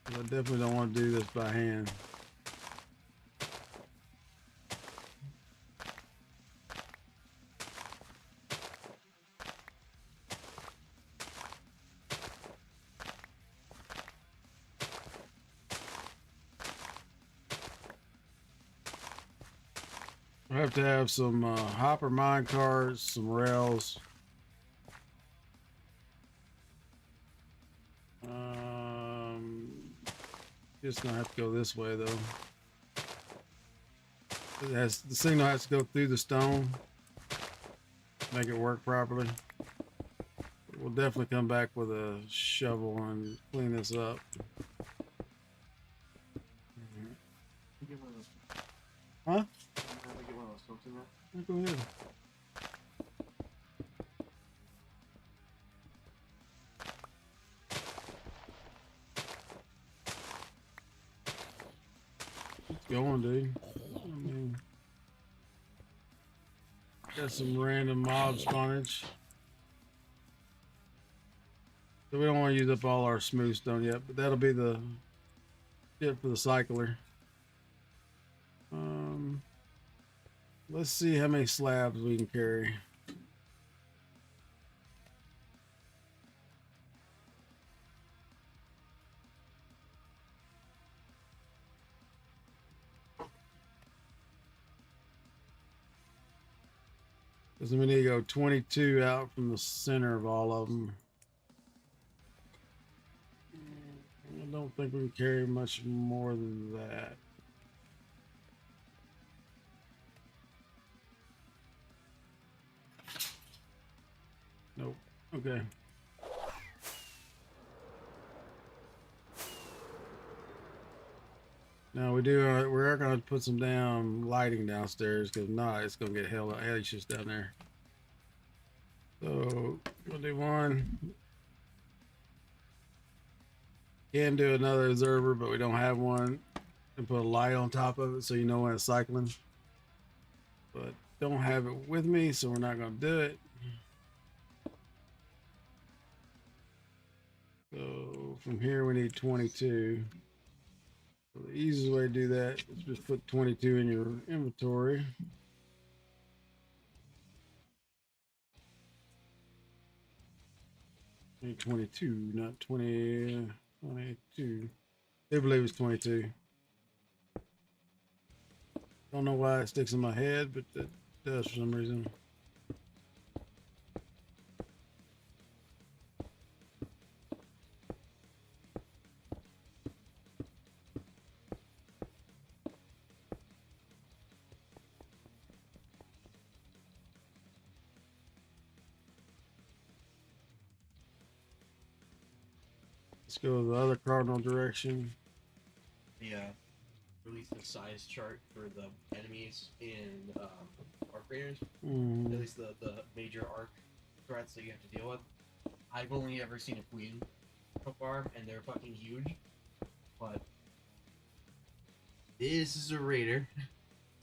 I definitely don't want to do this by hand. I have to have some hopper mine carts, some rails. Just gonna have to go this way though. The signal has to go through the stone, make it work properly. We'll definitely come back with a shovel and clean this up. Huh? Go ahead. It's going, dude. I mean, got some random mob spawnage. So we don't want to use up all our smooth stone yet, but that'll be the shit for the cycler. Let's see how many slabs we can carry. Because we need to go 22 out from the center of all of them. I don't think we can carry much more than that. Nope. Okay. Now we are gonna put some damn lighting downstairs because not it's gonna get hell just down there. So we'll do one. Can do another observer, but we don't have one. And put a light on top of it so you know when it's cycling. But don't have it with me, so we're not gonna do it. So from here we need 22. So the easiest way to do that is just put 22 in your inventory. I need 22, not 20, 22. They believe it's 22. Don't know why it sticks in my head, but it does for some reason. Let's go the other cardinal direction. Yeah. Release the size chart for the enemies in arc raiders. At least the major arc threats that you have to deal with. I've only ever seen a queen so far, and they're fucking huge. But this is a raider.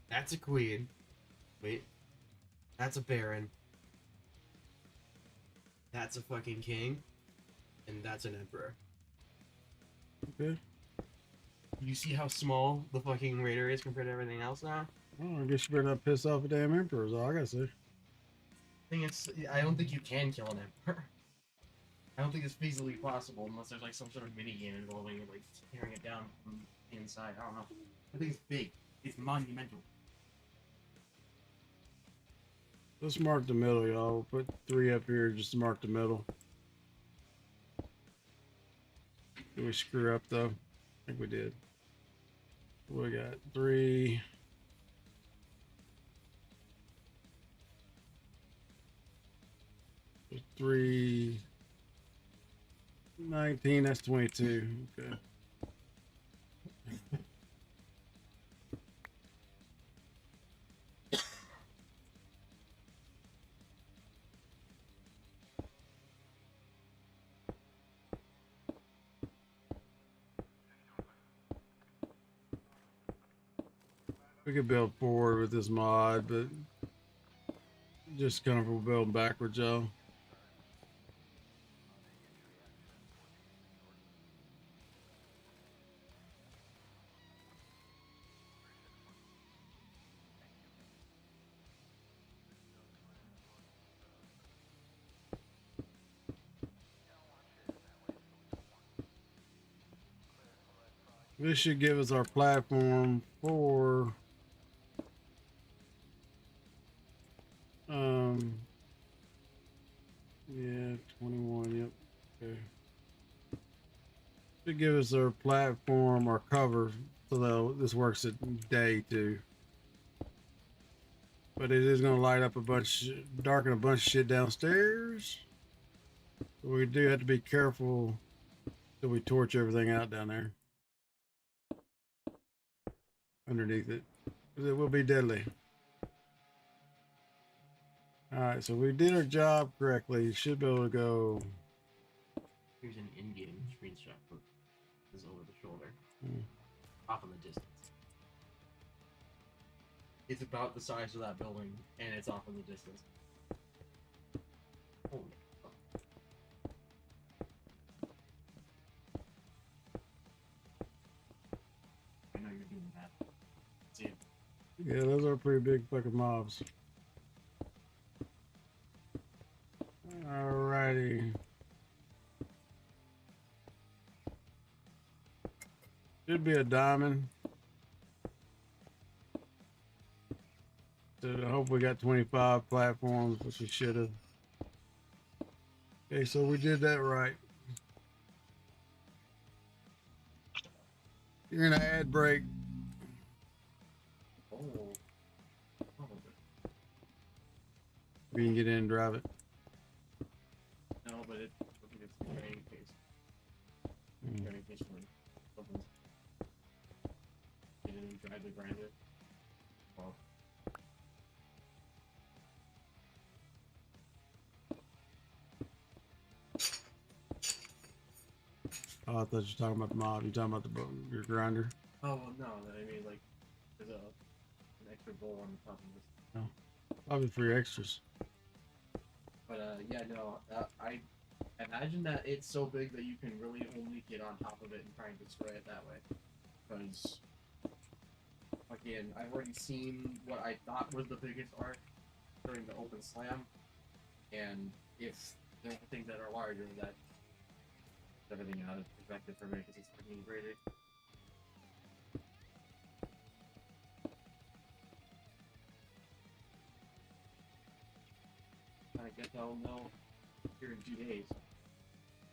That's a queen. Wait. That's a baron. That's a fucking king. And that's an emperor. Okay. You see how small the fucking raider is compared to everything else now? Oh, I guess you better not piss off a damn emperor, is all I gotta say. I don't think you can kill an emperor. I don't think it's feasibly possible unless there's like some sort of mini game involving like tearing it down from the inside. I don't know. I think it's big. It's monumental. Let's mark the middle, y'all. We'll put 3 up here just to mark the middle. Did we screw up though? I think we did. We got 3. There's 3. 19, that's 22. Okay. We could build forward with this mod, but just comfortable building backwards, y'all. This should give us our platform for Should give us our platform or cover so that this works at day too. But it is gonna light up a bunch, darken a bunch of shit downstairs. So we do have to be careful that we torch everything out down there underneath it, because it will be deadly. All right, so we did our job correctly. You should be able to go. Here's an in-game screenshot for this over the shoulder, Hmm. off in the distance. It's about the size of that building, and it's off in the distance. Holy fuck. I know you're doing that. See it? Yeah, those are pretty big fucking mobs. Alrighty. Should be a diamond. So I hope we got 25 platforms, which we should have. Okay, so we did that right. You're in an ad break. Oh. We can get in and drive it. No, but it, I think it's the training case. Training case for something. You didn't drive the grinder. Well. Oh, I thought you were talking about the mob. You're talking about your grinder. Oh, well, no, I mean, like, there's an extra bowl on the top of this. Oh, probably for your extras. But, yeah, no, I imagine that it's so big that you can really only get on top of it and try and destroy it that way. Because, again, I've already seen what I thought was the biggest arc during the open slam, and if there are things that are larger, that everything out of perspective for me because it's freaking graded. I guess I'll know here in 2 days.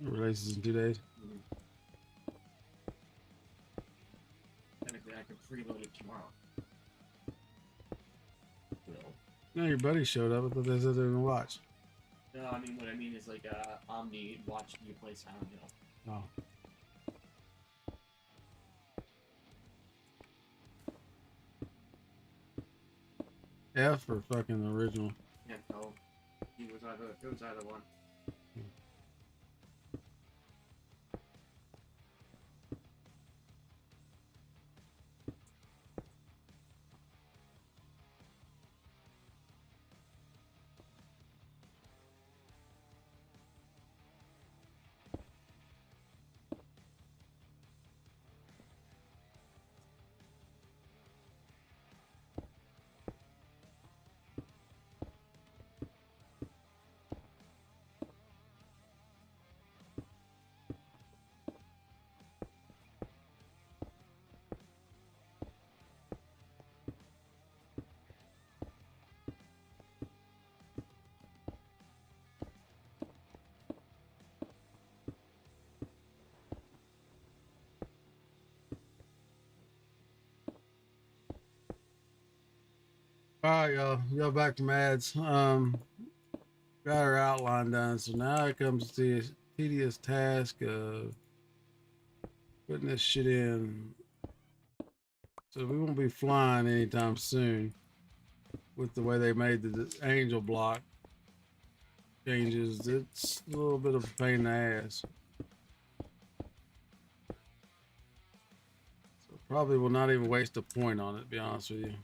It releases in 2 days. Technically, I could freeload it tomorrow. Well, No, your buddy showed up. I thought they said they were gonna watch. no, I mean what I mean is like Omni watched you play Silent Hill. Oh. F for fucking original. Yeah, no, it was either one. All right, y'all back to Mads. Got our outline done, so now it comes to the tedious task of putting this shit in. So we won't be flying anytime soon with the way they made the angel block changes. It's a little bit of a pain in the ass. So probably will not even waste a point on it, to be honest with you.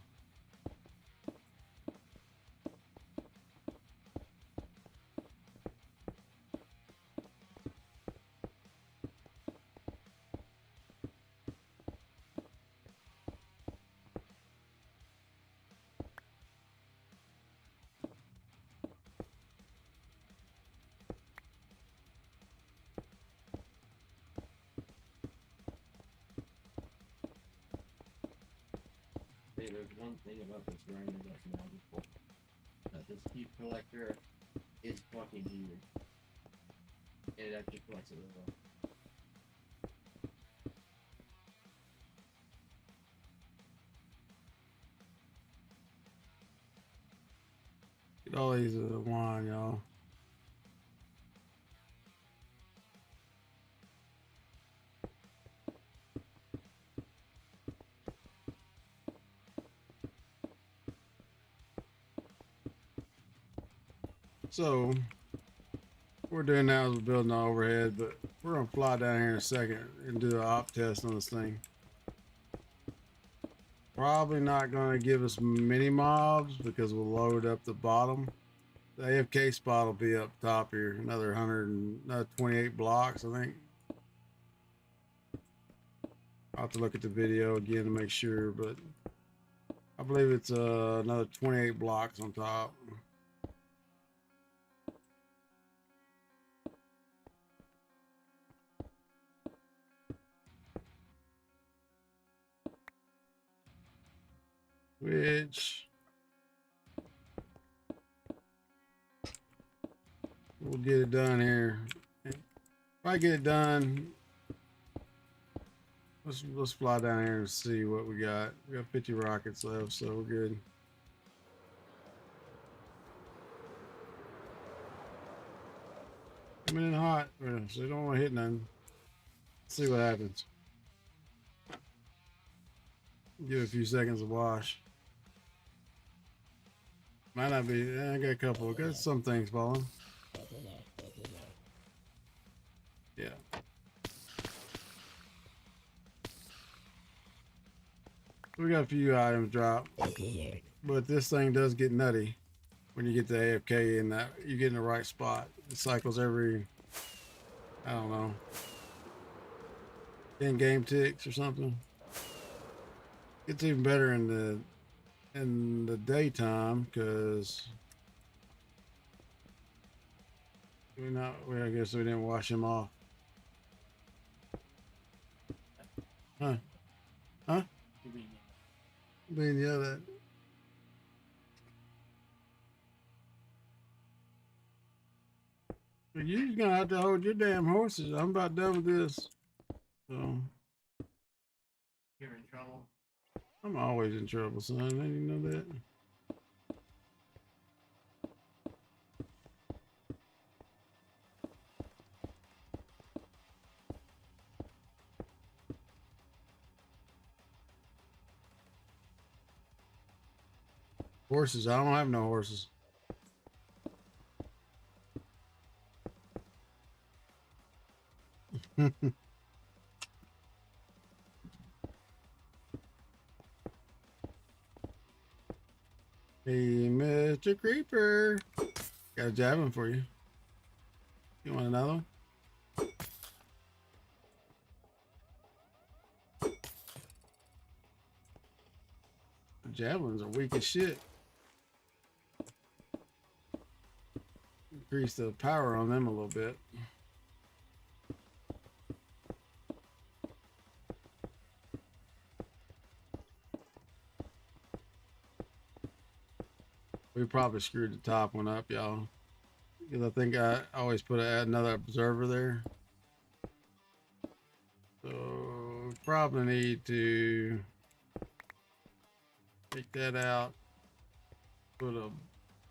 Hey, there's one thing about this grinder that's magical. That this heat collector is fucking weird. And it actually collects it as well. All these are the wine, y'all. So, what we're doing now is we're building the overhead, but we're gonna fly down here in a second and do an op test on this thing. Probably not gonna give us many mobs because we'll load up the bottom. The AFK spot will be up top here, another 28 blocks, I think. I'll have to look at the video again to make sure, but I believe it's another 28 blocks on top. Which we'll get it done here. If I get it done, let's fly down here and see what we got. We got 50 rockets left, so we're good. Coming in hot, so you don't want to hit nothing. Let's see what happens. Give it a few seconds to wash. Might not be. I got a couple. Got some things falling. Yeah. We got a few items drop, but this thing does get nutty when you get the AFK and that you get in the right spot. It cycles every, I don't know, 10 game ticks or something. It's even better in the daytime because I guess we didn't wash him off. Huh? Huh? Being yelled at. You're gonna have to hold your damn horses. I'm about done with this. So You're in trouble. I'm always in trouble, son. I didn't know that. Horses. I don't have no horses. Hey, Mr. Creeper. Got a javelin for you. You want another one? The javelins are weak as shit. Increase the power on them a little bit. We probably screwed the top one up, y'all. Because I think I always put another observer there. So probably need to take that out. Put a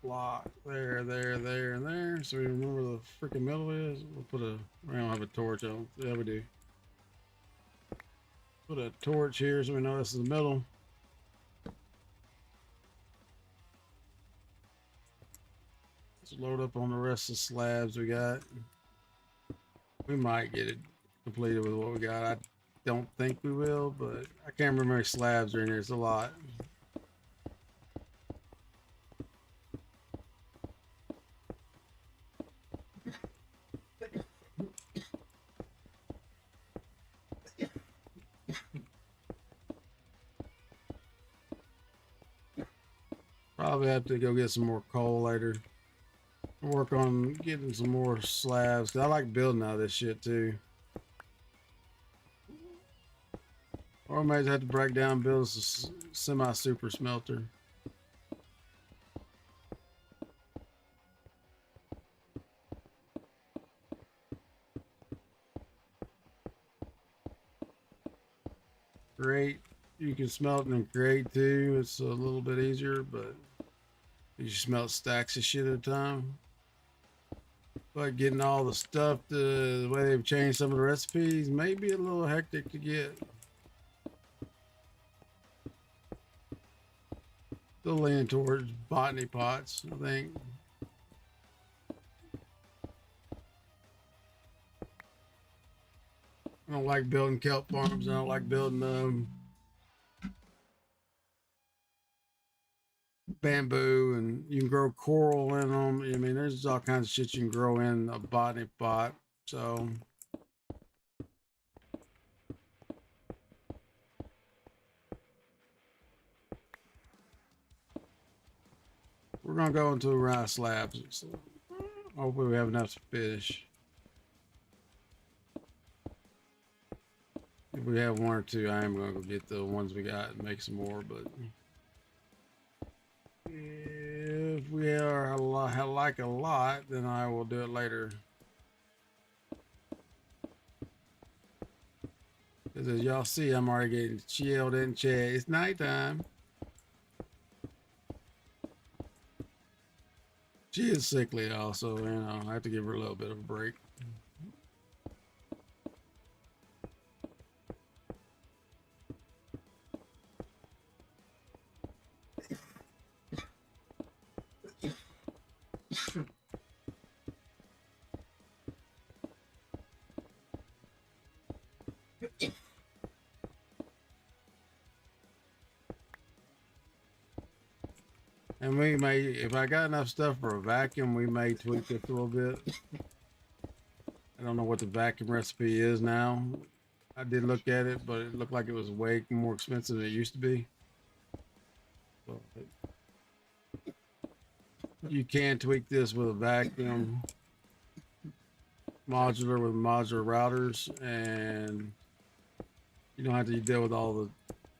block there, and there. So we remember where the freaking middle is. We don't have a torch on. Yeah, we do. Put a torch here so we know this is the middle. Let's load up on the rest of the slabs we got. We might get it completed with what we got. I don't think we will, but I can't remember how many slabs are in here. It's a lot. Probably have to go get some more coal later. Work on getting some more slabs. 'Cause I like building out of this shit too. Or I might have to break down and build a semi-super smelter. Great. You can smelt and create too. It's a little bit easier, but you You smelt stacks of shit at a time. But getting all the stuff, the way they've changed some of the recipes, may be a little hectic to get. Still leaning towards botany pots, I think. I don't like building kelp farms. I don't like building bamboo, and you can grow coral in them. I mean, there's all kinds of shit you can grow in a botany pot. So we're gonna go into rice slabs. So hopefully we have enough fish. If we have one or two, I am gonna go get the ones we got and make some more. But if we are like a lot, then I will do it later. Because as y'all see, I'm already getting chilled and chat. It's nighttime. She is sickly also, you know, I have to give her a little bit of a break. And we may, if I got enough stuff for a vacuum, we may tweak this a little bit. I don't know what the vacuum recipe is now. I did look at it, but it looked like it was way more expensive than it used to be. So you can tweak this with a vacuum, modular with modular routers, and you don't have to deal with all the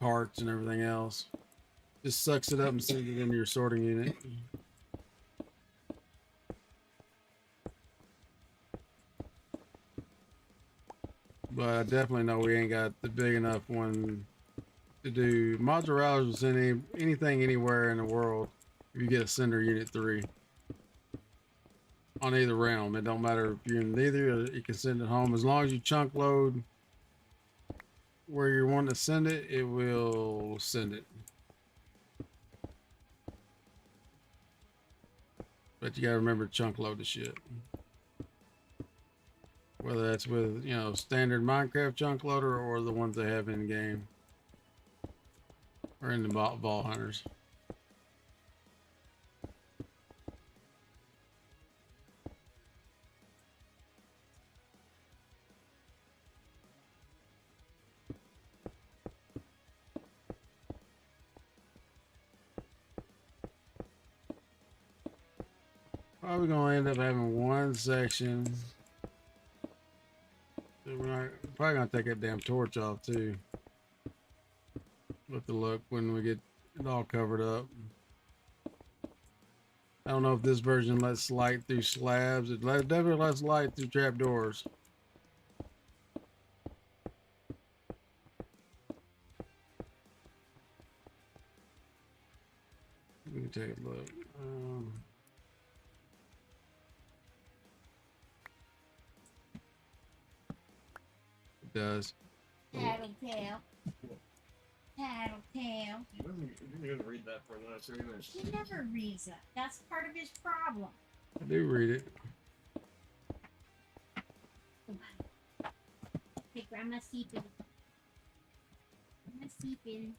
parts and everything else. Just sucks it up and sends it into your sorting unit. But I definitely know we ain't got the big enough one to do modular routers will send anything anywhere in the world if you get a sender unit 3 on either realm. It don't matter if you're in neither, you can send it home as long as you chunk load where you want to send it, it will send it. But you gotta remember to chunk load the shit. Whether that's with, you know, standard Minecraft chunk loader or the ones they have in game. Or in the ball hunters. Probably gonna end up having one section. So we're not, probably gonna take that damn torch off too. With the look when we get it all covered up. I don't know if this version lets light through slabs. It definitely lets light through trapdoors. Let me take a look. It does. Tattletale. Tattletale. You didn't even read that for the last 3 minutes. He never reads that. That's part of his problem. I do read it. Hey, Grandma sleeping. Grandma sleeping.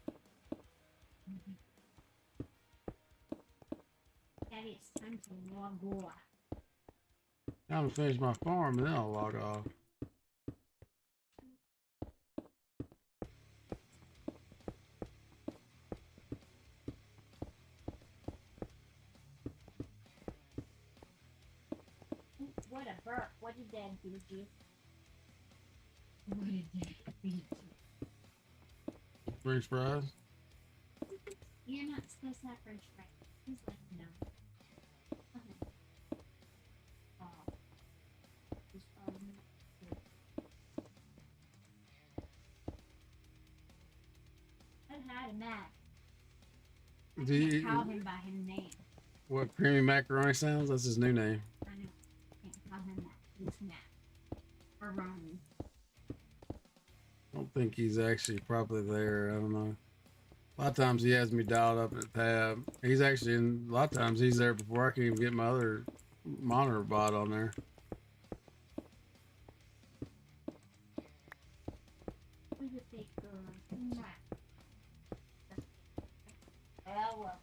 Daddy, it's time to log off. I'm gonna finish my farm and then I'll log off. What a burp. What did Dad do to you? What did Dad beat you? French fries. You're not supposed to have French fries. Please let him know. Oh. Just, I've had him at. I Do can't you, call him by his name. What, creamy macaroni sounds? That's his new name. I know. Can't call him that. He's Matt. Or Ronnie. I don't think he's actually probably there. I don't know. A lot of times he has me dialed up at tab. He's actually in. A lot of times he's there before I can even get my other monitor bot on there. Who's a big girl? Matt. Oh, well.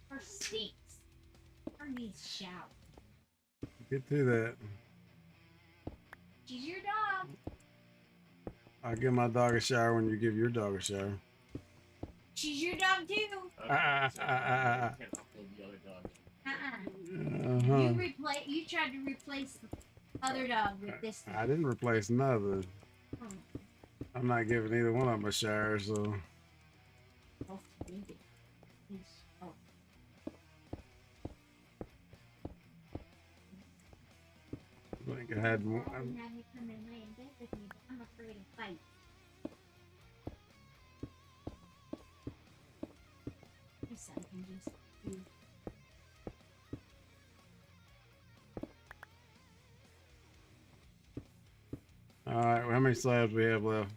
Her stinks. Her needs shower. Get to that. She's your dog. I'll give my dog a shower when you give your dog a shower. She's your dog too. Okay, so I can't upload the other dog. Uh-huh. You tried to replace the other dog with this I one. didn't replace nothing. Oh, I'm not giving either one of them a shower, so. oh, maybe. Oh. I think I had more. I wouldn't have you come and lay in bed with me, but I'm afraid of fights. Your son can just do. All right, how many slabs we have left?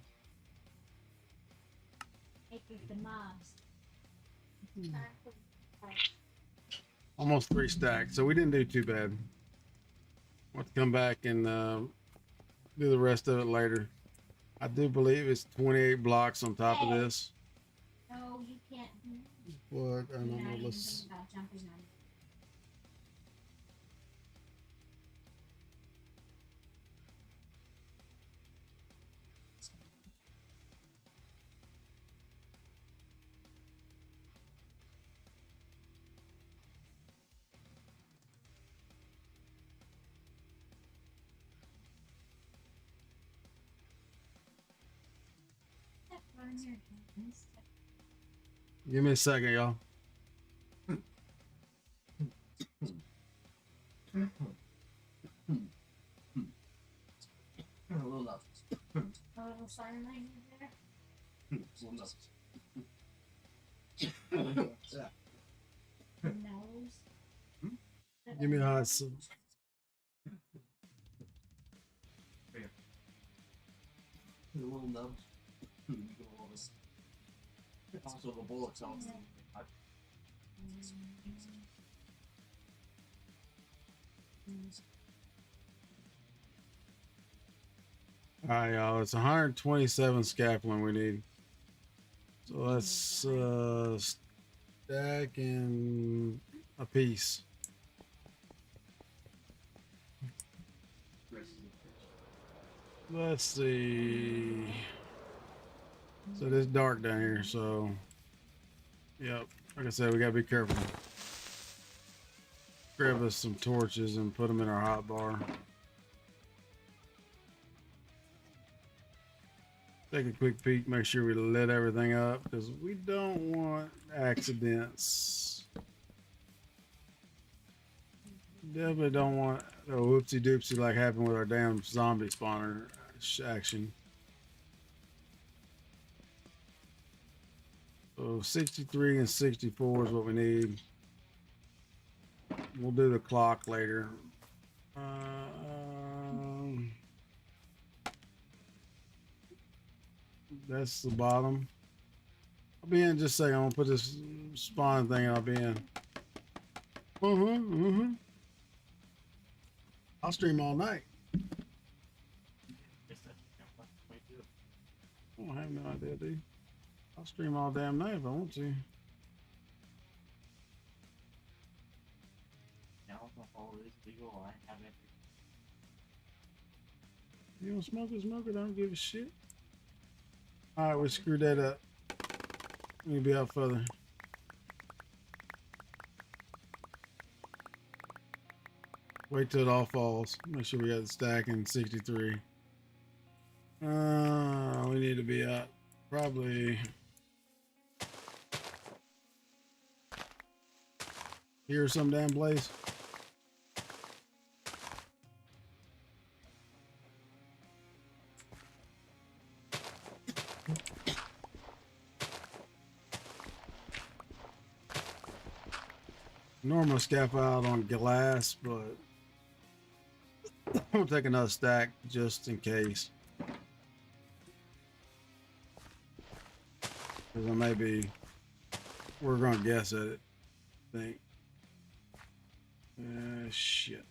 Take with the mobs. Almost 3 stacks, so we didn't do too bad. We'll have to come back and do the rest of it later. I do believe it's 28 blocks on top of this. No, you can't do. What? I You're don't not know. even Let's. thinking about jumping on it. Step on your hands. Give me a second, y'all. A little love. A little sign language there. Nose. Give me a hot soup. A little nub. Also, the bullet sounds. All right, y'all. It's 127 scaffolding we need. So let's stack in a piece. Let's see. So it's dark down here, so yep. Like I said, we gotta be careful. Grab us some torches and put them in our hot bar. Take a quick peek, make sure we lit everything up because we don't want accidents. Definitely don't want a whoopsie doopsie like happened with our damn zombie spawner action. So 63 and 64 is what we need. We'll do the clock later. That's the bottom. I'll be in just a second. I'm gonna put this spawn thing and I'll be in. I'll stream all night. I don't have no idea, dude. I'll stream all damn night if I want to. Alcohol is legal. I have it. You don't smoke it, smoke it. I don't give a shit. All right, we screwed that up. Let me be out further. Wait till it all falls. Make sure we got the stack in 63. We need to be out probably here or some damn place. Normal scaffold on glass, but we'll take another stack just in case. Because maybe we're gonna guess at it. I think. Shit.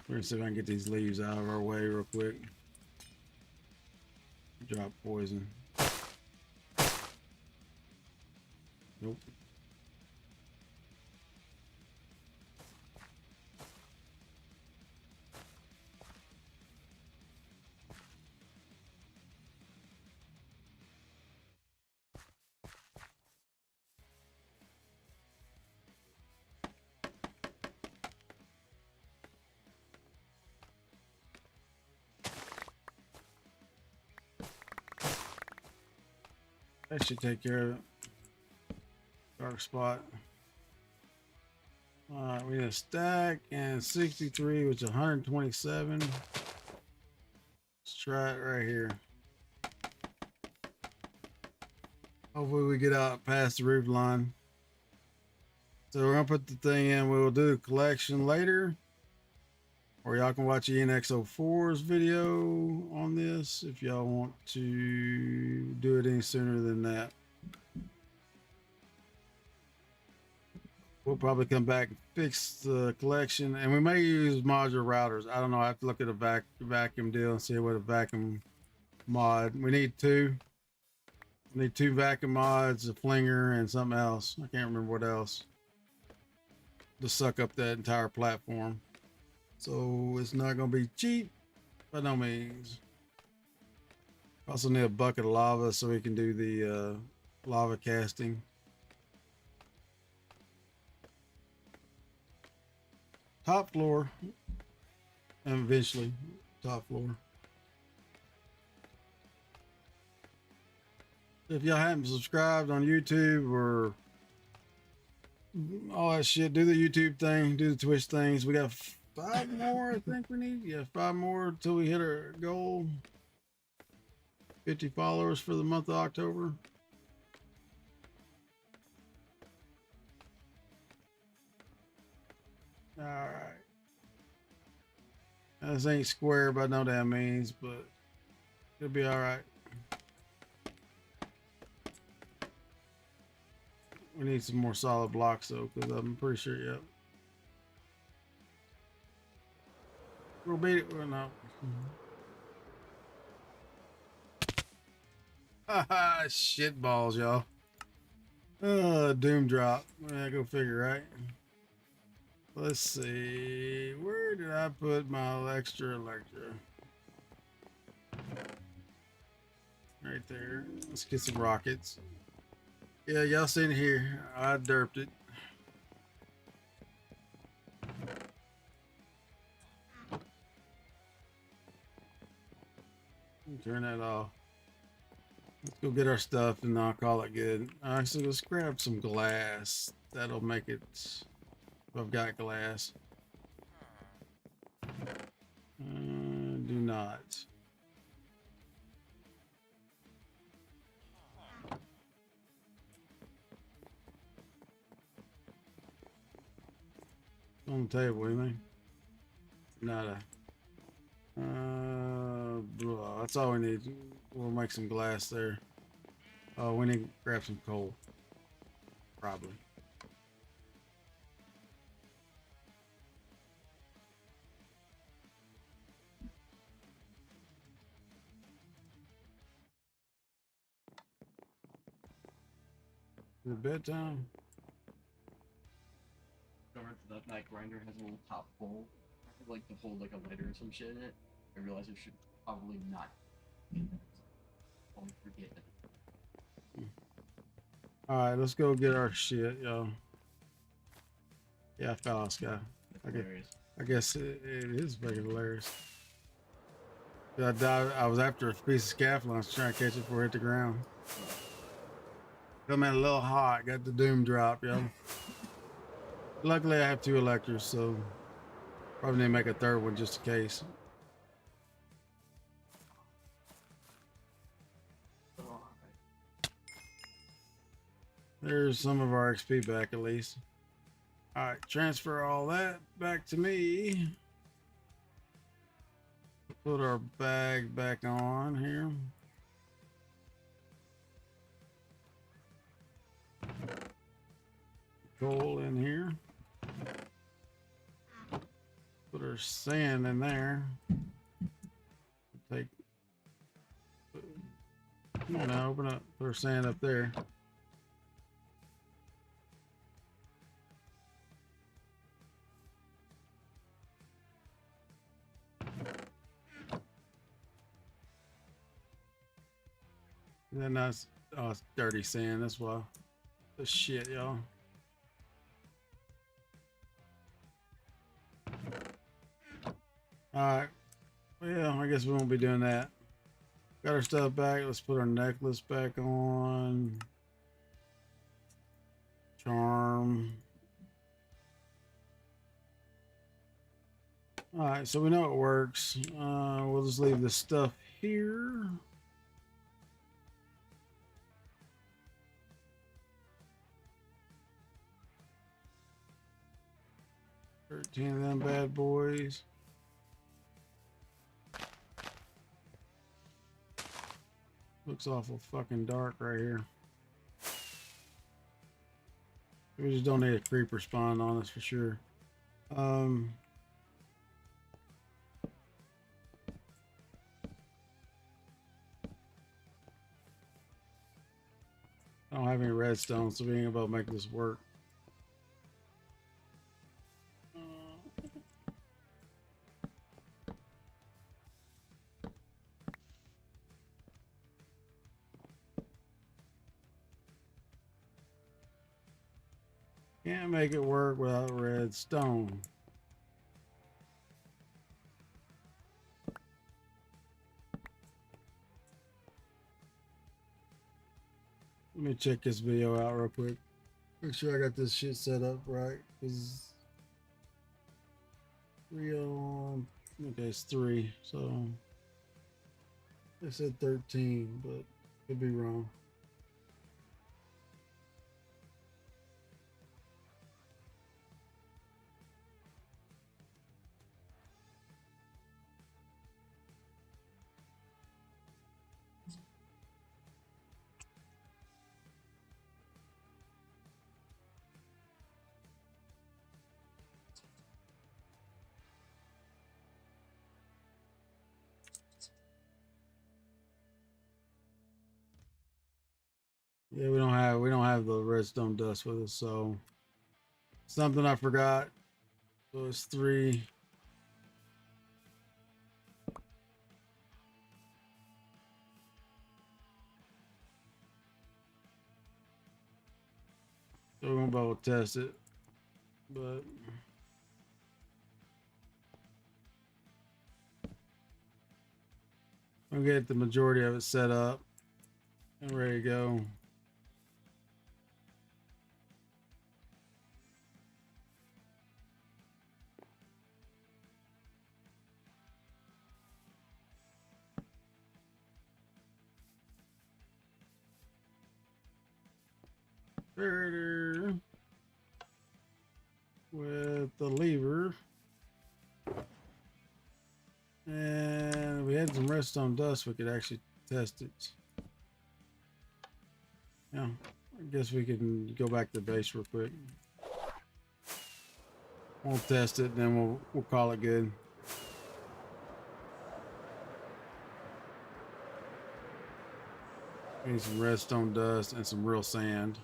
We're gonna see if I can get these leaves out of our way real quick. Drop poison. Nope. That should take care of it. Dark spot. Alright, we need a stack and 63, which is 127. Let's try it right here. Hopefully we get out past the roof line. So we're gonna put the thing in. We'll do the collection later. Or y'all can watch ENX04's video on this if y'all want to do it any sooner than that. We'll probably come back and fix the collection, and we may use modular routers. I don't know. I have to look at a vacuum deal and see what a vacuum mod. We need two. We need two vacuum mods, a flinger, and something else. I can't remember what else to suck up that entire platform. So it's not going to be cheap by no means. Also need a bucket of lava so we can do the lava casting. Top floor, and eventually top floor. If y'all haven't subscribed on YouTube or all that shit, do the YouTube thing, do the Twitch things. We got 5 more, I think we need. Yeah, 5 more until we hit our goal. 50 followers for the month of October. All right. This ain't square by no damn means, but it'll be all right. We need some more solid blocks though, because I'm pretty sure, yep. We'll beat it. Well, no. Haha, shit balls, y'all. Doom drop. Yeah, go figure, right? Let's see. Where did I put my extra electro? Right there. Let's get some rockets. Yeah, y'all seen it here. I derped it. Turn that off. Let's go get our stuff and I'll call it good. Alright, so let's grab some glass. That'll make it. I've got glass. Do not. On the table, anything? Nada. Blah. That's all we need. We'll make some glass there. Oh, we need to grab some coal. Probably. Is it bedtime? That grinder has a little top bowl, like to hold like a lighter or some shit in it. I realize I should probably not. Don't forget it. All right, let's go get our shit, yo. Yeah, I fell off, Sky. I guess it is fucking hilarious. I died. I was after a piece of scaffolding. I was trying to catch it before it hit the ground. Come in a little hot. Got the doom drop, yo. Luckily, I have 2 electors, so probably need to make a 3rd one just in case. There's some of our XP back at least. All right, transfer all that back to me. Put our bag back on here. Coal in here. Put our sand in there. Take. Come on now, open up. Put our sand up there. And then that's oh, it's dirty sand. That's why. The shit, y'all. All right. Well, yeah, I guess we won't be doing that. Got our stuff back. Let's put our necklace back on. Charm. All right, so we know it works. We'll just leave this stuff here. $13 of them bad boys. Looks awful fucking dark right here. We just don't need a creeper spawn on us for sure. I don't have any redstone, so we ain't about to make this work. Can't make it work without redstone. Let me check this video out real quick. Make sure I got this shit set up right. Cause 3 on. Okay, it's 3. So they said 13, but could be wrong. Yeah, we don't have the redstone dust with us, so something I forgot. So it's 3. So we won't be able to test it, but we'll get the majority of it set up and ready to go. With the lever, and we had some redstone dust. We could actually test it. Yeah, I guess we can go back to the base real quick. We'll test it, then we'll call it good. We need some redstone dust and some real sand.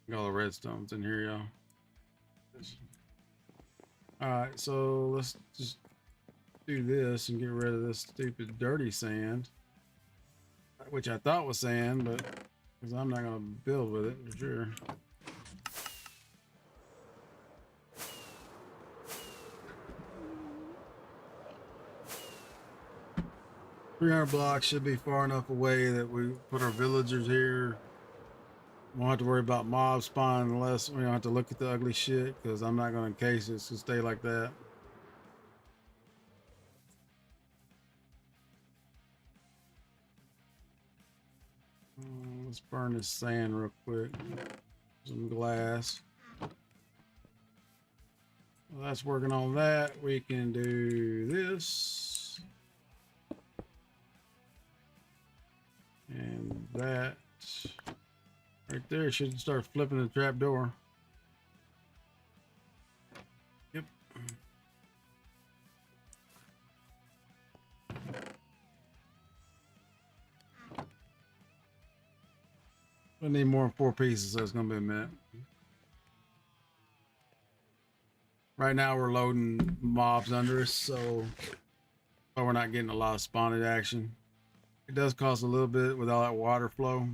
Got all the redstones in here, y'all. Alright, so let's just do this and get rid of this stupid dirty sand. Which I thought was sand, but because I'm not going to build with it for sure. 300 blocks should be far enough away that we put our villagers here. Won't have to worry about mob spawning unless we don't have to look at the ugly shit, because I'm not going to encase it to stay like that. Let's burn this sand real quick. Some glass. Well, that's working on that. We can do this. And that. Right there should start flipping the trap door. Yep. I need more than 4 pieces, so it's gonna be a minute. Right now we're loading mobs under us, so we're not getting a lot of spawning action. It does cost a little bit with all that water flow.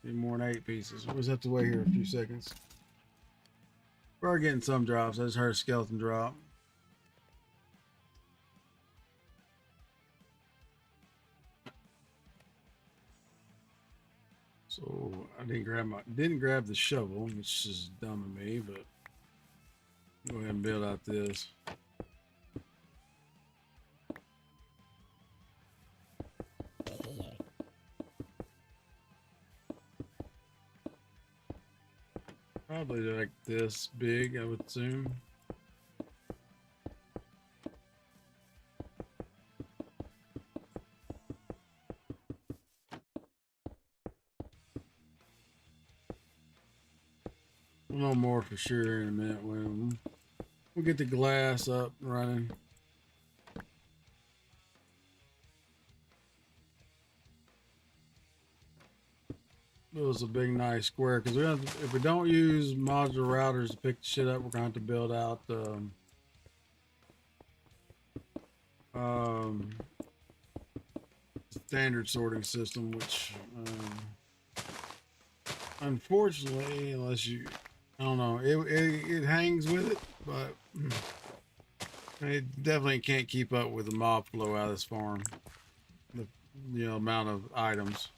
Need more than 8 pieces. We'll just have to wait here a few seconds. We're getting some drops. I just heard a skeleton drop. So I didn't grab the shovel, which is dumb of me, but go ahead and build out this. Probably like this big, I would assume. We'll know more for sure in a minute when we'll get the glass up and running. It was a big nice square because if we don't use modular routers to pick the shit up, we're gonna have to build out standard sorting system, which unfortunately, unless you, I don't know, it hangs with it, but it definitely can't keep up with the mob flow out of this farm. The amount of items.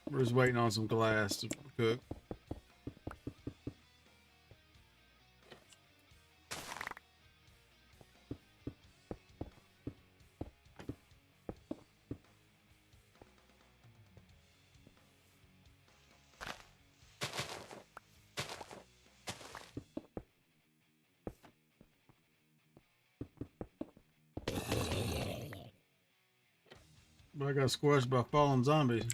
We're just waiting on some glass to cook. But I got squashed by fallen zombies.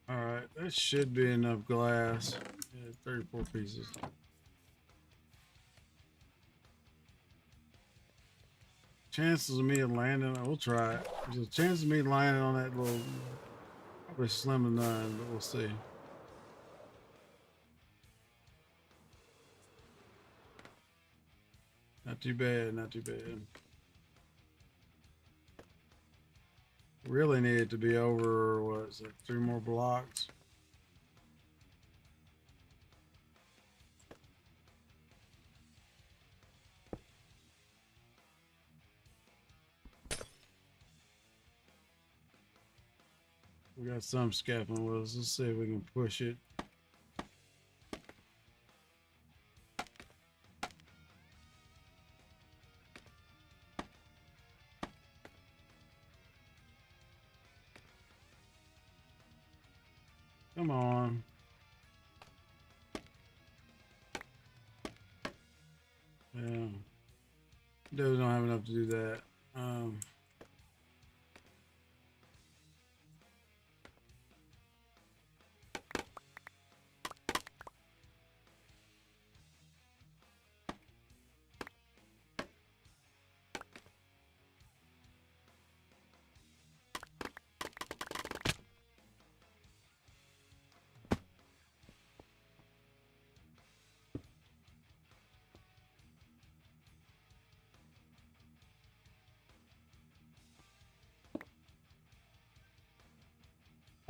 Alright, that should be enough glass. Yeah, 34 pieces. Chances of me landing, we'll try it. There's a chance of me landing on that little, probably slim to none, but we'll see. Not too bad, not too bad. Really need it to be over, what is it, 3 more blocks? We got some scaffolding with us. Let's see if we can push it. Come on. Yeah. Dude don't have enough to do that.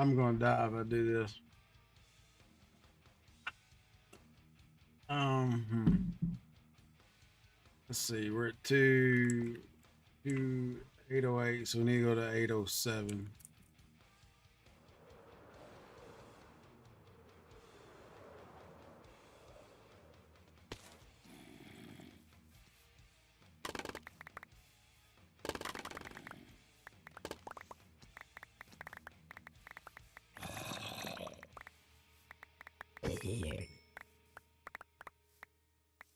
I'm gonna die if I do this. Let's see. We're at 808, so we need to go to 807. Yeah.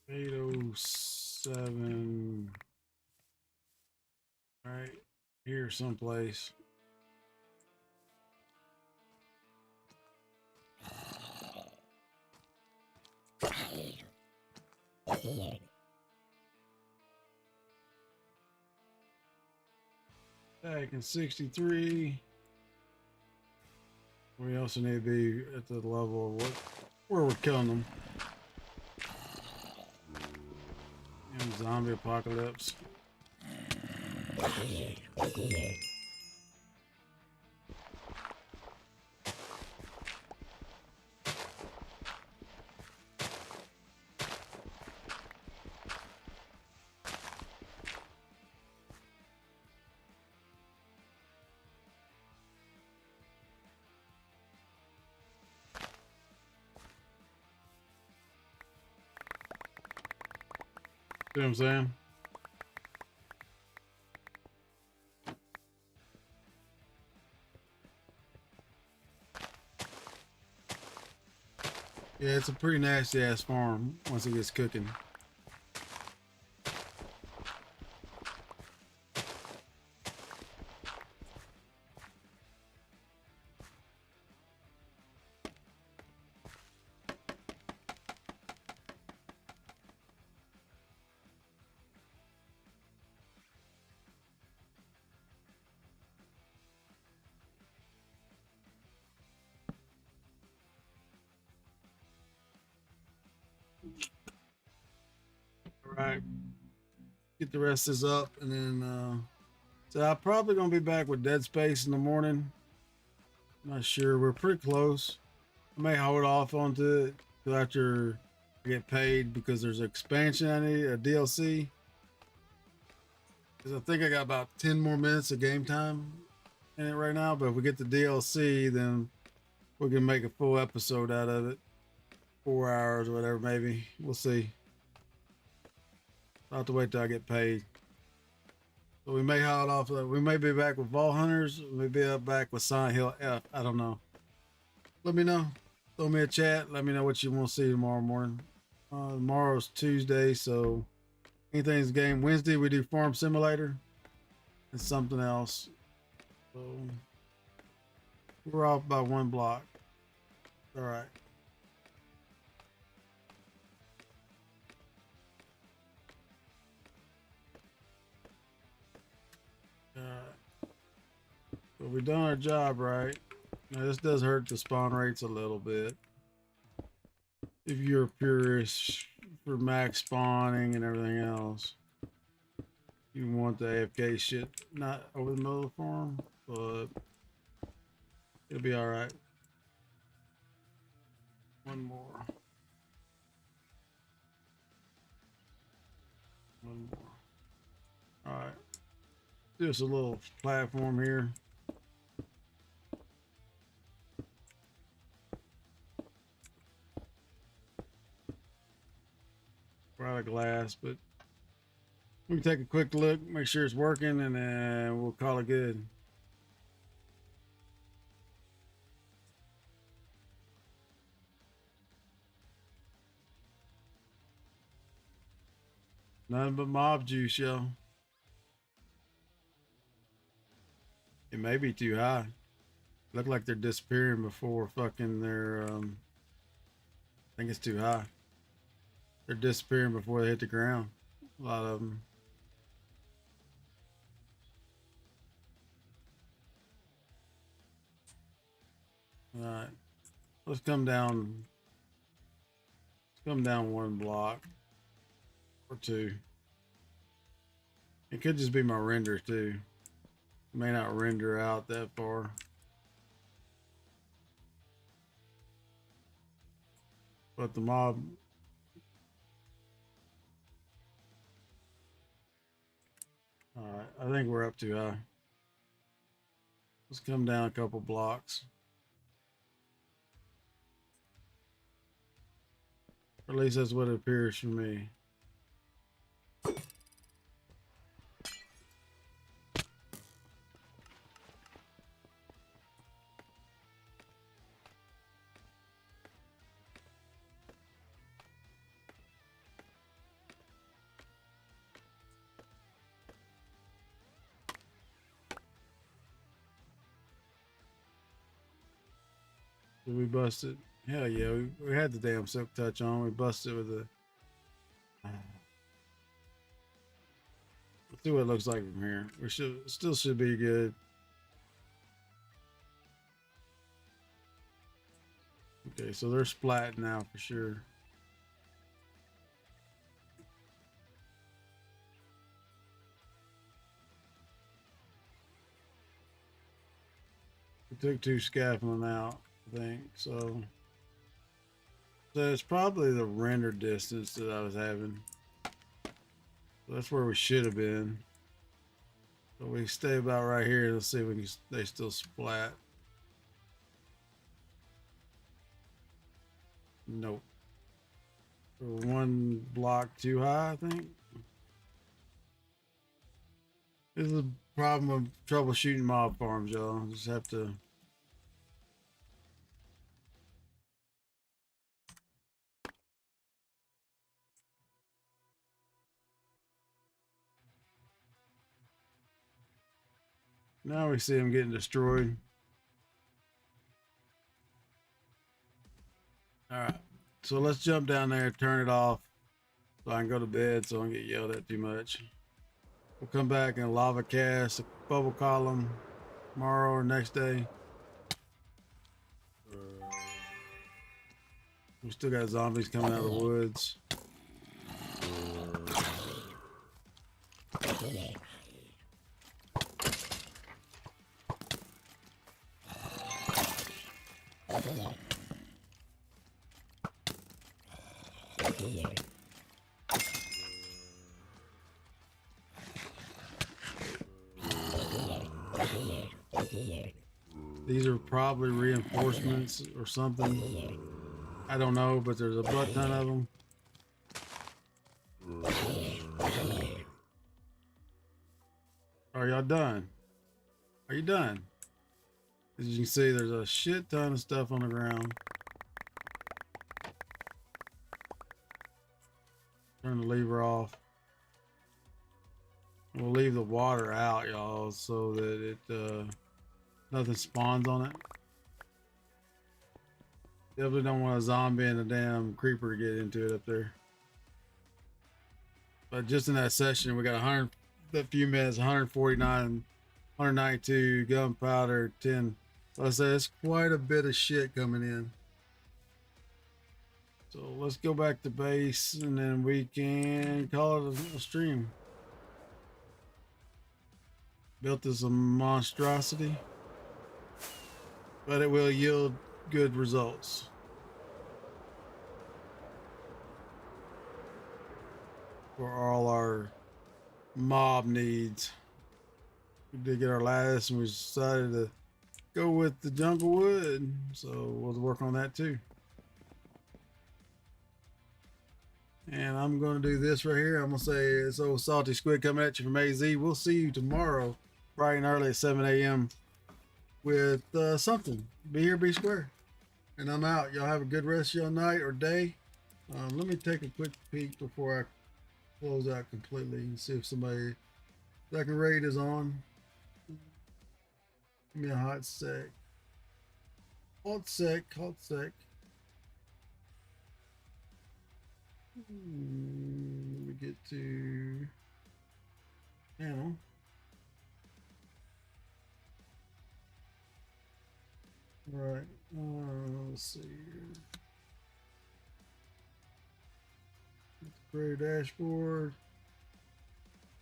807. Right here someplace. Back in 63. We also need to be at the level of where we're killing them. And zombie apocalypse. See what I'm saying? Yeah, it's a pretty nasty ass farm once it gets cooking. All right. Get the rest of this up and then so I'm probably gonna be back with Dead Space in the morning. Not sure. We're pretty close. I may hold off onto it till after I get paid because there's an expansion I need, a DLC. Because I think I got about 10 more minutes of game time in it right now. But if we get the DLC, then we can make a full episode out of it. 4 hours or whatever, maybe. We'll see. I'll have to wait till I get paid. So we may hold off. We may be back with Vault Hunters. We may be back with Silent Hill F. I don't know. Let me know. Throw me a chat. Let me know what you want to see tomorrow morning. Tomorrow's Tuesday, so anything's game. Wednesday we do Farm Simulator and something else. So we're off by 1 block. All right. All right. So we've done our job right. Now this does hurt the spawn rates a little bit. If you're a purist for max spawning and everything else, you want the AFK shit not over the middle of the farm, but it'll be all right. One more. One more. All right. Just a little platform here. We're out of glass, but we can take a quick look, make sure it's working, and then we'll call it good. Nothing but mob juice, yo. It may be too high. Look like they're disappearing before fucking their I think it's too high. They're disappearing before they hit the ground. A lot of them. All right. Let's come down. Let's come down 1 block or 2. It could just be my render too. It may not render out that far. But the mob. Alright, I think we're up too high. Let's come down a couple blocks. Or at least that's what it appears for me. Did we bust it? Hell yeah, we had the damn silk touch on. We busted it with the. Let's see what it looks like from here. We still should be good. Okay, so they're splat now for sure. We took 2 scaffolding out, I think. So it's probably the render distance that I was having. So that's where we should have been. So we stay about right here. Let's see if we can. They still splat. Nope. We're 1 block too high, I think. This is a problem of troubleshooting mob farms, y'all. Just have to. Now we see them getting destroyed. All right, so let's jump down there, turn it off, so I can go to bed, so I don't get yelled at too much. We'll come back and lava cast a bubble column tomorrow or next day. We still got zombies coming out of the woods. These are probably reinforcements or something. I don't know, but there's a butt ton of them. Are y'all done? Are you done? As you can see, there's a shit ton of stuff on the ground. Turn the lever off. We'll leave the water out, y'all, so that it nothing spawns on it. Definitely don't want a zombie and a damn creeper to get into it up there. But just in that session, we got a few minutes, 149, 192 gunpowder, 10. So I say it's quite a bit of shit coming in. So let's go back to base and then we can call it a stream. Built this a monstrosity, but it will yield good results. For all our mob needs. We did get our last and we decided to go with the jungle wood, so we'll work on that too. And I'm going to do this right here. I'm going to say it's old Salty Squid coming at you from AZ. We'll see you tomorrow bright and early at 7 a.m. with something. Be here, be square. And I'm out. Y'all have a good rest of your night or day. Let me take a quick peek before I close out completely and see if somebody second rate is on. Give me a hot sec. Hot sec, hot sec. Let me get to panel. All right, let's see here. Create dashboard.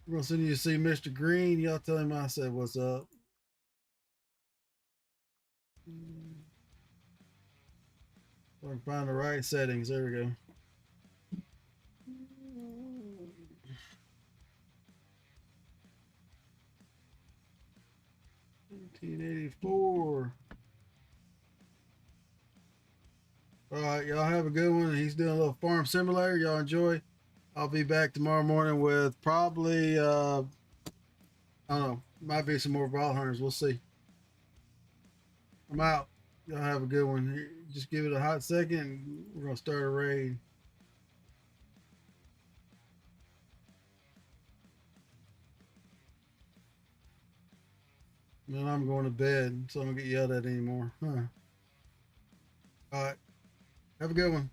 We're gonna send you to see Mr. Green. Y'all tell him I said what's up. I can find the right settings. There we go. 1984. All right, y'all have a good one. He's doing a little farm simulator. Y'all enjoy. I'll be back tomorrow morning with probably I don't know, might be some more ball hunters. We'll see. I'm out. Y'all have a good one. Just give it a hot second. We're gonna start a raid. And then I'm going to bed, so I don't get yelled at anymore. Huh. All right. Have a good one.